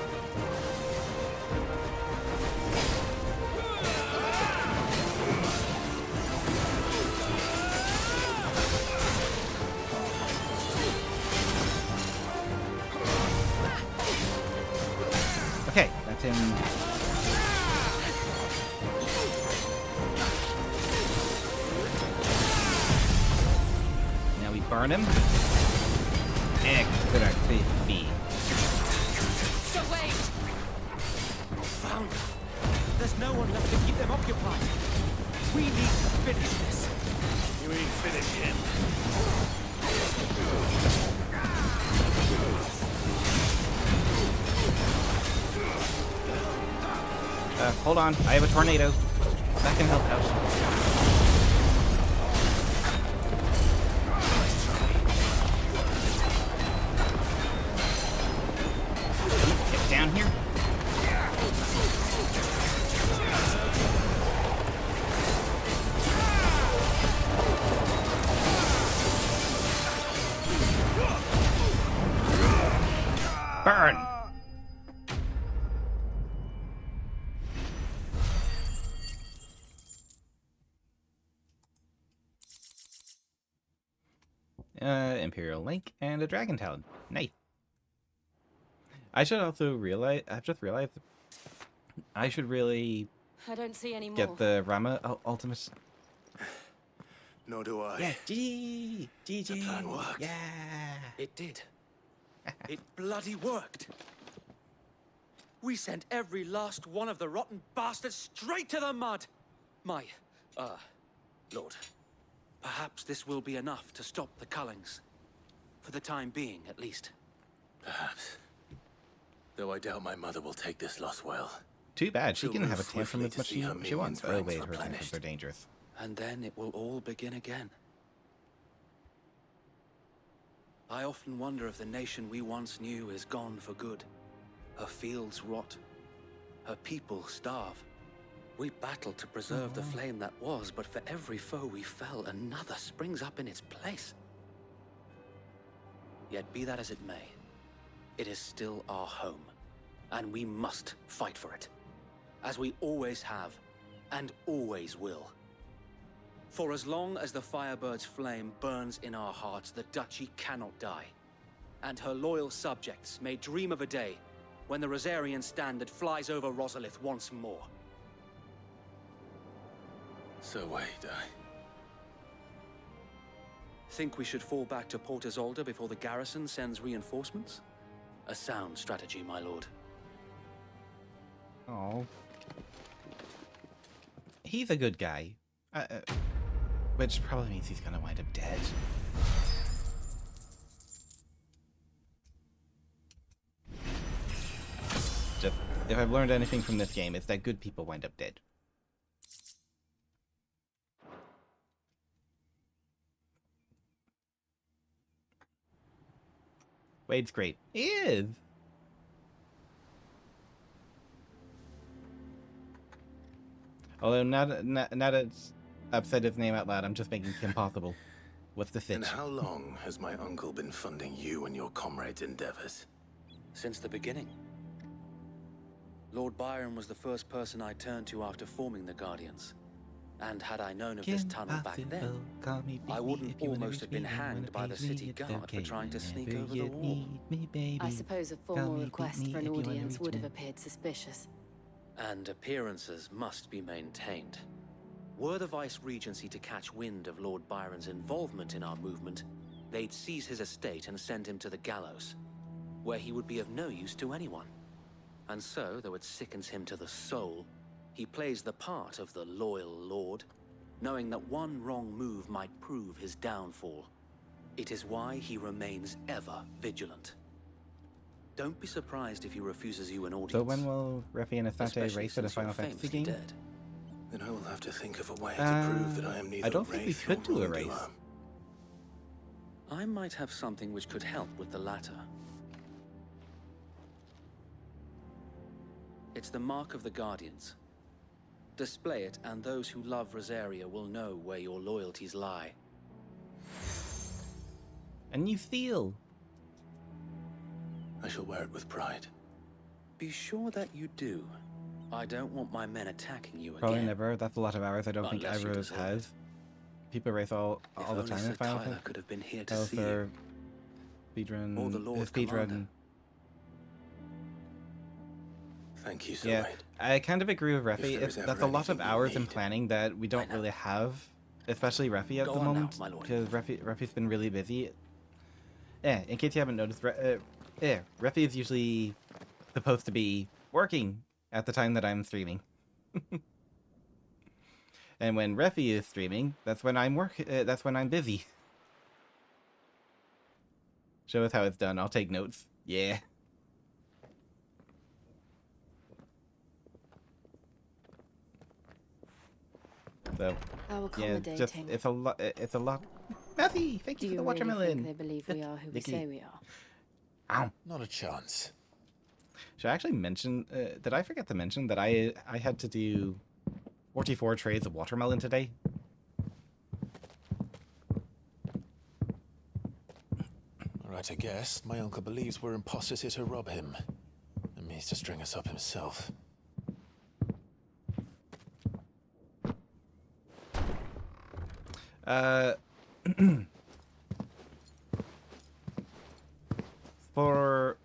Okay, that's him. Now we burn him. Could actually be. So wait! Found them. There's no one left to keep them occupied. We need to finish this. You ain't finished him. Hold on. I have a tornado. That can help out. Get down here. Burn! Imperial Link and a Dragon Talon. Nice. I should also realize, I've just realized, I should really I don't see any more. get the Rama ultimate. Nor do I. Yeah, GG. The plan worked. Yeah. It did. It bloody worked. We sent every last one of the rotten bastards straight to the mud. My, Lord, perhaps this will be enough to stop the Cullings. For the time being, at least. Perhaps. Though I doubt my mother will take this loss well. Too bad. She She'll can move have a tantrum swiftly as to much see her as she minions' wants. Oh ranks wait, her replenished. tantrums are dangerous. And then it will all begin again. I often wonder if the nation we once knew is gone for good. Her fields rot. Her people starve. We battled to preserve the flame that was, but for every foe we fell, another springs up in its place. Yet be that as it may, it is still our home, and we must fight for it, as we always have, and always will. For as long as the Firebird's flame burns in our hearts, the Duchy cannot die, and her loyal subjects may dream of a day when the Rosarian standard flies over Rosalith once more. So wait, Think we should fall back to Port Isolde before the garrison sends reinforcements? A sound strategy, my lord. Oh. He's a good guy. Which probably means he's gonna wind up dead. Just, if I've learned anything from this game, it's that good people wind up dead. Wade's great. He is. Although now that I've said his name out loud, I'm just making him possible. What's the sitch? And how long has my uncle been funding you and your comrades' endeavors? Since the beginning. Lord Byron was the first person I turned to after forming the Guardians. And had I known of this tunnel back then, I wouldn't almost have been hanged by the city guard for trying to sneak over the wall. I suppose a formal request for an audience would have appeared suspicious. And appearances must be maintained. Were the Vice-Regency to catch wind of Lord Byron's involvement in our movement, they'd seize his estate and send him to the gallows, where he would be of no use to anyone. And so, though it sickens him to the soul, he plays the part of the loyal lord, knowing that one wrong move might prove his downfall. It is why he remains ever vigilant. Don't be surprised if he refuses you an audience. So when will Refi and Asante race at a Final Fantasy game? Then I will have to think of a way to prove that I am neither I don't think we Wraith could nor do a race. wrongdoer. I might have something which could help with the latter. It's the Mark of the Guardians. Display it, and those who love Rosaria will know where your loyalties lie. A new seal. I shall wear it with pride. Be sure that you do. I don't want my men attacking you Probably again. never. That's a lot of hours I don't think Unless you ever deserve has. People race all If the only time Sir in Final Tyler Fantasy. could have been here to Else see they're you. speedrun. Or the Lord speedrun. Commander. Thank you, Sir Yeah, Wade. I kind of agree with If Refi. there is That's ever a lot of anything you hours in need. planning that we don't really have, especially Refi at Go the on now, moment, my lord. because Refi's been really busy. Yeah, in case you haven't noticed, Refi is usually supposed to be working at the time that I'm streaming. And when Refi is streaming, that's when that's when I'm busy. Show us how it's done. I'll take notes. Yeah. So, How yeah, accommodating. just it's a lot. It's a lot. Matthew, thank Do you for you the really watermelon. think they believe we are who we Nicky. say we are? Ow. Not a chance. Should I actually mention? Did I forget to mention that I had to do 44 trays of watermelon today? All right, I guess. My uncle believes we're imposters here to rob him. And means to string us up himself. For...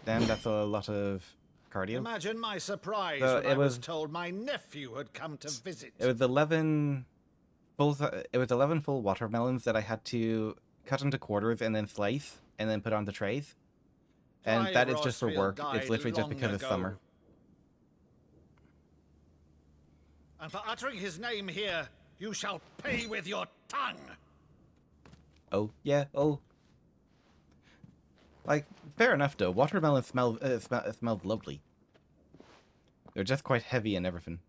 Damn, that's a lot of cardio. Imagine my surprise So when it I was was- told my nephew had come to visit. It was 11 full. It was 11 full watermelons that I had to cut into quarters and then slice and then put onto trays. And Clive that is just for Rossfield work. died It's literally just long because it's ago. summer. And for uttering his name here, you shall pay with your tongue. Oh yeah. Oh. Like, fair enough though. Watermelon smells lovely. They're just quite heavy and everything.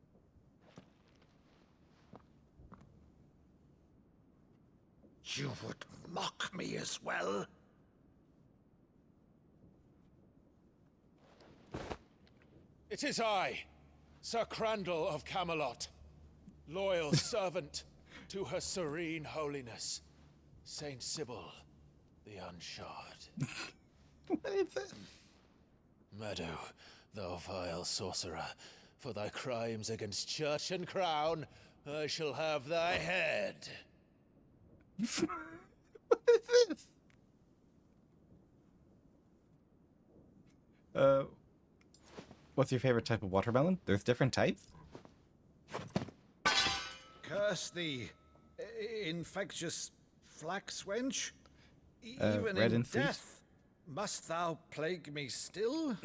You would mock me as well? It is I, Sir Crandall of Camelot, loyal servant to her serene holiness, Saint Sybil the Unshod. What is this? Meadow, thou vile sorcerer, for thy crimes against church and crown, I shall have thy head. What is this? What's your favorite type of watermelon? There's different types? Curse thee, infectious flax wench. Even red in and sweet? death, must thou plague me still?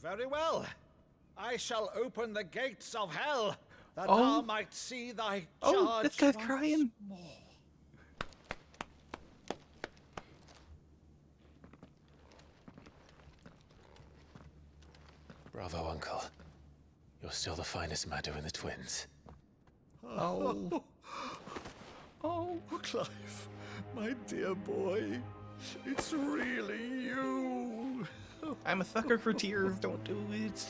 Very well. I shall open the gates of hell, that thou might see thy charge. Oh, this guy's once crying. more. Bravo, Uncle. You're still the finest Meadow in the twins. Oh. Oh, Clive, my dear boy, it's really you. I'm a sucker for tears. Don't do it.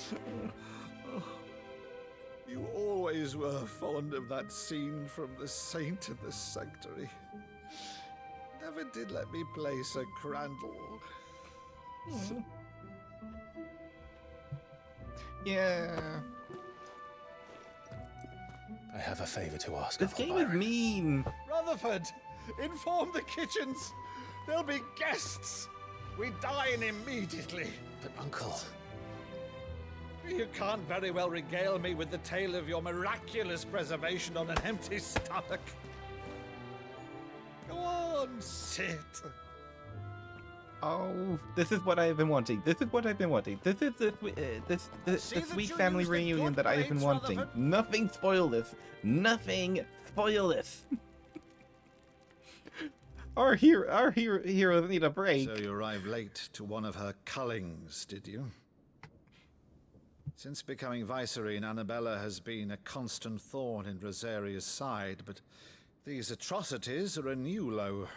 You always were fond of that scene from The Saint of the Sanctuary. Never did let me place a crandall. Yeah. I have a favor to ask. This game is mean. Rutherford, inform the kitchens. There'll be guests. We dine immediately. But, Uncle... You can't very well regale me with the tale of your miraculous preservation on an empty stomach. Go on, sit. Oh, this is what I've been wanting. This is what I've been wanting. This is the sweet family reunion that I've been wanting. Nothing spoil this. Nothing spoil this. Our heroes need a break. So you arrived late to one of her cullings, did you? Since becoming Vicereine, Annabella has been a constant thorn in Rosaria's side, but these atrocities are a new low.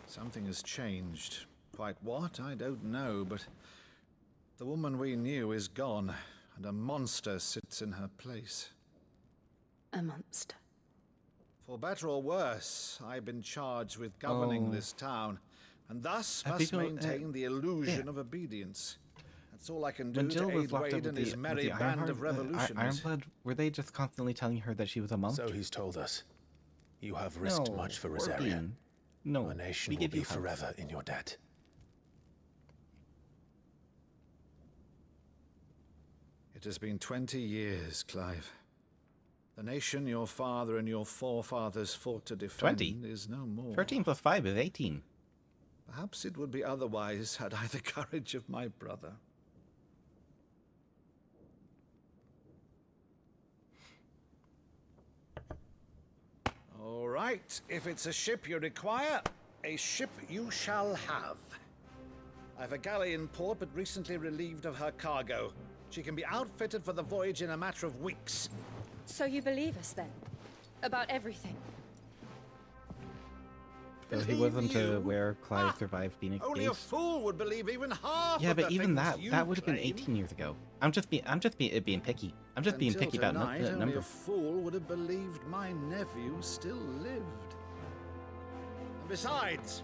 Something has changed. Quite what, I don't know, but the woman we knew is gone, and a monster sits in her place. A monster. For better or worse, I've been charged with governing this town, and thus must maintain the illusion of obedience. That's all I can do to aid Wade and his merry band of revolutionists. Ironblood, were they just constantly telling her that she was a monk? So he's told us. You have risked much for Rosaria. No, our nation will be forever in your debt. It has been 20 years, Clive. The nation your father and your forefathers fought to defend 20? is no more. 13 plus 5 is 18. Perhaps it would be otherwise had I the courage of my brother. All right, if it's a ship you require, a ship you shall have. I've a galley in port, but recently relieved of her cargo. She can be outfitted for the voyage in a matter of weeks. So you believe us then? About everything? So he wasn't aware Clive survived being Only a fool would believe even half. Yeah, of but the even things that would have been claim. 18 years ago. I'm just being picky. I'm just being picky about Only a numbers. fool would have believed my nephew still lived. And besides,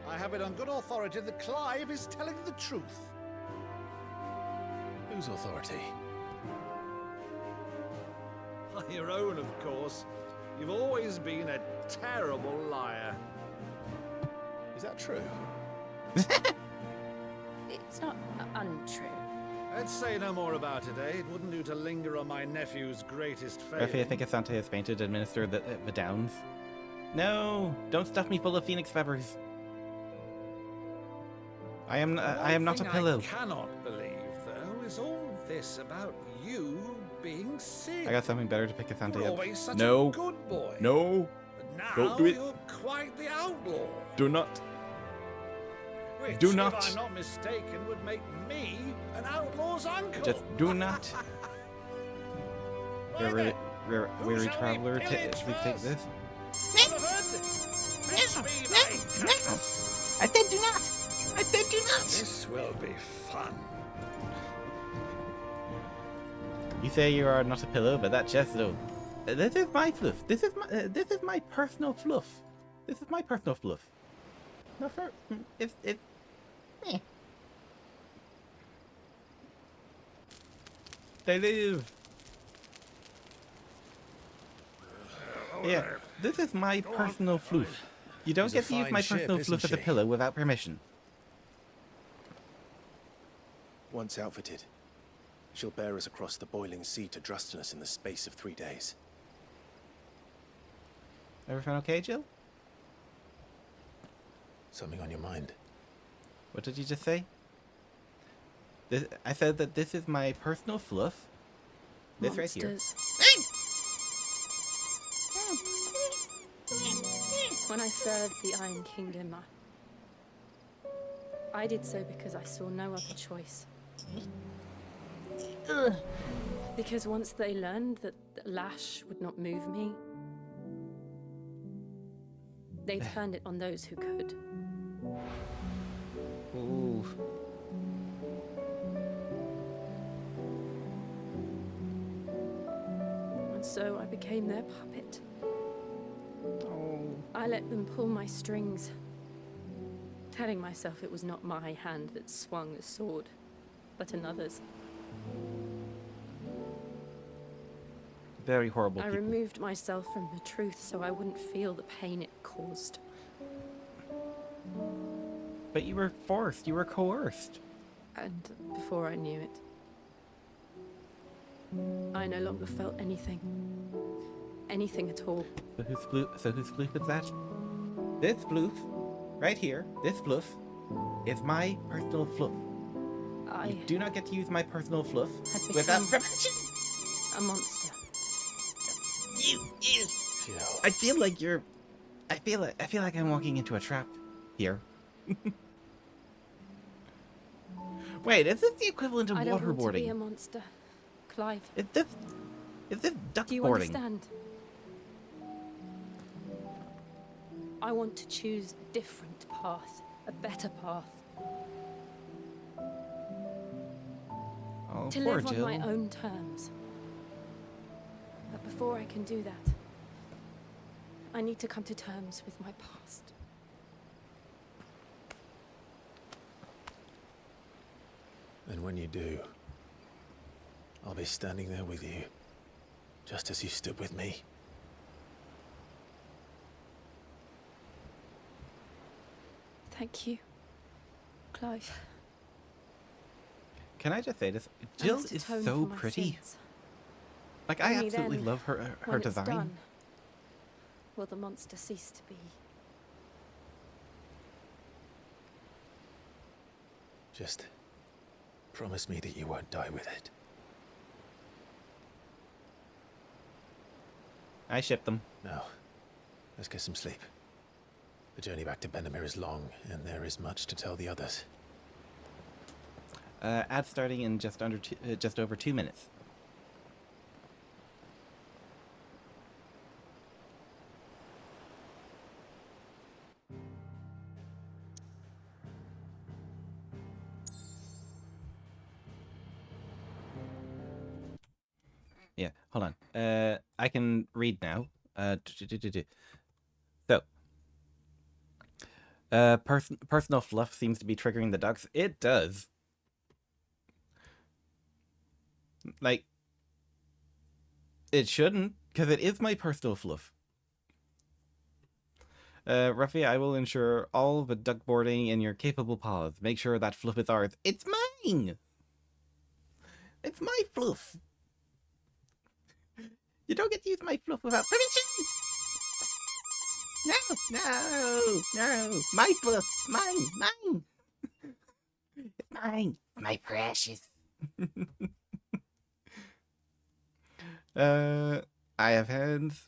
I have it on good authority that Clive is telling the truth. Whose authority? Your own, of course. You've always been a terrible liar. Is that true? It's not untrue. Let's say no more about it, eh? It wouldn't do to linger on my nephew's greatest Rafi, I failing. think Asante has fainted to administer the downs. No, don't stuff me full of phoenix feathers. I am not a pillow. I cannot believe, though, is all this about you being sick. I got something better to pick Asante You're up. always such No. a good boy. No. But now Don't do it. you're quite the outlaw. Do not. Which, Do not. if I'm not mistaken, would make me an outlaw's uncle. Just do not. Weary traveler, please take this. I said do not. I said do not. This will be fun. You say you are not a pillow, but that chest though. This is my fluff. This is my personal fluff. This is my personal fluff. No, for if eh. They live. Yeah, this is my personal fluff. You don't get to use my personal fluff as a pillow without permission. Once outfitted, she'll bear us across the boiling sea to Drustinus in the space of 3 days. Everything okay, Jill? Something on your mind? What did you just say? I said that this is my personal fluff. This right here. When I served the Iron Kingdom, I did so because I saw no other choice. Because once they learned that Lash would not move me, they turned it on those who could. Ooh. And so I became their puppet. Oh. I let them pull my strings, telling myself it was not my hand that swung the sword, but another's. Very horrible I people. removed myself from the truth so I wouldn't feel the pain it caused. But you were forced. You were coerced. And before I knew it, I no longer felt anything. Anything at all. So whose floof is that? This floof, right here, this floof, is my personal floof. You do not get to use my personal floof without permission. A monster. You. I feel like you're. I feel like I'm walking into a trap here. Wait, is this the equivalent of I don't want to be waterboarding? a monster, Clive. Is this duck Do you boarding? understand? I want to choose a different path, a better path. Oh, To poor live on Jill. my own terms. But before I can do that, I need to come to terms with my past. And when you do, I'll be standing there with you, just as you stood with me. Thank you, Clive. Can I just say this? I Jill must is atone so for my pretty. sins. Like, I Only absolutely then, love her when it's design. done, will the monster cease to be? Just promise me that you won't die with it. I ship them. Now, let's get some sleep. The journey back to Benamir is long, and there is much to tell the others. Ad starting in just over 2 minutes. Yeah, hold on. I can read now. So, personal fluff seems to be triggering the ducks. It does. Like, it shouldn't, because it is my personal fluff. Ruffy, I will ensure all the duck boarding in your capable paws. Make sure that fluff is ours. It's mine! It's my fluff! You don't get to use my fluff without permission! No! My fluff! Mine! It's mine! My precious! I have hands.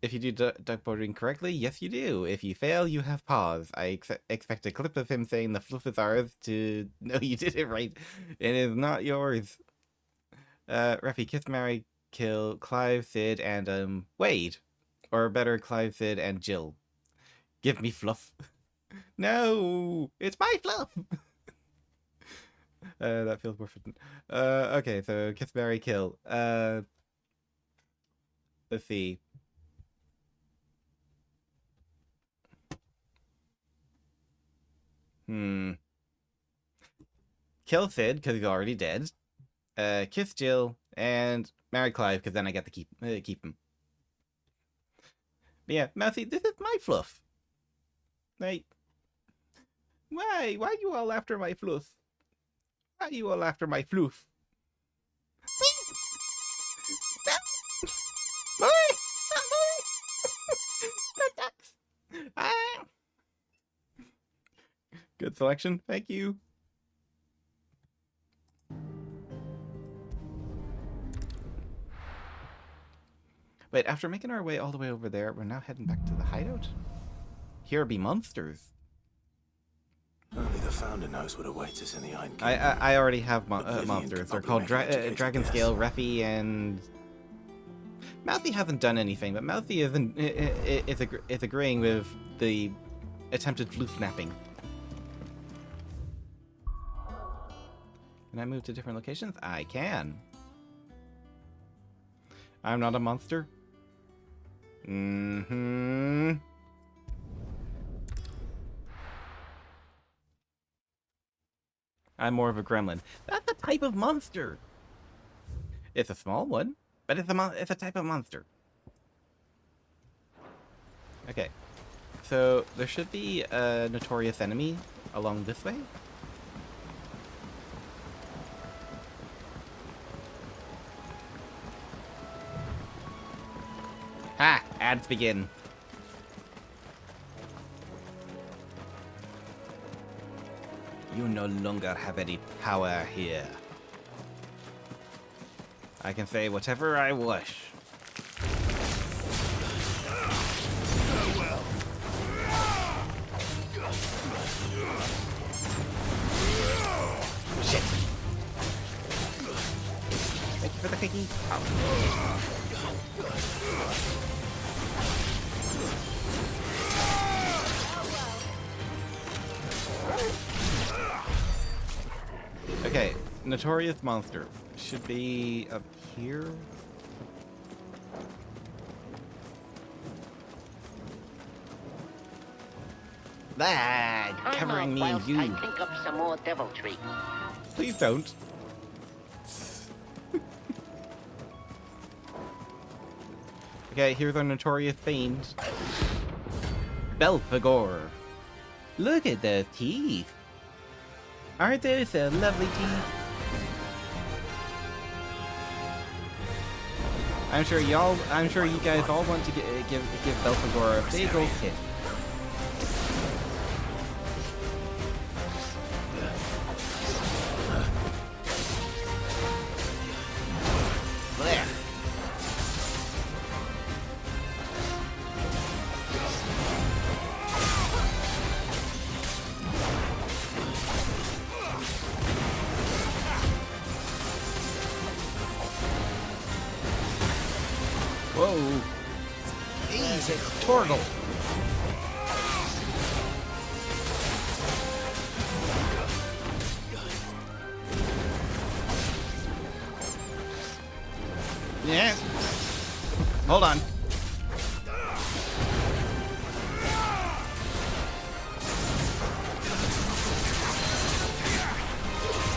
If you do duck bordering correctly, yes you do. If you fail, you have paws. I expect a clip of him saying the fluff is ours to know you did it right. It is not yours. Reffy, kiss, marry, kill Clive, Sid, and Wade. Or better, Clive, Sid, and Jill. Give me fluff. No! It's my fluff! That feels more fitting. Okay, so kiss, marry, kill. Let's see. Kill Sid, because he's already dead. Kiss Jill, and marry Clive, because then I get to keep him. But yeah, Mousy, this is my fluff. Like, why? Why are you all after my fluff? Why are you all after my fluff? Good selection. Thank you. Wait, after making our way all the way over there, we're now heading back to the hideout? Here be monsters. Only the Founder knows what awaits us in the Iron Kingdom. I already have monsters. They're called Dragon Scale, Reffy, and... Mouthy hasn't done anything, but Mouthy is agreeing with the attempted floof snapping. Can I move to different locations? I can. I'm not a monster. Mm-hmm. I'm more of a gremlin. That's a type of monster. It's a small one, but it's a type of monster. Okay. So there should be a notorious enemy along this way. Ha! Ads begin. You no longer have any power here. I can say whatever I wish. Shit! Thank you for the cookie. Oh. Okay, notorious monster should be up here. Ah, covering me in you. I think up some more deviltry. Please don't. Okay, here's our notorious fiend. Belphegor. Look at those teeth. Aren't those so lovely teeth? I'm sure you guys all want to give Belphegor a big old kiss. There. Whoa. Easy, Torgal. Yeah. Hold on.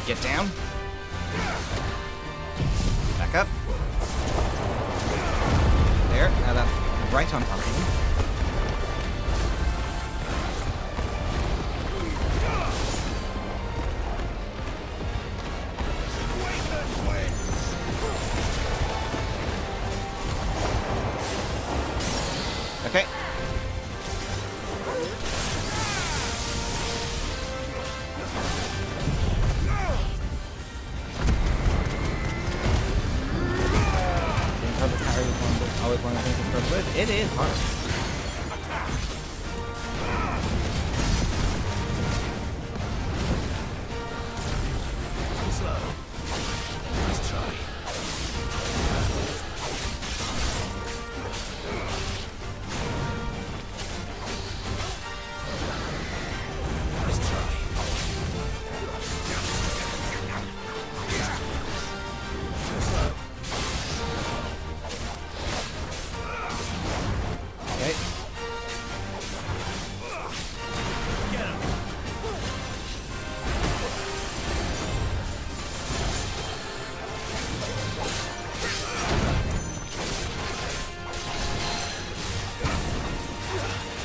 Get down. Back up. There. Now that's right on top of him. Okay. Always one of the things to struggle with. It is hard. Let's try.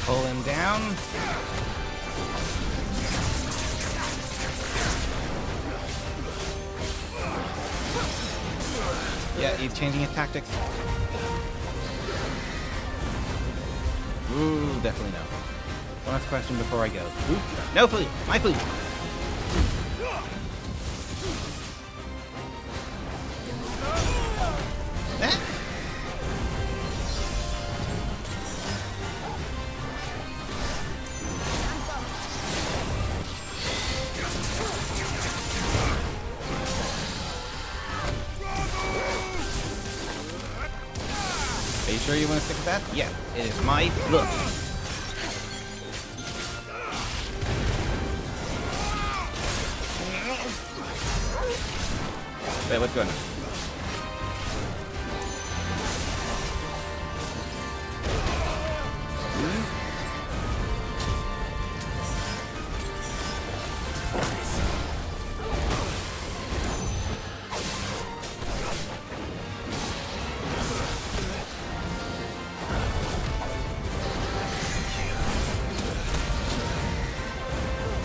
Pull him down. Yeah, he's changing his tactics. Ooh, definitely no. One last question before I go. Ooh, no food! My food! Ah! Are you sure you want to stick with that? Yeah, it is my look. Wait, what's going on?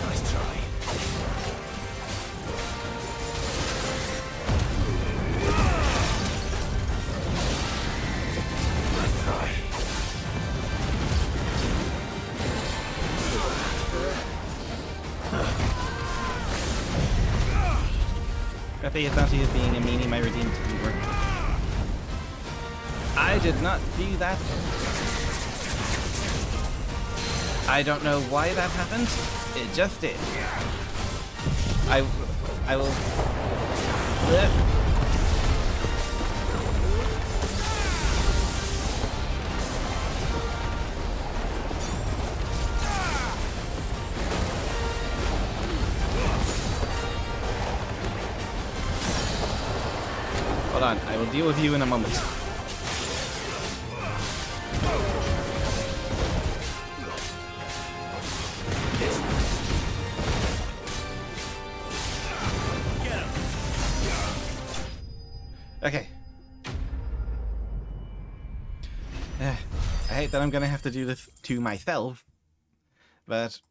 Nice try. It's not you being a meanie, my routine didn't work. I did not do that. I don't know why that happened. It just did. I will... Hold on, I will deal with you in a moment. Okay. I hate that I'm gonna have to do this to myself, but...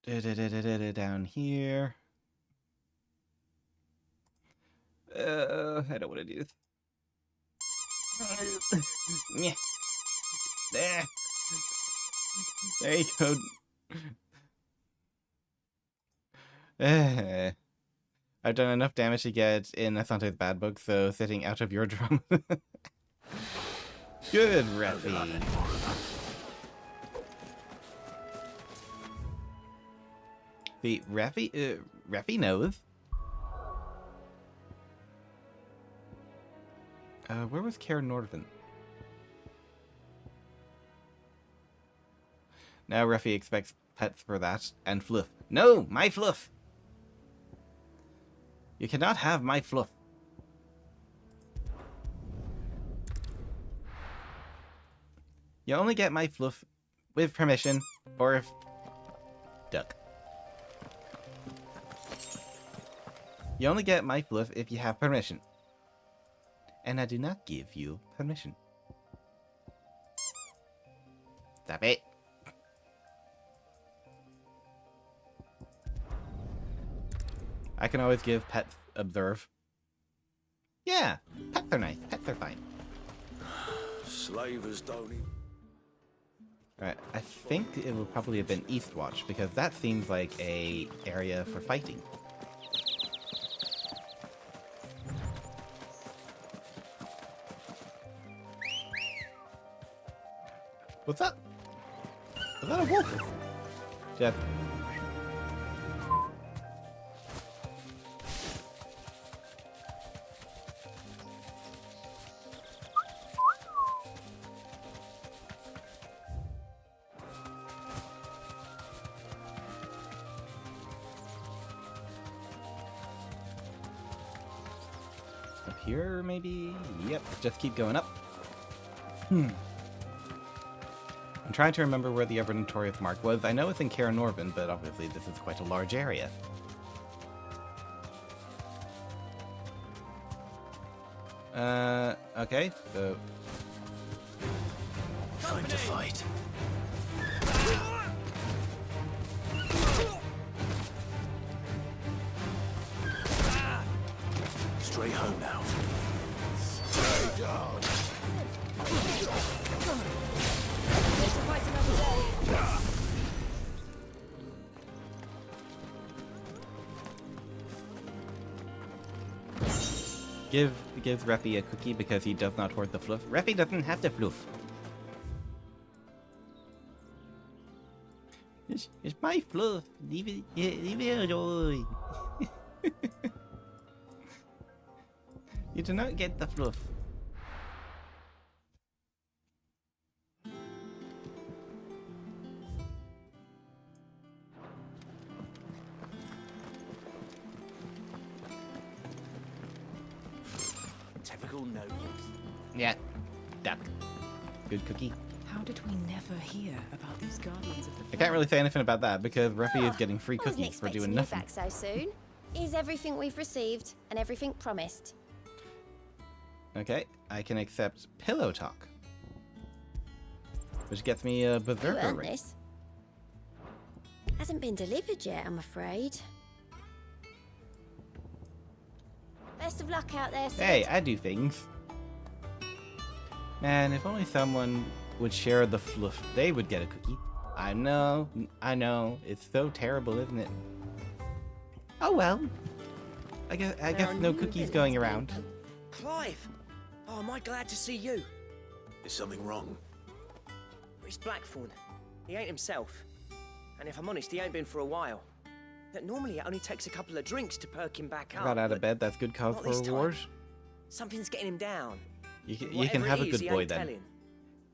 Down here... I don't want to do this. Yeah. There you go. I've done enough damage to get in Asante's bad book, so sitting out of your drum. Good, Reffy. See, Reffy knows. Where was Karen Norton? Now Reffy expects pets for that, and fluff. No! My fluff! You cannot have my fluff. You only get my fluff with permission, or if... Duck. You only get my fluff if you have permission. And I do not give you permission. Stop it. I can always give pets observe. Yeah, pets are nice. Pets are fine. Slavers don't eat. Alright, I think it will probably have been Eastwatch, because that seems like a area for fighting. What's that? Is that a wolf? Jeff. Up here, maybe? Yep, just keep going up. I'm trying to remember where the other notorious mark was. I know it's in Karen Norvin, but obviously this is quite a large area. Okay, so... Time to fight. Straight home now. Stay down. Give Reffy a cookie because he does not hoard the fluff. Reffy doesn't have the fluff. It's my fluff. Leave it alone. You do not get the fluff. Typical nobles. Yeah. Duck. Good cookie. How did we never hear about these guardians of the I can't really say anything about that because Ruffy is getting free I wasn't cookies for expecting doing you nothing. back so soon. Is everything we've received and everything promised? Okay, I can accept Pillow Talk. Which gets me a You Berserker earned ring. this. Hasn't been delivered yet, I'm afraid. Best of luck out there, Sid. Hey, I do things. Man, if only someone would share the fluff, they would get a cookie. I know, it's so terrible, isn't it? Oh well. I guess no cookies going around. Clive! Oh, am I glad to see you? Is something wrong? It's Blackthorn. He ain't himself. And if I'm honest, he ain't been for a while. That normally it only takes a couple of drinks to perk him back up. Got out of bed, that's good cause not for this a time. reward. Something's getting him down. You can Whatever have it a is, good he boy ain't then. telling.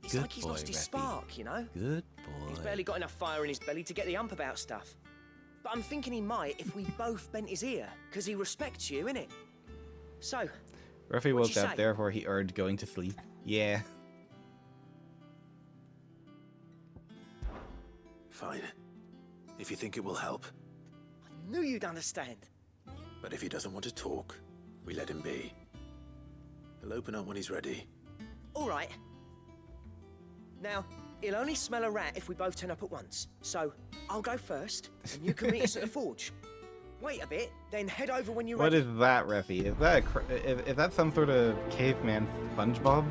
It's Good like he's boy, lost his Reffy. spark, you know? Good boy. He's barely got enough fire in his belly to get the ump about stuff. But I'm thinking he might if we both bent his ear, because he respects you, innit? So, Ruffy what'd woke you up, say? therefore he earned going to sleep. Yeah. Fine. If you think it will help. Knew you'd understand. But if he doesn't want to talk, we let him be. He'll open up when he's ready. All right. Now, he'll only smell a rat if we both turn up at once. So, I'll go first, and you can meet us at the forge. Wait a bit, then head over when you're What ready. is that, Reffy? Is that is that some sort of caveman SpongeBob?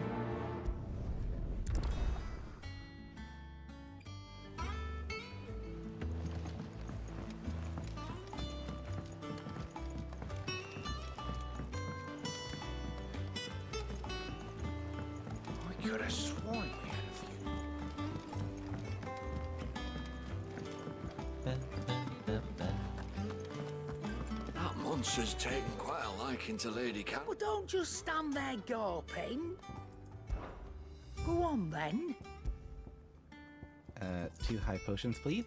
I could have sworn we had a few. That monster's taken quite a liking to Lady Cat. Well, don't just stand there gawping. Go on then. 2 high potions, please.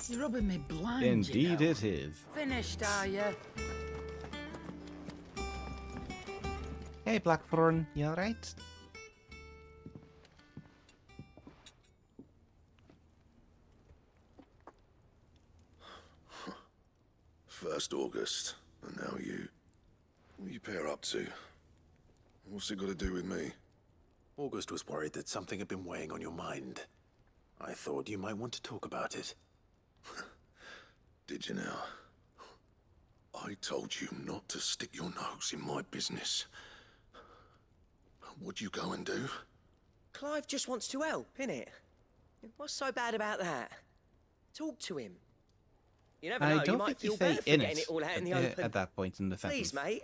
You're rubbing me blind. Indeed you know. it is. Finished, are you? Hey, Blackthorn, you alright? First August, and now you. What are you pair up to? What's it got to do with me? August was worried that something had been weighing on your mind. I thought you might want to talk about it. Did you now? I told you not to stick your nose in my business. What'd you go and do? Clive just wants to help, innit? What's so bad about that? Talk to him. You never know, I you don't might think feel you say better for in getting it it all out in the at, open. at that point in the sentence. Please, mate.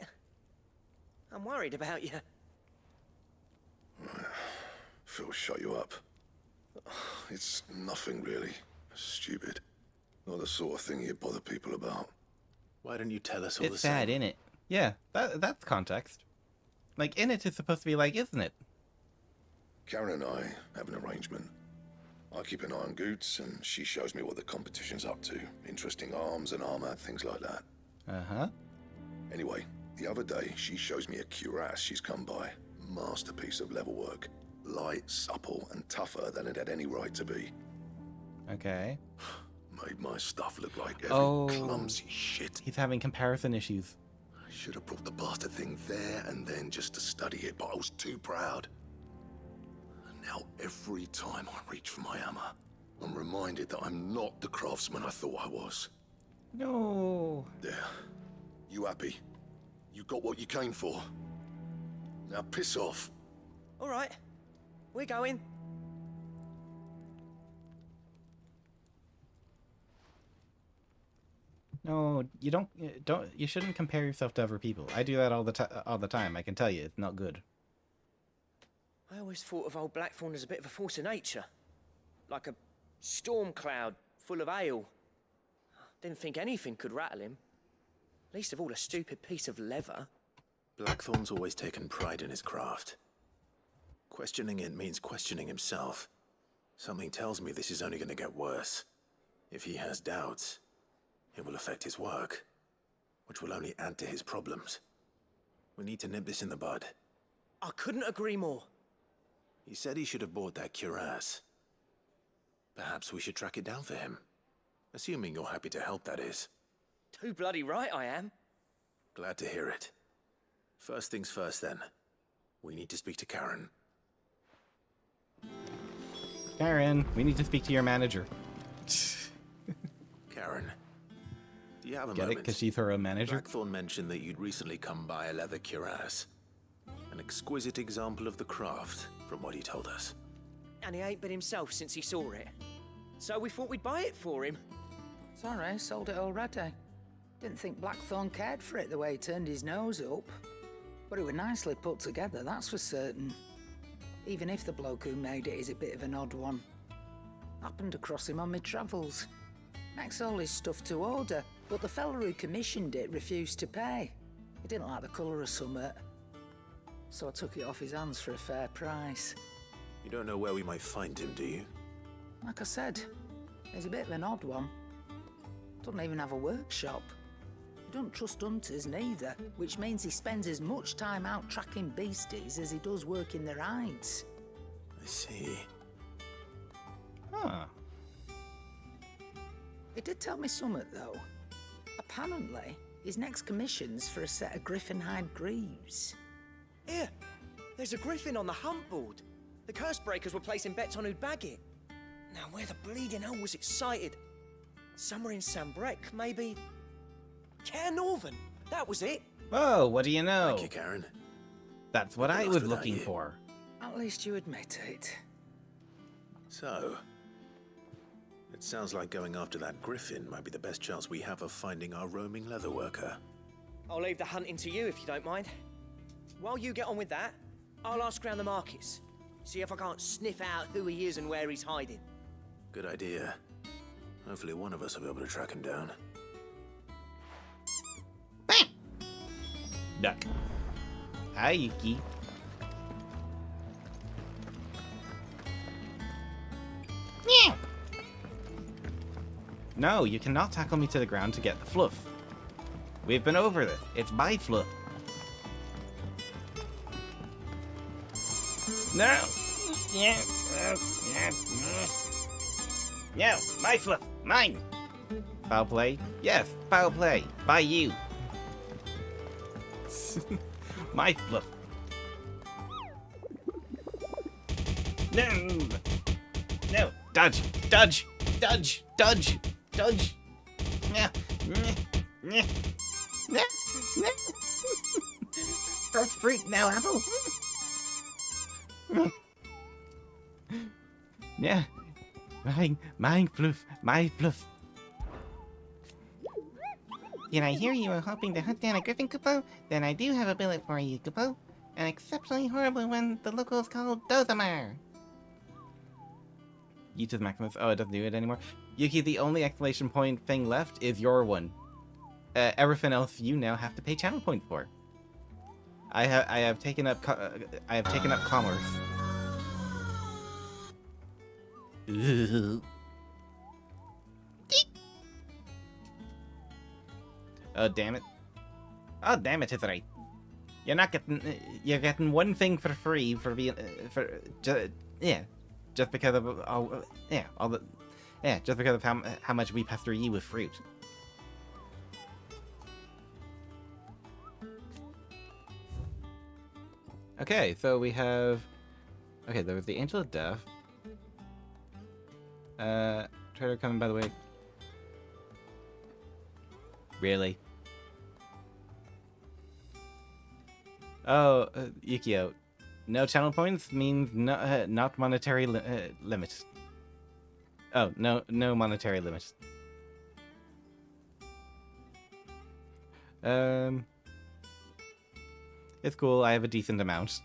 I'm worried about you. Phil, shut you up. It's nothing really. Stupid. Not the sort of thing you bother people about. Why don't you tell us all It's the same? sad, innit? Yeah, that's context. Like, in it is supposed to be like, isn't it? Karen and I have an arrangement. I keep an eye on Goots, and she shows me what the competition's up to. Interesting arms and armor, things like that. Uh-huh. Anyway, the other day, she shows me a cuirass she's come by. Masterpiece of level work. Light, supple, and tougher than it had any right to be. Okay. Made my stuff look like every clumsy shit. He's having comparison issues. I should have brought the bastard thing there and then just to study it, but I was too proud. And now every time I reach for my hammer, I'm reminded that I'm not the craftsman I thought I was. No. There. You happy? You got what you came for. Now piss off. All right. We're going. No, you you shouldn't compare yourself to other people. I do that all the time. I can tell you, it's not good. I always thought of old Blackthorn as a bit of a force of nature. Like a storm cloud full of ale. Didn't think anything could rattle him. Least of all a stupid piece of leather. Blackthorn's always taken pride in his craft. Questioning it means questioning himself. Something tells me this is only going to get worse. If he has doubts, it will affect his work, which will only add to his problems. We need to nip this in the bud. I couldn't agree more. He said he should have bought that cuirass. Perhaps we should track it down for him. Assuming you're happy to help, that is. Too bloody right I am. Glad to hear it. First things first, then. We need to speak to Karen. Karen, we need to speak to your manager. Karen, do you have a Get moment? it? Because she's her own manager? Blackthorn mentioned that you'd recently come by a leather cuirass. An exquisite example of the craft, from what he told us. And he ain't been himself since he saw it. So we thought we'd buy it for him. Sorry, sold it already. Didn't think Blackthorn cared for it the way he turned his nose up. But it was nicely put together, that's for certain. Even if the bloke who made it is a bit of an odd one. Happened across him on my travels. Makes all his stuff to order, but the fella who commissioned it refused to pay. He didn't like the colour of summit. So I took it off his hands for a fair price. You don't know where we might find him, do you? Like I said, he's a bit of an odd one. Doesn't even have a workshop. He doesn't trust hunters neither, which means he spends as much time out tracking beasties as he does working their hides. I see. Huh. He did tell me something, though. Apparently, his next commission's for a set of griffin hide greaves. Here, there's a griffin on the hunt board. The curse breakers were placing bets on who'd bag it. Now, where the bleeding hell was it sighted? Somewhere in Sambrec, maybe? Care Northern, that was it. Oh, what do you know? Thank you, Karen. That's what I was looking for. At least you admit it. So, it sounds like going after that griffin might be the best chance we have of finding our roaming leatherworker. I'll leave the hunting to you if you don't mind. While you get on with that, I'll ask around the markets. See if I can't sniff out who he is and where he's hiding. Good idea. Hopefully one of us will be able to track him down. Duck. Hi, Yuki. Yeah. No, you cannot tackle me to the ground to get the fluff. We've been over this. It's my fluff. No. Yeah. No, my fluff. Mine. Foul play? Yes, foul play. By you. My fluff. No. No. Dodge. Dodge. Dodge. Dodge. Dodge. Yeah. Yeah. Yeah. First fruit now, apple. Yeah. Mine fluff. My fluff. Did I hear you were hoping to hunt down a griffin, Kupo? Then I do have a billet for you, Kupo. An exceptionally horrible one the locals call Dothamar. Each of Maximus. Oh, it doesn't do it anymore. Yuki, the only exclamation point thing left is your one. Everything else you now have to pay channel points for. I have taken up commerce. Oh, damn it. Oh, damn it, it's right. You're not getting... You're getting one thing for free for being... Just because of... just because of how much we pester you with fruit. Okay, so we have... Okay, there was the Angel of Death. Trader coming, by the way. Really? Oh, Yukio. No channel points means no, not monetary limit. Oh, no monetary limit. It's cool, I have a decent amount.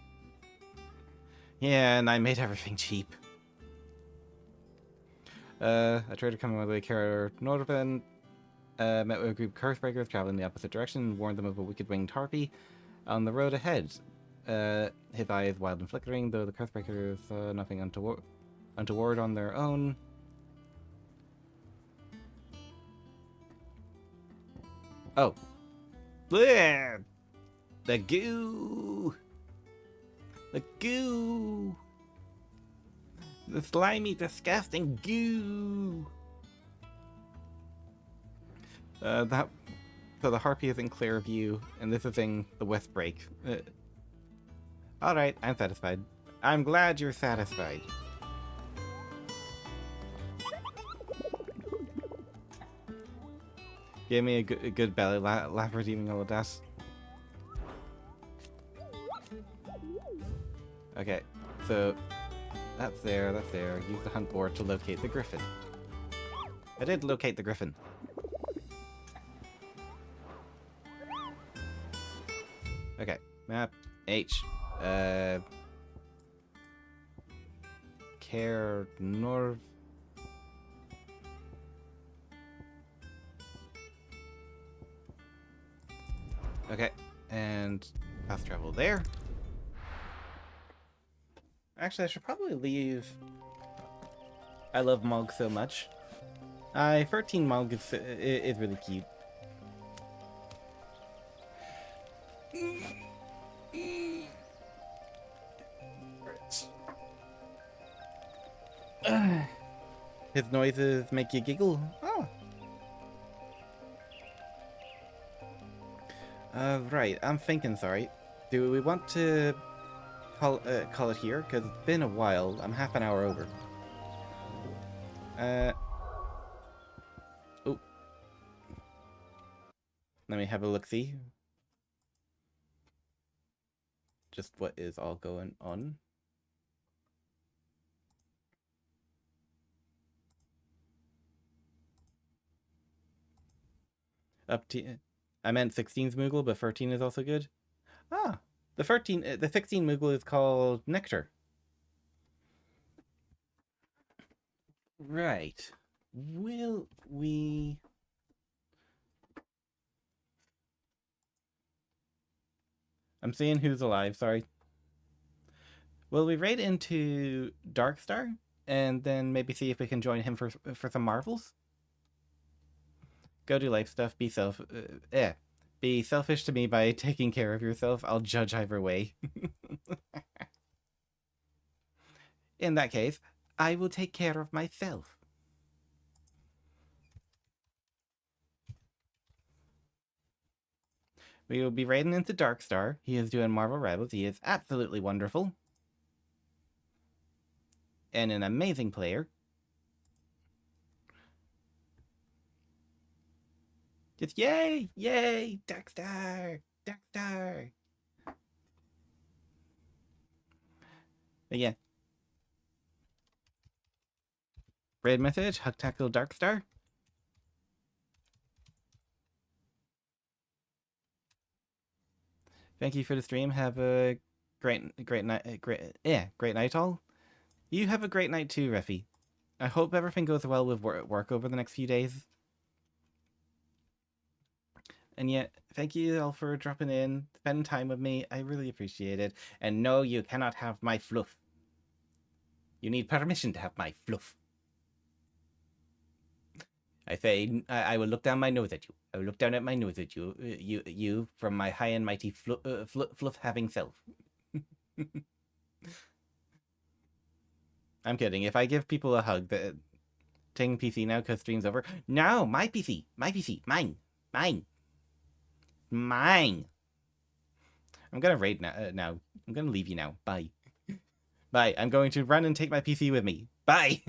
Yeah, and I made everything cheap. A trader coming all the way to Northern. Met with a group of curse-breakers traveling the opposite direction and warned them of a wicked winged harpy on the road ahead. His eyes wild and flickering, though the curse-breakers saw nothing untoward on their own. Oh. Bleh! The goo! The goo! The slimy, disgusting goo! So the harpy is in clear view, and this is in the west break. Alright, I'm satisfied. I'm glad you're satisfied. Give me a good belly laugh redeeming all of that. Okay, so that's there. Use the hunt board to locate the griffin. I did locate the griffin. Okay, map H. Care North. Okay, and fast travel there. Actually, I should probably leave. I love Mog so much. 13 Mog is really cute. His noises make you giggle. Oh. Right, I'm thinking, sorry. Do we want to call it here? Because it's been a while. I'm half an hour over. Oh. Let me have a look-see. Just what is all going on. Up to... I meant 16's Moogle, but 13 is also good. Ah, the 16 Moogle is called Nectar. Right. Will we... I'm seeing who's alive, sorry. Will we raid into Darkstar? And then maybe see if we can join him for some marvels? Go do life stuff, be Be selfish to me by taking care of yourself. I'll judge either way. In that case, I will take care of myself. We will be raiding into Darkstar. He is doing Marvel Rebels. He is absolutely wonderful. And an amazing player. Just yay! Yay! Darkstar! Darkstar! But yeah. Raid message, Hug Tackle Darkstar. Thank you for the stream. Have a great night. Great night all. You have a great night too, Reffy. I hope everything goes well with work over the next few days. And yet, thank you all for dropping in, spending time with me. I really appreciate it. And no, you cannot have my fluff. You need permission to have my fluff. I say, I will look down my nose at you. I will look down at my nose at you. You from my high and mighty fluff-having self. I'm kidding. If I give people a hug, taking PC now because stream's over. No, my PC. My PC. Mine. Mine. Mine. I'm gonna raid now. I'm gonna leave you now. Bye. Bye. I'm going to run and take my PC with me. Bye.